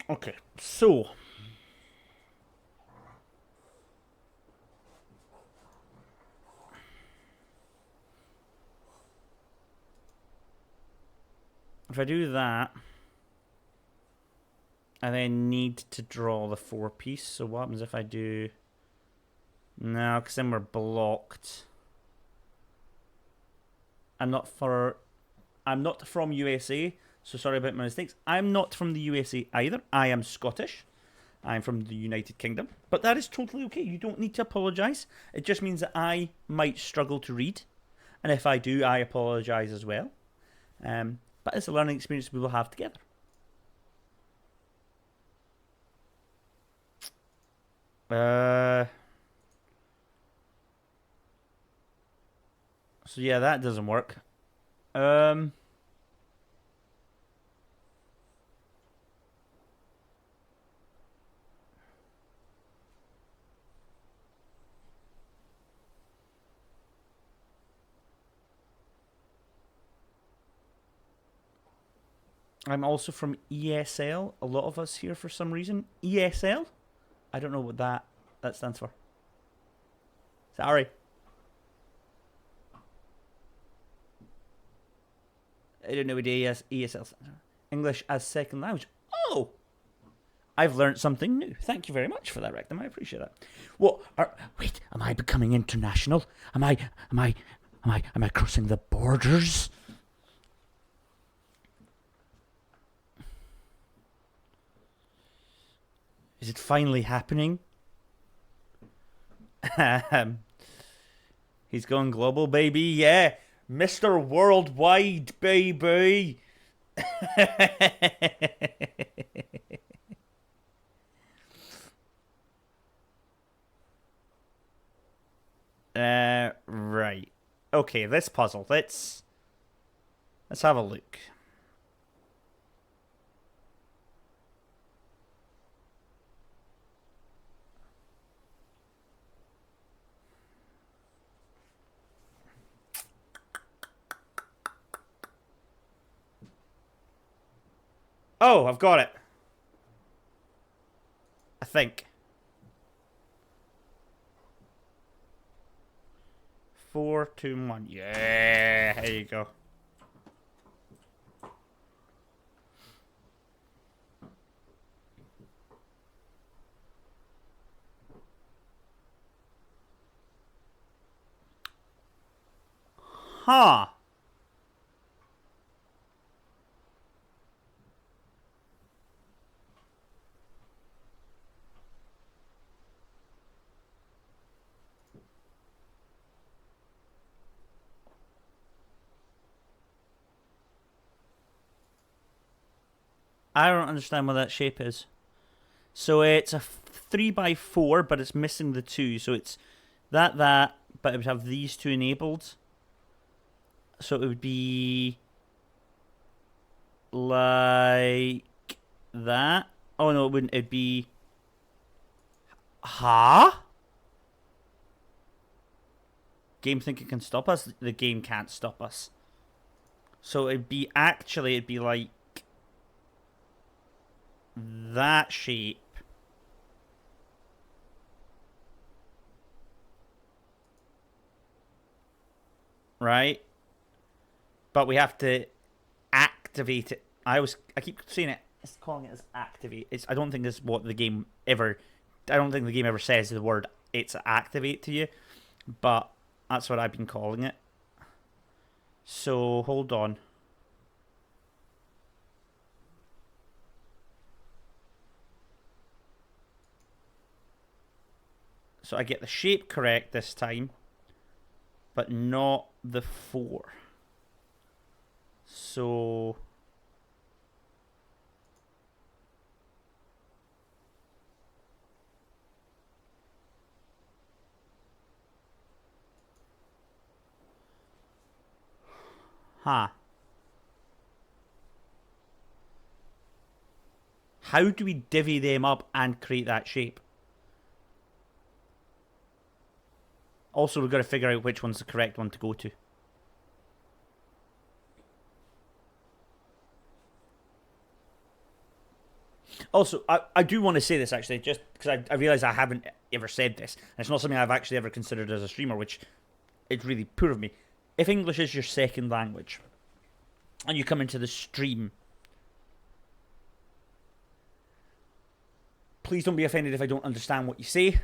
Okay, so if I do that, I then need to draw the 4-piece. So what happens if I do... No, because then we're blocked. I'm not from USA, so sorry about my mistakes. I'm not from the USA either. I am Scottish. I'm from the United Kingdom. But that is totally okay. You don't need to apologise. It just means that I might struggle to read. And if I do, I apologise as well. But it's a learning experience we will have together. So yeah, that doesn't work. I'm also from ESL. A lot of us here for some reason. ESL? I don't know what that stands for. Sorry. I don't know what ESL stands for. English as second language. Oh! I've learned something new. Thank you very much for that, Rectum. I appreciate that. What? Wait, am I becoming international? Am I crossing the borders? Is it finally happening? He's going global, baby. Yeah, Mr. Worldwide, baby. Right. Okay, this puzzle. Let's have a look. Oh, I've got it. I think. 4, 2, 1. Yeah, there you go. Huh. I don't understand what that shape is. So it's a 3x4, but it's missing the 2. So it's that, but it would have these 2 enabled. So it would be like that. Oh no, it wouldn't. It'd be... Huh? Game think it can stop us? The game can't stop us. So it'd be like that shape. Right? But we have to activate it. I keep saying it. It's calling it as activate. I don't think this is what the game ever... I don't think the game ever says the word it's activate to you. But that's what I've been calling it. So, hold on. So I get the shape correct this time, but not the 4. So... Huh. How do we divvy them up and create that shape? Also, we've got to figure out which one's the correct one to go to. Also, I do want to say this, actually, just because I realise I haven't ever said this. And it's not something I've actually ever considered as a streamer, which is really poor of me. If English is your second language, and you come into the stream, please don't be offended if I don't understand what you say.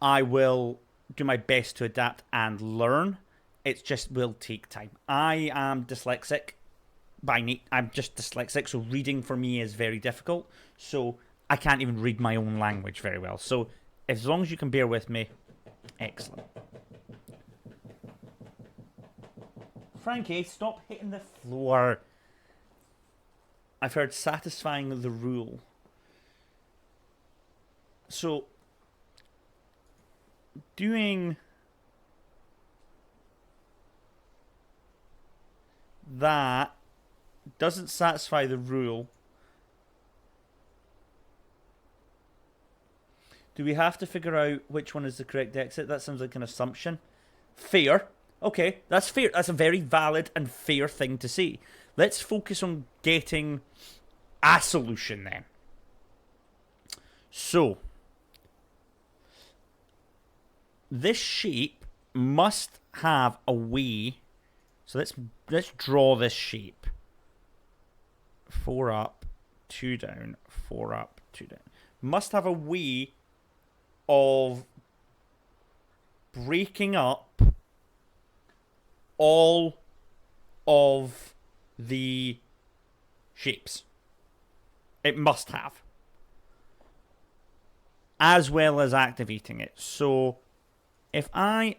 I will do my best to adapt and learn. It just will take time. I am dyslexic. I'm just dyslexic, so reading for me is very difficult. So I can't even read my own language very well. So as long as you can bear with me, excellent. Frankie, stop hitting the floor. I've heard satisfying the rule. So doing that doesn't satisfy the rule. Do we have to figure out which one is the correct exit? That sounds like an assumption. Fair. Okay, that's fair. That's a very valid and fair thing to say. Let's focus on getting a solution then. So, this shape must have a way. So let's draw this shape. 4 up, 2 down, 4 up, 2 down. Must have a way of breaking up all of the shapes. It must have. As well as activating it. So if I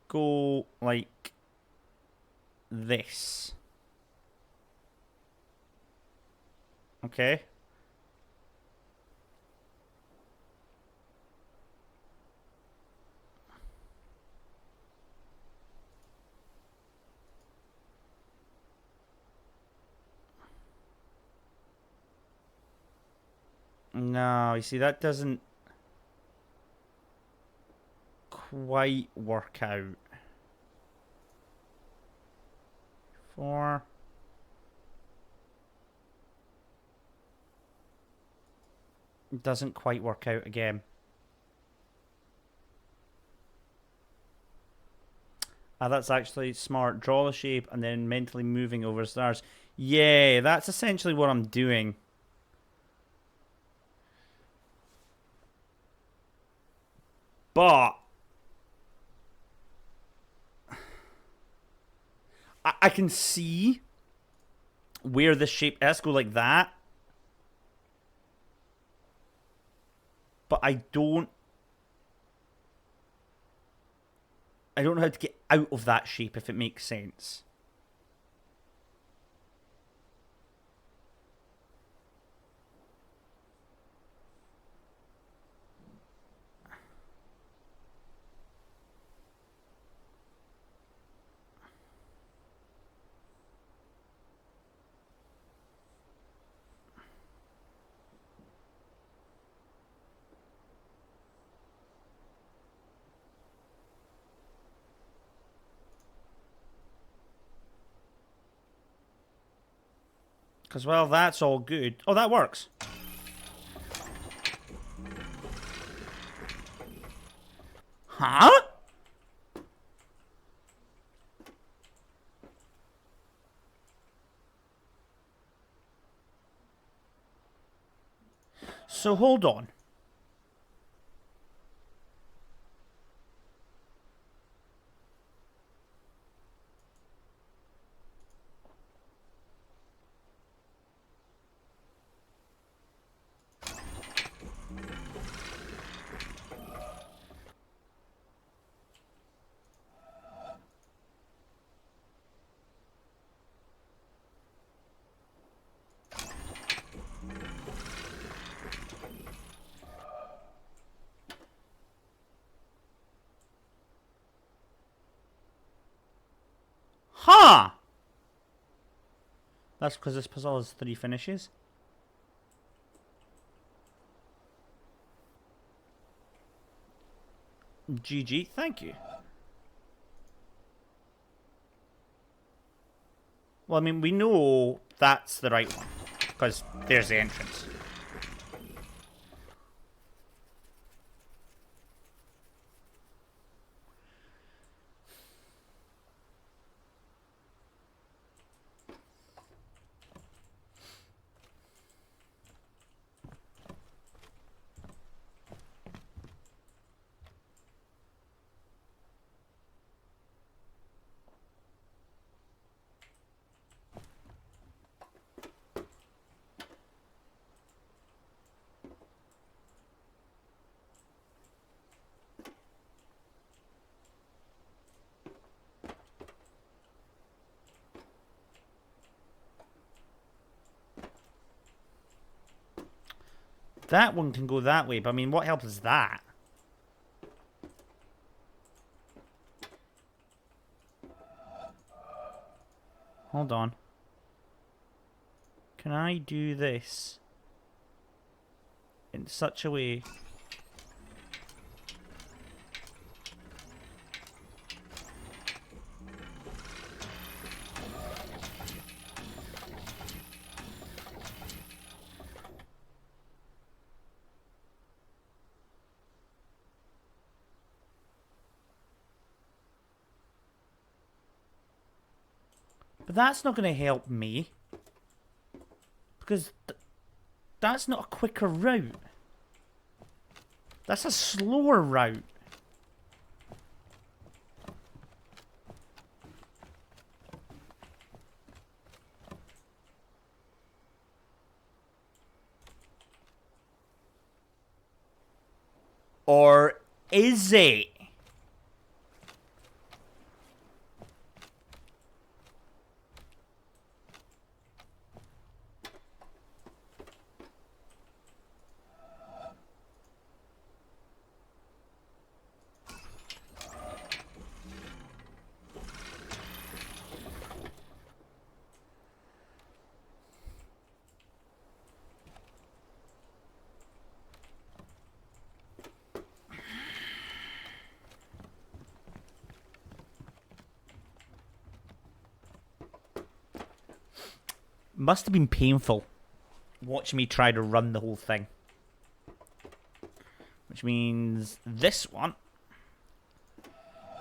go like this, okay, no, you see, that doesn't quite work out. 4. It doesn't quite work out again. That's actually smart. Draw the shape and then mentally moving over stars. Yeah, that's essentially what I'm doing. But I can see where this shape has to go like that. But I don't know how to get out of that shape, if it makes sense. Because, well, that's all good. Oh, that works. Huh? So, hold on. That's because this puzzle has 3 finishes. GG, thank you. Well, I mean, we know that's the right one, because there's the entrance. That one can go that way, but I mean, what help is that? Hold on. Can I do this in such a way? But that's not going to help me. Because that's not a quicker route. That's a slower route. Or is it? Must have been painful watching me try to run the whole thing. Which means this one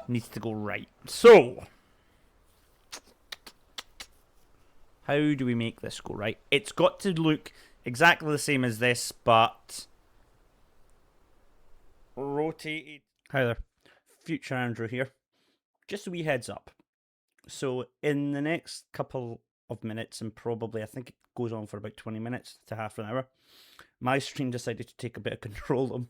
needs to go right. So, how do we make this go right? It's got to look exactly the same as this, but rotated. Hi there, future Andrew here. Just a wee heads up. So, in the next couple of minutes, and probably I think it goes on for about 20 minutes to half an hour, my stream decided to take a bit of control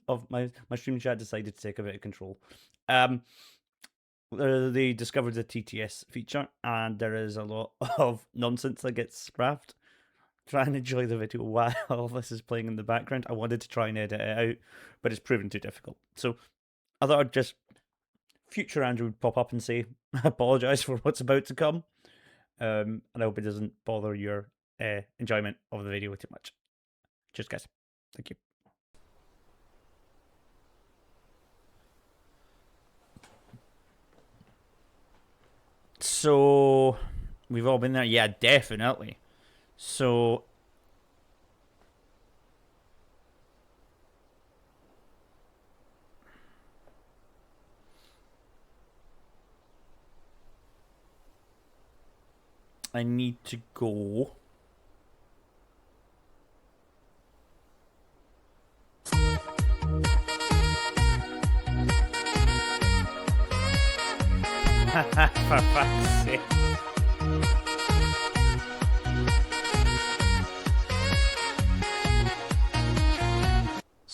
of my stream chat decided to take a bit of control. They discovered the TTS feature, and there is a lot of nonsense that gets scrapped. Try and enjoy the video while this is playing in the background. I wanted to try and edit it out, but it's proven too difficult. So I thought I'd just future Andrew would pop up and say, I apologise for what's about to come. And I hope it doesn't bother your enjoyment of the video too much. Cheers, guys. Thank you. So, we've all been there? Yeah, definitely. So, I need to go. For fuck's sake.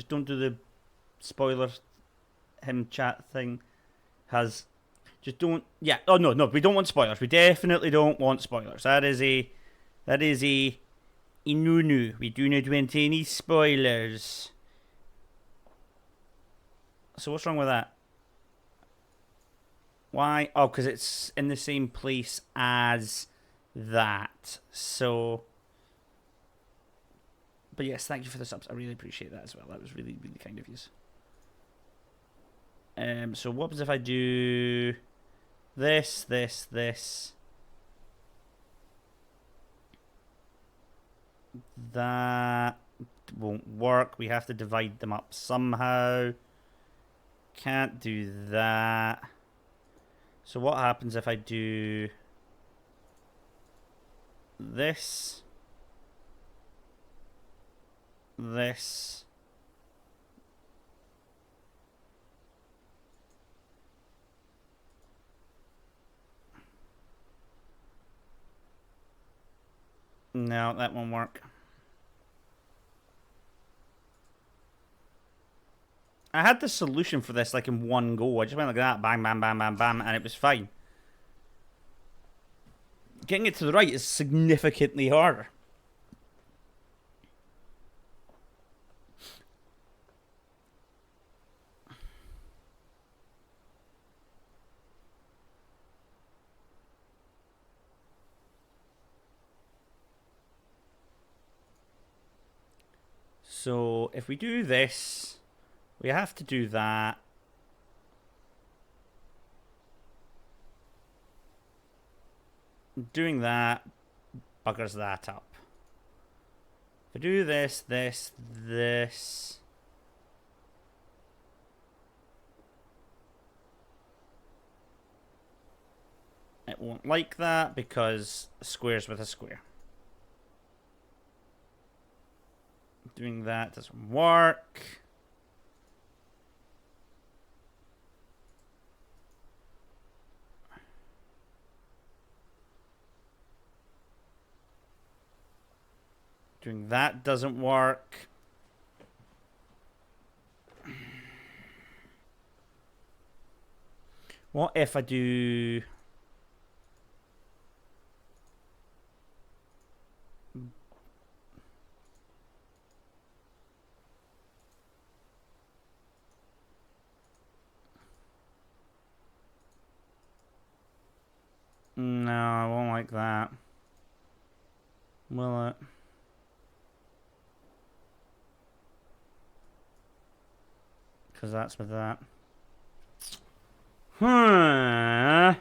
Just don't do the spoiler him chat thing. Just don't. Yeah. Oh no, no. We don't want spoilers. We definitely don't want spoilers. That is a no. We do not want any spoilers. So what's wrong with that? Why? Oh, because it's in the same place as that. So, but yes, thank you for the subs. I really appreciate that as well. That was really, really kind of you. So what happens if I do this? That won't work. We have to divide them up somehow. Can't do that. So what happens if I do this? This. No, that won't work. I had the solution for this like in one go. I just went like that, bang, bam, bam, bam, bam, and it was fine. Getting it to the right is significantly harder. So if we do this, we have to do that. Doing that buggers that up. If I do this, it won't like that because a square's with a square. Doing that doesn't work. Doing that doesn't work. What if I do... No, I won't like that. Will it? Because that's with that. I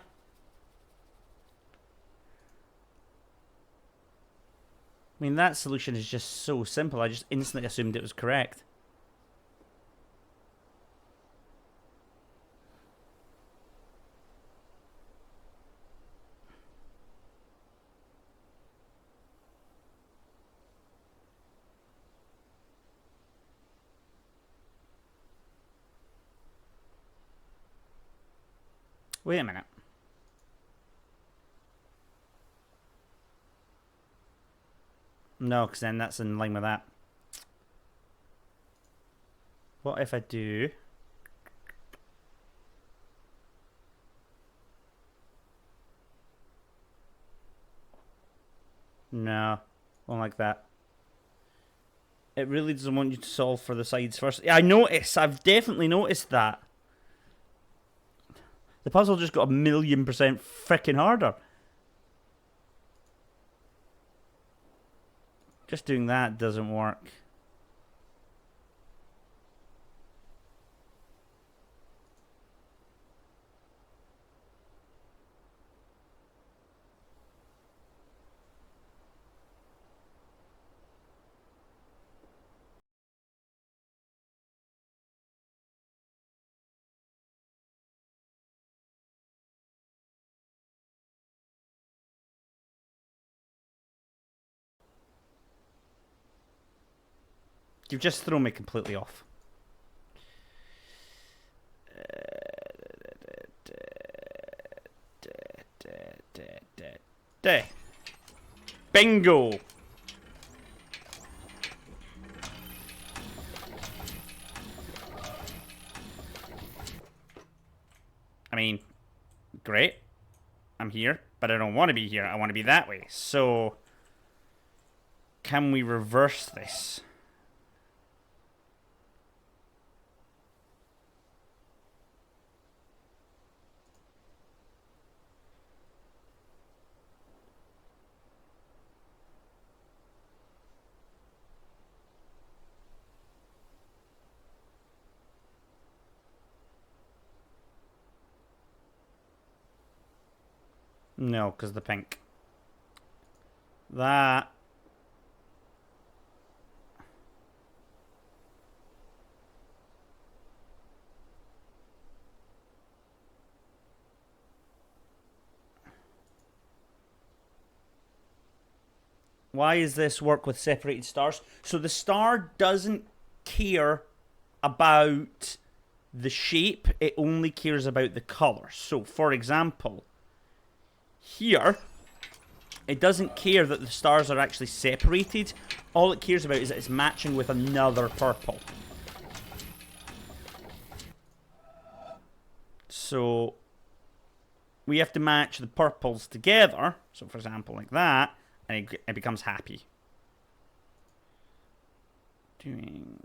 mean, that solution is just so simple. I just instantly assumed it was correct. Wait a minute. No, because then that's in line with that. What if I do... No, won't like that. It really doesn't want you to solve for the sides first. Yeah, I noticed. I've definitely noticed that. The puzzle just got 1,000,000% freaking harder. Just doing that doesn't work. You've just thrown me completely off. Bingo! mean, great. I'm here, but I don't want to be here. I want to be that way. So, can we reverse this? No, because the pink. That. Why is this work with separated stars? So the star doesn't care about the shape, it only cares about the color. So, for example, here, it doesn't care that the stars are actually separated. All it cares about is that it's matching with another purple. So, we have to match the purples together. So, for example, like that, and it becomes happy. Doing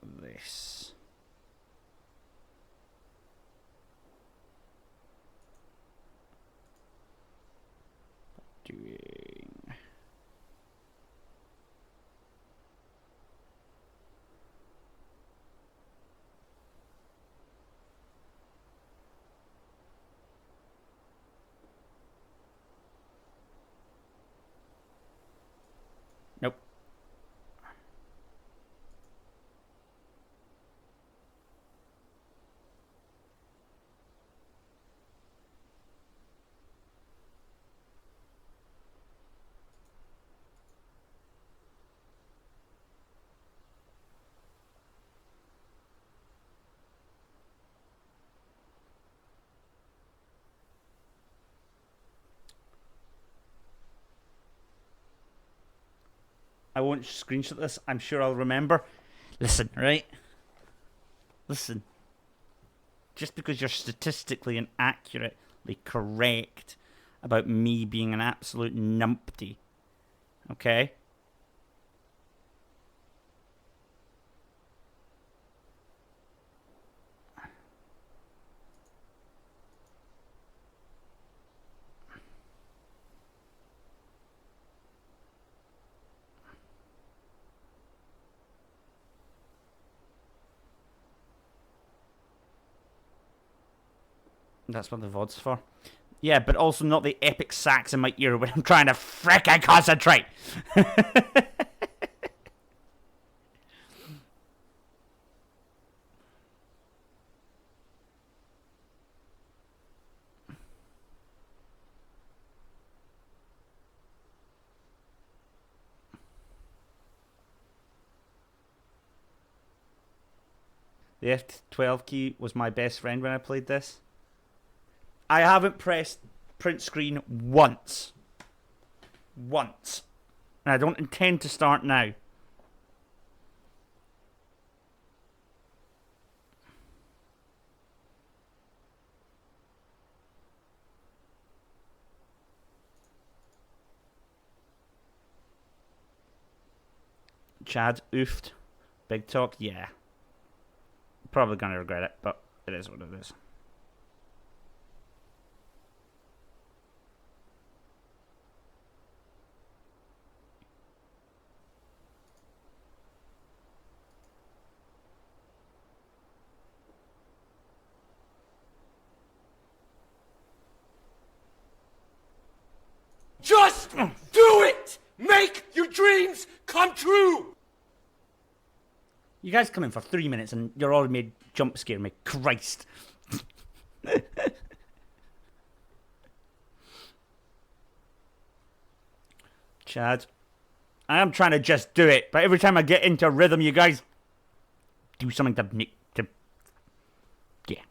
this. Doing. Nope. I won't screenshot this. I'm sure I'll remember. Listen, right? Listen. Just because you're statistically and accurately correct about me being an absolute numpty, okay? That's what the VOD's for. Yeah, but also not the epic sax in my ear when I'm trying to frickin' concentrate. The F12 key was my best friend when I played this. I haven't pressed print screen once. Once. And I don't intend to start now. Chad, oofed. Big talk, yeah. Probably gonna regret it, but it is what it is.
Just do it! Make your dreams come true!
You guys come in for 3 minutes and you're already made jump scare me. Christ. Chad. I am trying to just do it, but every time I get into a rhythm, you guys do something to make to. Yeah.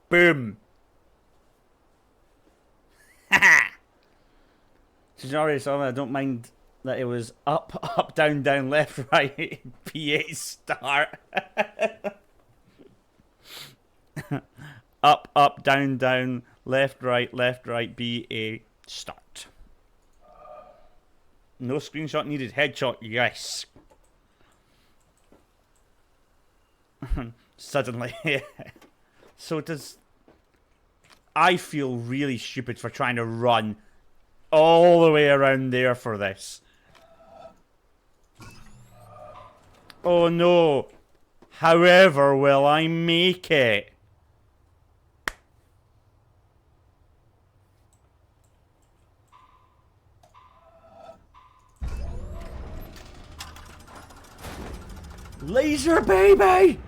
Boom. So you already saw me. I don't mind that it was up, up, down, down, left, right, PA start. Up, up, down, down, left, right, BA start. No screenshot needed. Headshot, yes. Suddenly, yeah. So does... I feel really stupid for trying to run all the way around there for this. Oh no. However, will I make it? Laser baby!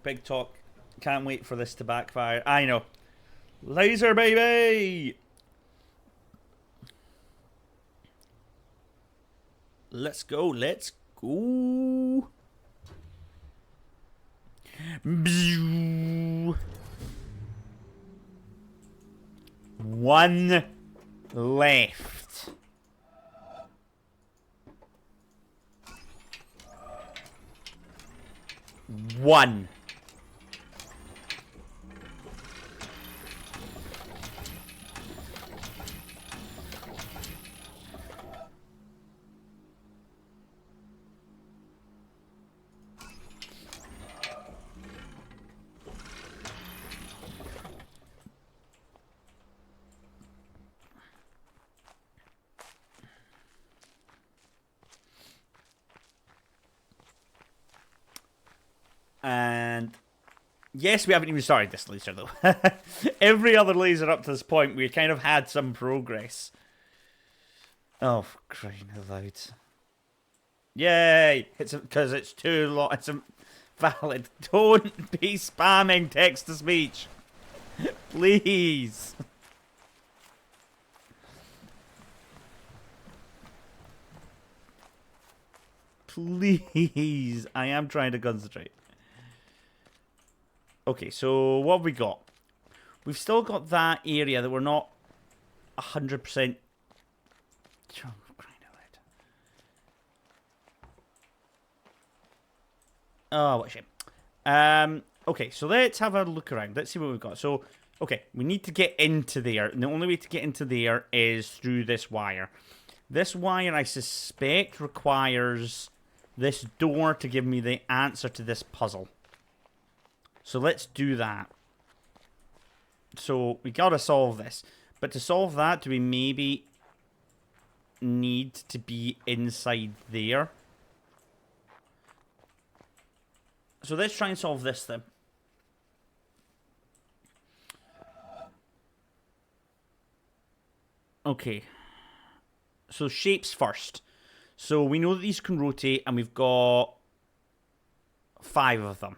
Big talk. Can't wait for this to backfire. I know. Laser baby! Let's go, let's go. One left. One. And yes, we haven't even started this laser though. Every other laser up to this point, we kind of had some progress. Oh, crying out loud! Yay! It's because it's too long. It's valid. Don't be spamming text to speech, please. Please, I am trying to concentrate. Okay, so what have we got? We've still got that area that we're not 100%. Oh, what a shame. Okay, so let's have a look around. Let's see what we've got. So, okay, we need to get into there. And the only way to get into there is through this wire. This wire, I suspect, requires this door to give me the answer to this puzzle. So let's do that. So we gotta solve this. But to solve that, do we maybe need to be inside there? So let's try and solve this then. Okay. So shapes first. So we know that these can rotate, and we've got 5 of them.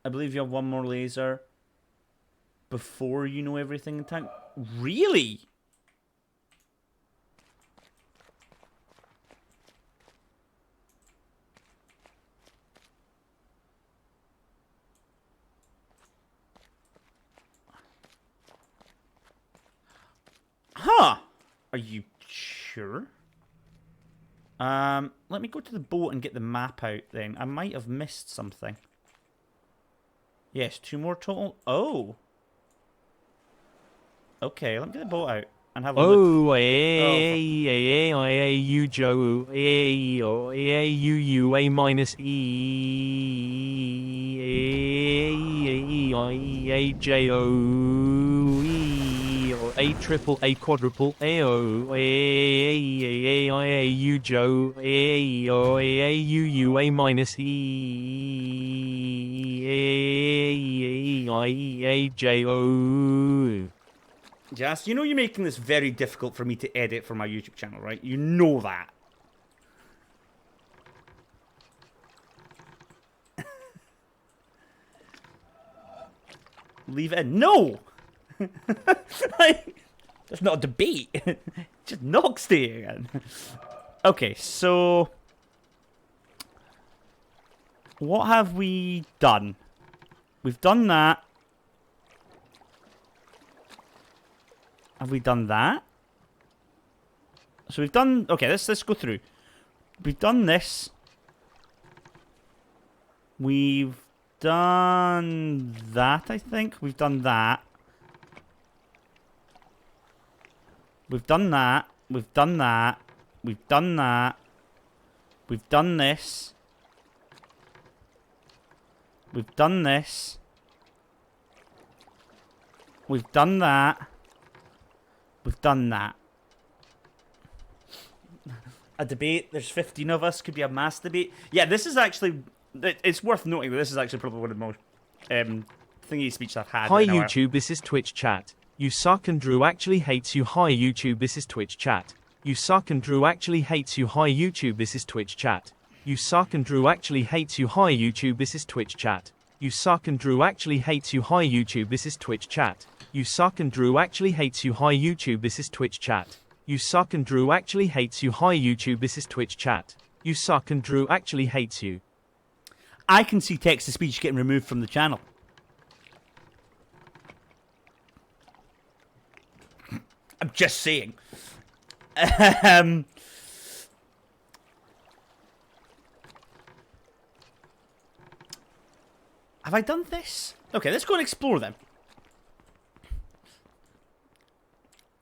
I believe you have one more laser before you know everything in time. Really? Huh. Are you sure? Let me go to the boat and get the map out then. I might have missed something. Yes, 2 more total. Oh. Okay, let me get the boat out and have a look.
You Joe, you A minus A J O E or A triple A quadruple A O A U Joe A O A U A minus E A J O.
Jess, you know you're making this very difficult for me to edit for my YouTube channel, right? You know that. Leave it in. No! There's not a debate. Just knock staying in. Okay, so... what have we done? We've done that. Have we done that? So we've done... okay, let's go through. We've done this. We've done that, I think. We've done that. We've done that. We've done that. We've done that. We've done this. We've done this. We've done that. We've done that. A debate. There's 15 of us. Could be a mass debate. Yeah, this is actually... it's worth noting that this is actually probably one of the most thingy speech I've had.
Hi YouTube, this is Twitch chat. You suck and Drew actually hates you. Hi YouTube, this is Twitch chat. You suck and Drew actually hates you. Hi YouTube, this is Twitch chat. You suck and Drew actually hates you. Hi YouTube, this is Twitch chat. You suck and Drew actually hates you. Hi YouTube, this is Twitch chat. You suck and Drew actually hates you. Hi YouTube, this is Twitch chat. You suck and Drew actually hates you. Hi YouTube, this is Twitch chat. You suck and Drew actually hates you.
I can see text-to-speech getting removed from the channel. I'm just saying. Have I done this? Okay, let's go and explore them.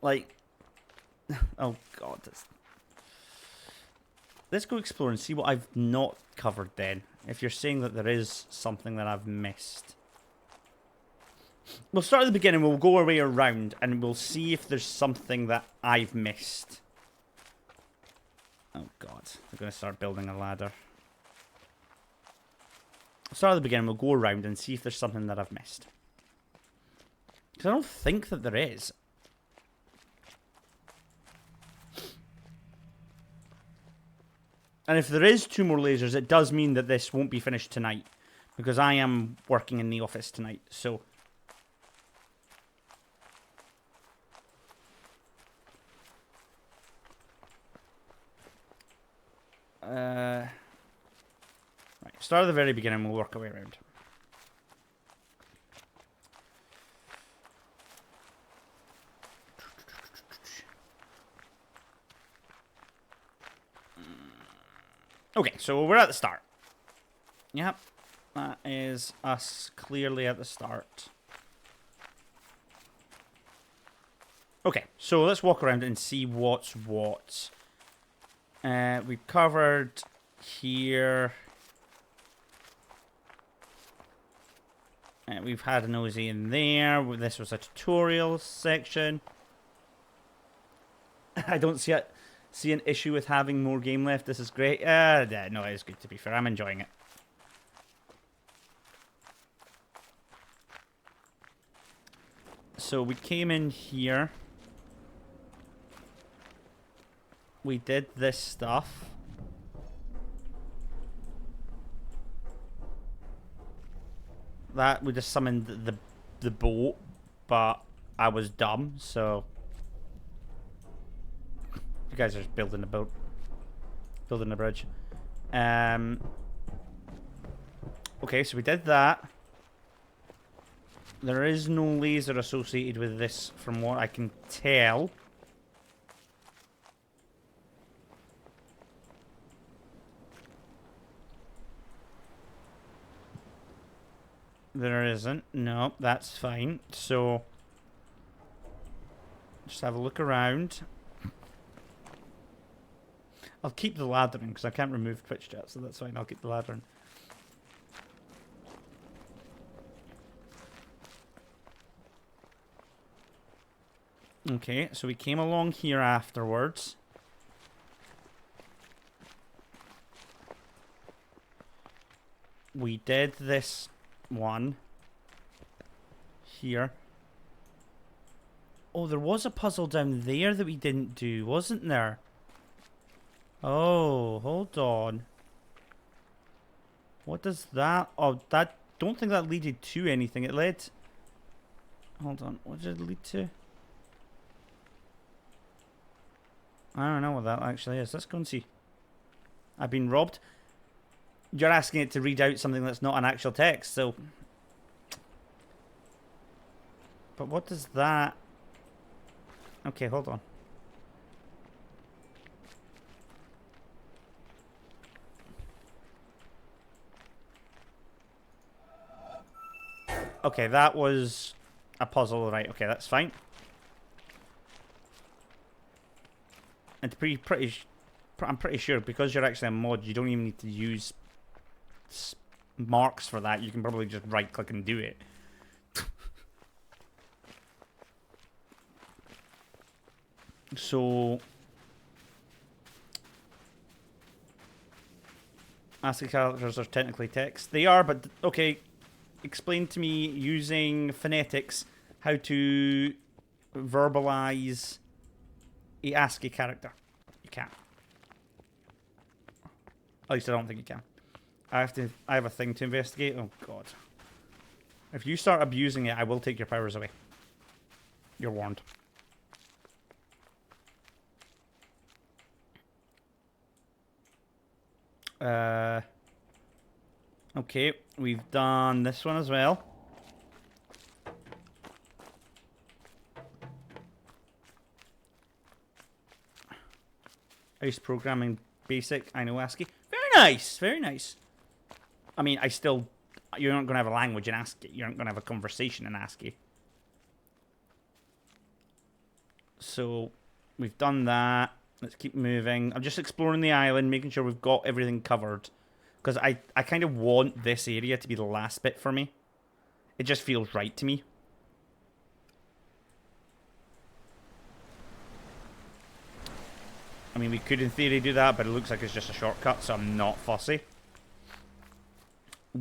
Like... oh, God. Let's go explore and see what I've not covered then. If you're saying that there is something that I've missed. We'll start at the beginning, we'll go our way around, and we'll see if there's something that I've missed. Oh god, we're going to start building a ladder. We'll start at the beginning, we'll go around and see if there's something that I've missed. Because I don't think that there is. And if there is 2 more lasers, it does mean that this won't be finished tonight. Because I am working in the office tonight, so... right, start at the very beginning, we'll work our way around. Okay, so we're at the start. Yep, that is us clearly at the start. Okay, so let's walk around and see what's what. We covered here. We've had a nosy in there. This was a tutorial section. I don't see an issue with having more game left. This is great. Yeah, no, it is good to be fair. I'm enjoying it. So we came in here. We did this stuff. That we just summoned the boat, but I was dumb, so you guys are just building a boat, building a bridge. Okay, so we did that. There is no laser associated with this, from what I can tell. There isn't. No, that's fine. So, just have a look around. I'll keep the ladder in, because I can't remove Twitch chat, so that's fine. I'll keep the ladder in. Okay, so we came along here afterwards. We did this one here. Oh, there was a puzzle down there that we didn't do, wasn't there? Oh, hold on. What does that... Oh, that... Don't think that led to anything. It led... Hold on. What did it lead to? I don't know what that actually is. Let's go and see. I've been robbed. You're asking it to read out something that's not an actual text, so... But what does that... Okay, hold on. Okay, that was a puzzle, right? Okay, that's fine. And I'm pretty sure because you're actually a mod, you don't even need to use marks for that. You can probably just right-click and do it. So, ASCII characters are technically text. They are, but okay. Explain to me using phonetics how to verbalize a ASCII character. You can't. At least I don't think you can. I have a thing to investigate. Oh god. If you start abusing it, I will take your powers away. You're warned. Okay, we've done this one as well. Ice programming basic, I know ASCII. Very nice, very nice. I mean, you're not going to have a language in ASCII. You're not going to have a conversation in ASCII. So, we've done that. Let's keep moving. I'm just exploring the island, making sure we've got everything covered. Because I kind of want this area to be the last bit for me. It just feels right to me. I mean, we could in theory do that, but it looks like it's just a shortcut, so I'm not fussy.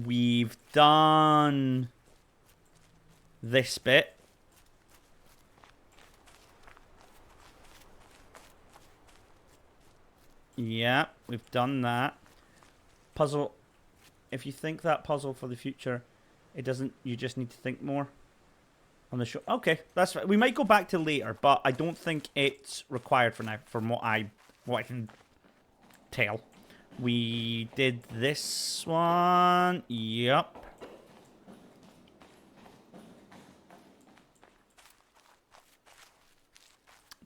We've done this bit. Yeah, we've done that. Puzzle. If you think that puzzle for the future, it doesn't. You just need to think more on the show. Okay, that's right. We might go back to later, but I don't think it's required for now. From what I can tell, we did this one. Yep.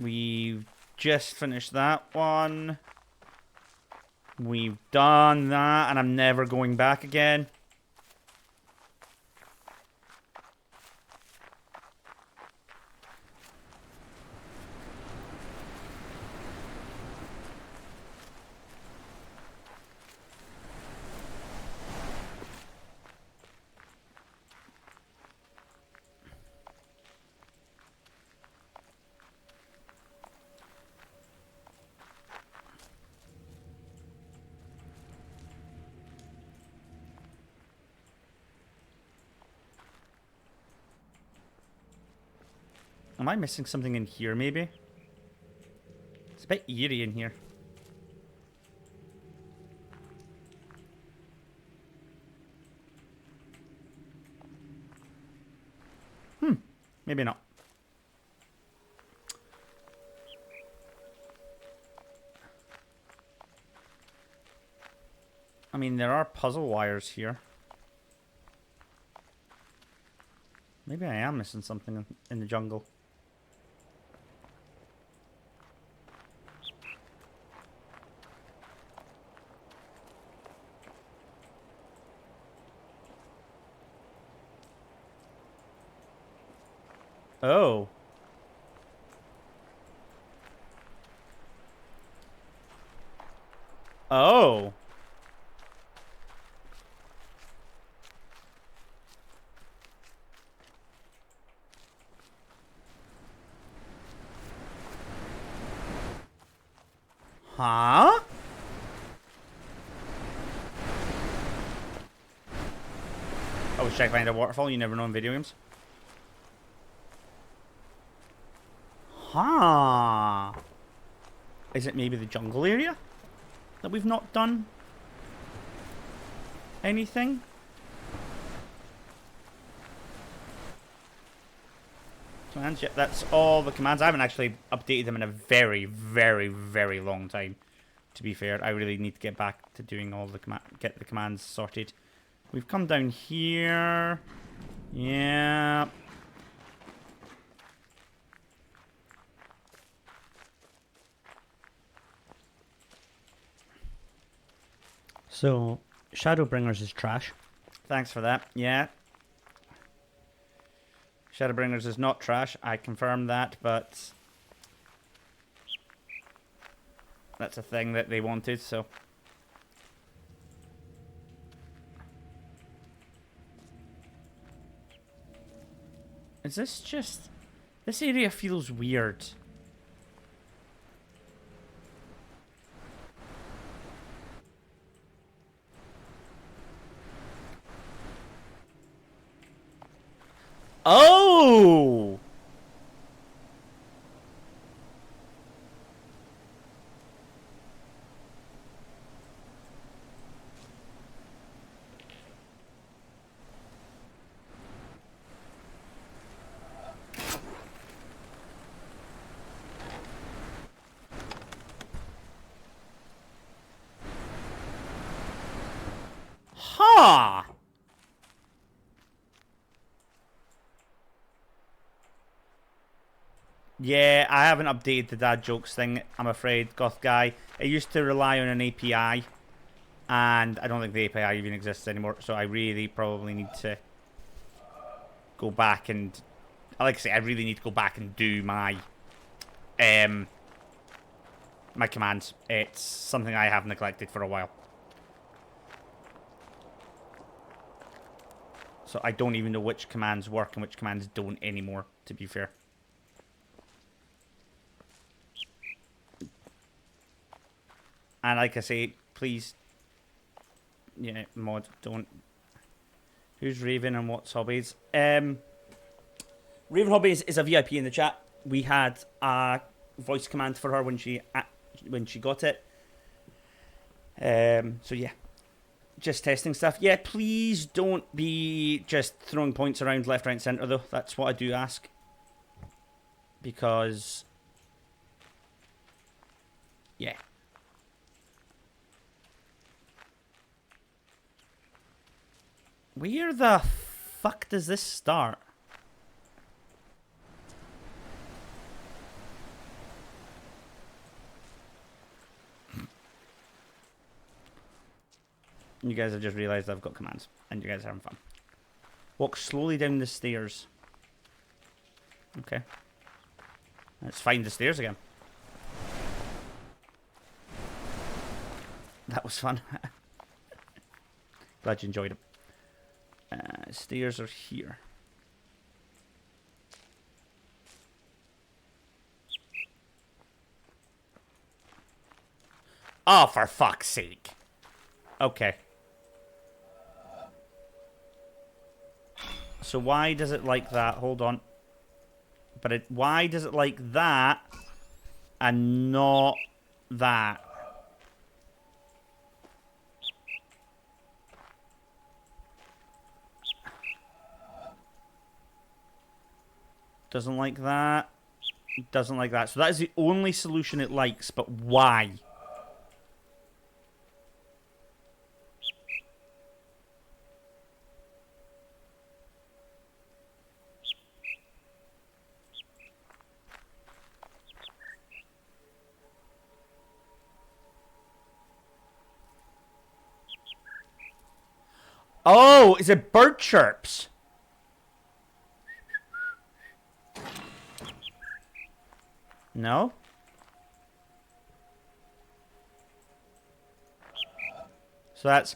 We've just finished that one. We've done that, and I'm never going back again. Am I missing something in here, maybe? It's a bit eerie in here. Maybe not. I mean, there are puzzle wires here. Maybe I am missing something in the jungle. Oh. Oh. Huh? I was trying to find a waterfall. You never know in video games. Huh. Is it maybe the jungle area that we've not done anything? Commands, yeah, that's all the commands. I haven't actually updated them in a very, very, very long time. To be fair, I really need to get back to doing all the get the commands sorted. We've come down here. Yeah. So, Shadowbringers is trash. Thanks for that. Yeah. Shadowbringers is not trash. I confirm that, but that's a thing that they wanted, so. Is this just... This area feels weird. Oh! Huh! Yeah, I haven't updated the dad jokes thing, I'm afraid, Goth Guy. It used to rely on an API, and I don't think the API even exists anymore, so I really probably need to go back and... Like I say, I really need to go back and do my... my commands. It's something I have neglected for a while. So I don't even know which commands work and which commands don't anymore, to be fair. And like I say, please, yeah, mod, don't. Who's Raven and what's Hobbies? Raven Hobbies is a VIP in the chat. We had a voice command for her when she got it. So yeah, just testing stuff. Yeah, please don't be just throwing points around left, right, and centre though. That's what I do ask. Because, yeah. Where the fuck does this start? You guys have just realised I've got commands, and you guys are having fun. Walk slowly down the stairs. Okay. Let's find the stairs again. That was fun. Glad you enjoyed it. Stairs are here. Oh, for fuck's sake. Okay. So why does it like that? Hold on. But why does it like that and not that? Doesn't like that. Doesn't like that. So that is the only solution it likes, but why? Oh, is it bird chirps? No? So that's...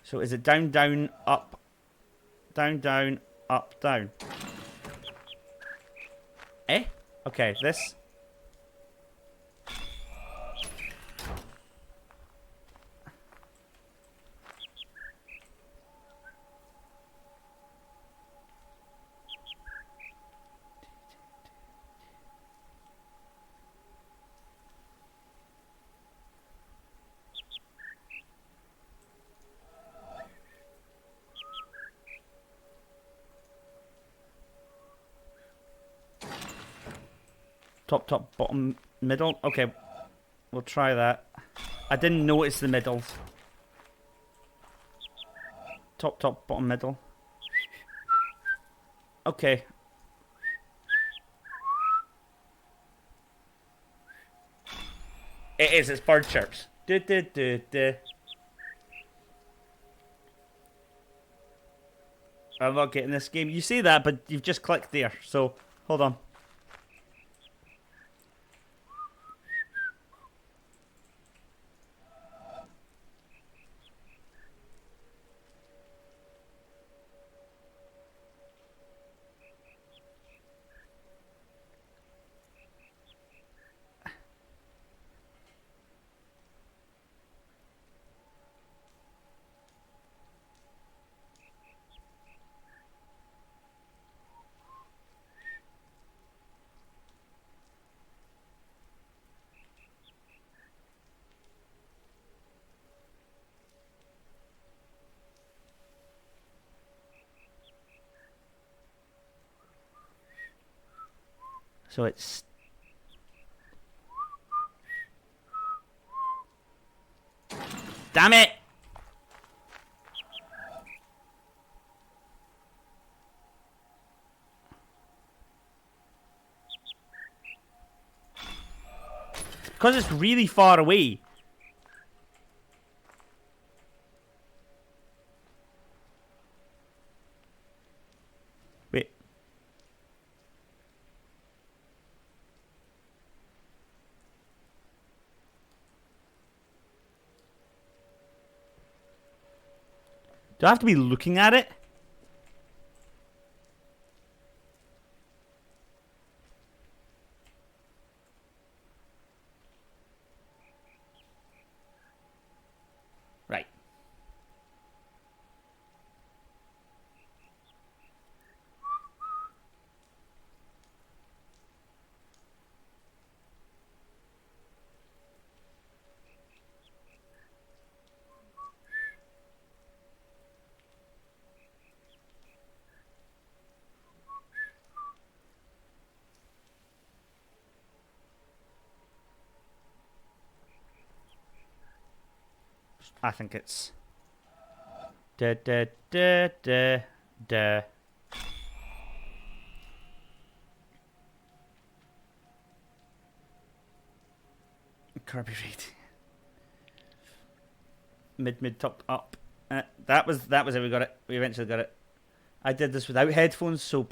So is it down, down, up, down, up, down? Eh? Okay, this... Top, top, bottom, middle. Okay, we'll try that. I didn't notice the middles. Top, top, bottom, middle. Okay. It is, it's bird chirps. Du, du, du, du. I'm not getting this game. You say that, but you've just clicked there. So, hold on. So it's... Damn it! Because it's really far away. Wait. Do I have to be looking at it? Right. I think it's... Da da da da da. Kirby Reed. Mid, top, up. That was it. We got it. We eventually got it. I did this without headphones, so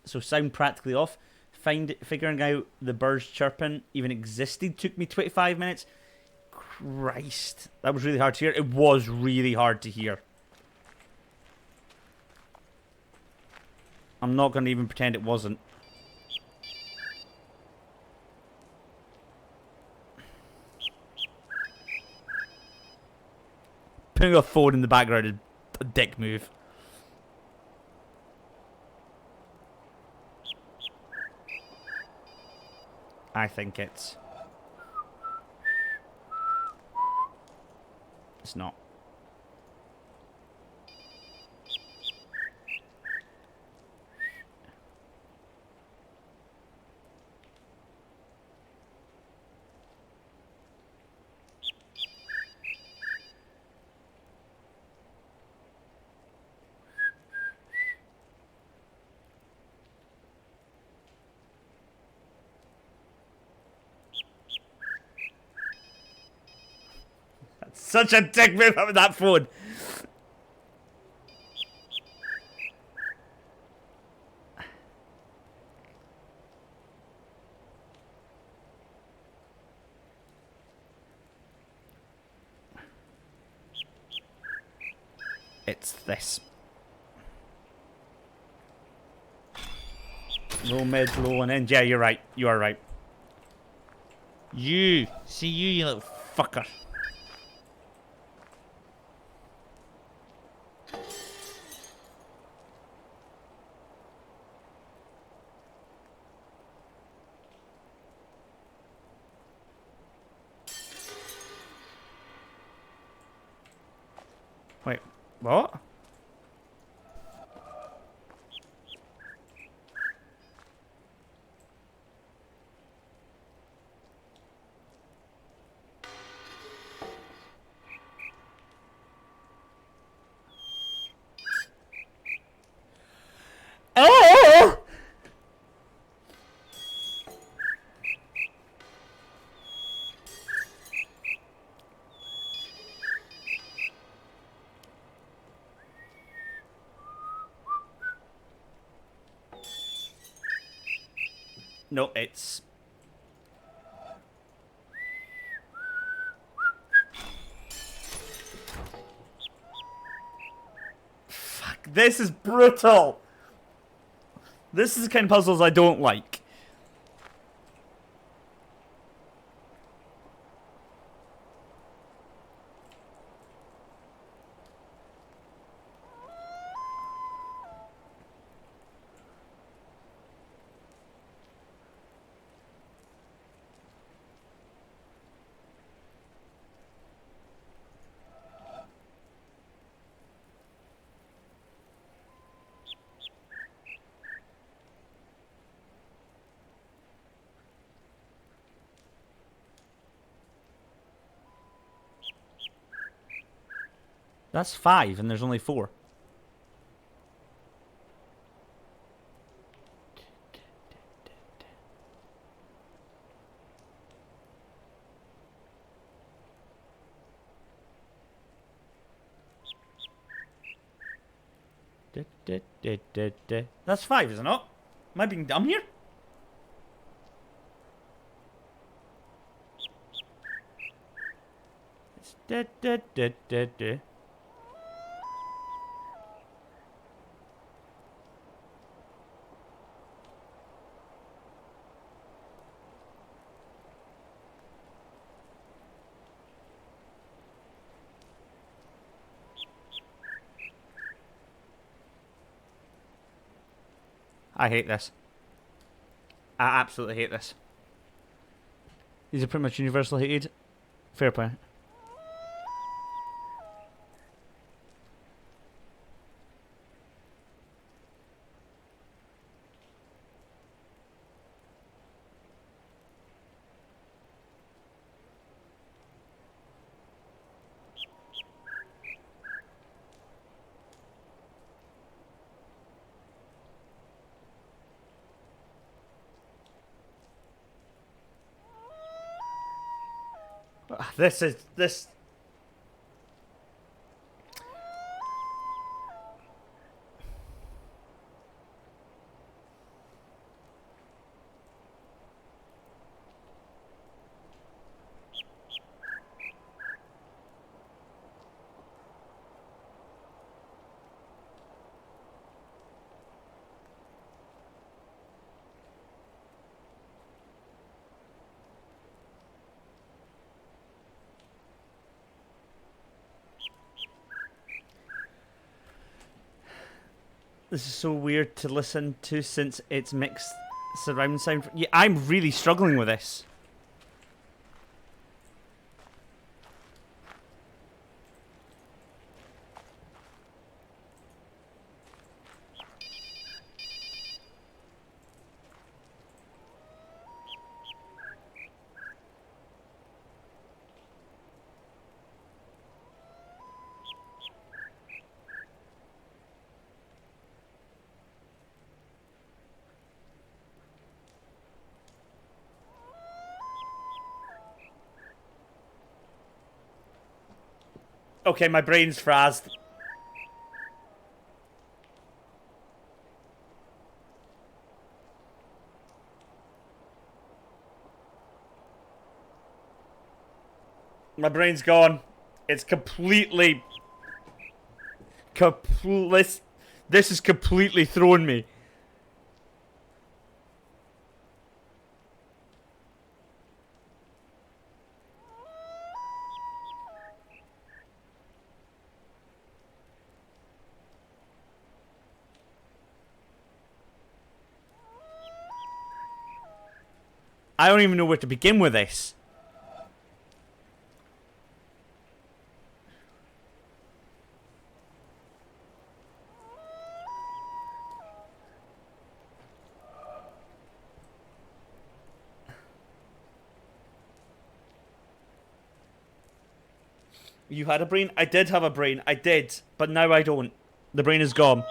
sound practically off. Figuring out the birds chirping even existed took me 25 minutes. Christ, that was really hard to hear. It was really hard to hear. I'm not going to even pretend it wasn't. Putting a phone in the background is a dick move. I think it's not. Such a dick move with that phone. It's this. Low, mid, low, and end. Yeah, you're right. You are right. You. See you little fucker. Wait, what? No, it's... Fuck, this is brutal! This is the kind of puzzles I don't like. That's 5, and there's only 4. That's 5, is it not? Am I being dumb here? It's I hate this. I absolutely hate this. These are pretty much universal hated. Fair play. This is this. This is so weird to listen to since it's mixed surround sound. Yeah, I'm really struggling with this. Okay, my brain's frazzed. My brain's gone. It's completely... This is completely thrown me. I don't even know where to begin with this. You had a brain? I did have a brain. I did. But now I don't. The brain is gone.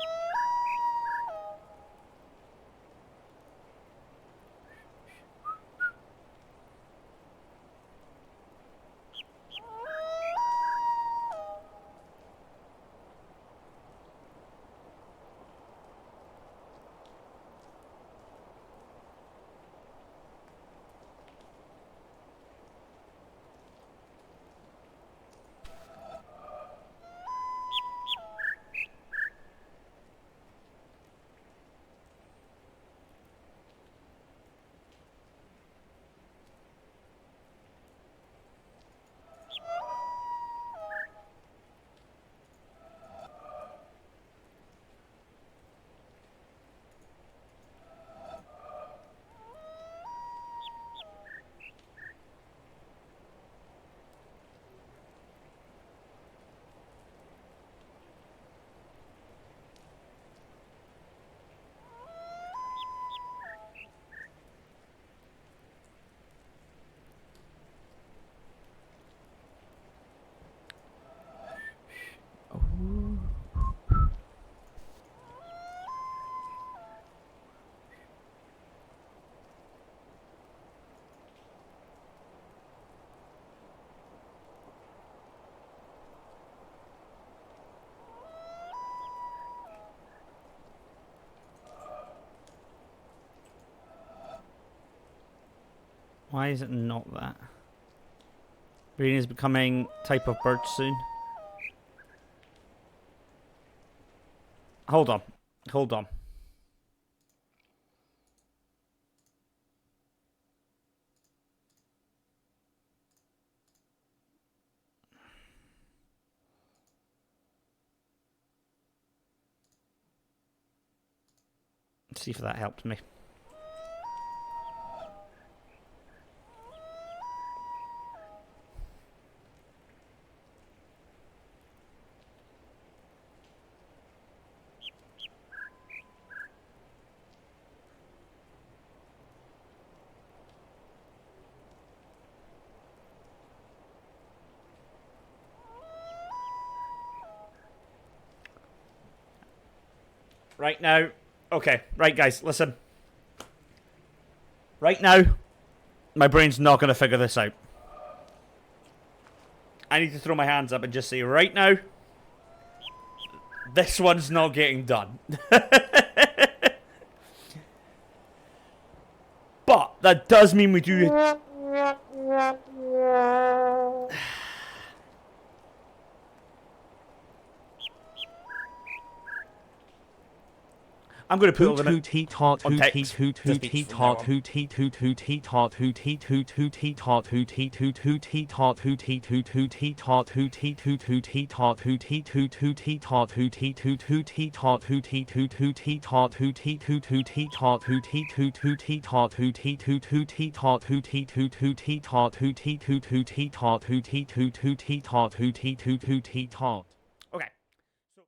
Why is it not that? Green is becoming type of bird soon. Hold on. Hold on. Let's see if that helped me. Right now, okay, right guys, listen. Right now, my brain's not going to figure this out. I need to throw my hands up and just say, right now, this one's not getting done. But that does mean we do... I'm going to put all
Hoot heat hot
on
hoot
text
heat hoot
to
hoot
speak
heat
from
hot
now on.
hoot heat hoot hoot heat hot hoot heat hoot hoot heat hot hoot heat hoot hoot heat hot hoot heat hoot hoot heat hot hoot heat hoot hoot heat hot hoot heat hoot hoot heat hot hoot heat hoot hoot heat hot hoot heat hoot hoot heat hot hoot heat hoot hoot heat hot hoot heat hoot hoot heat hot hoot heat hoot hoot heat hot hoot heat hoot hoot heat hot hoot heat hoot hoot heat hot hoot heat hoot hoot heat hot hoot heat hoot hoot heat hot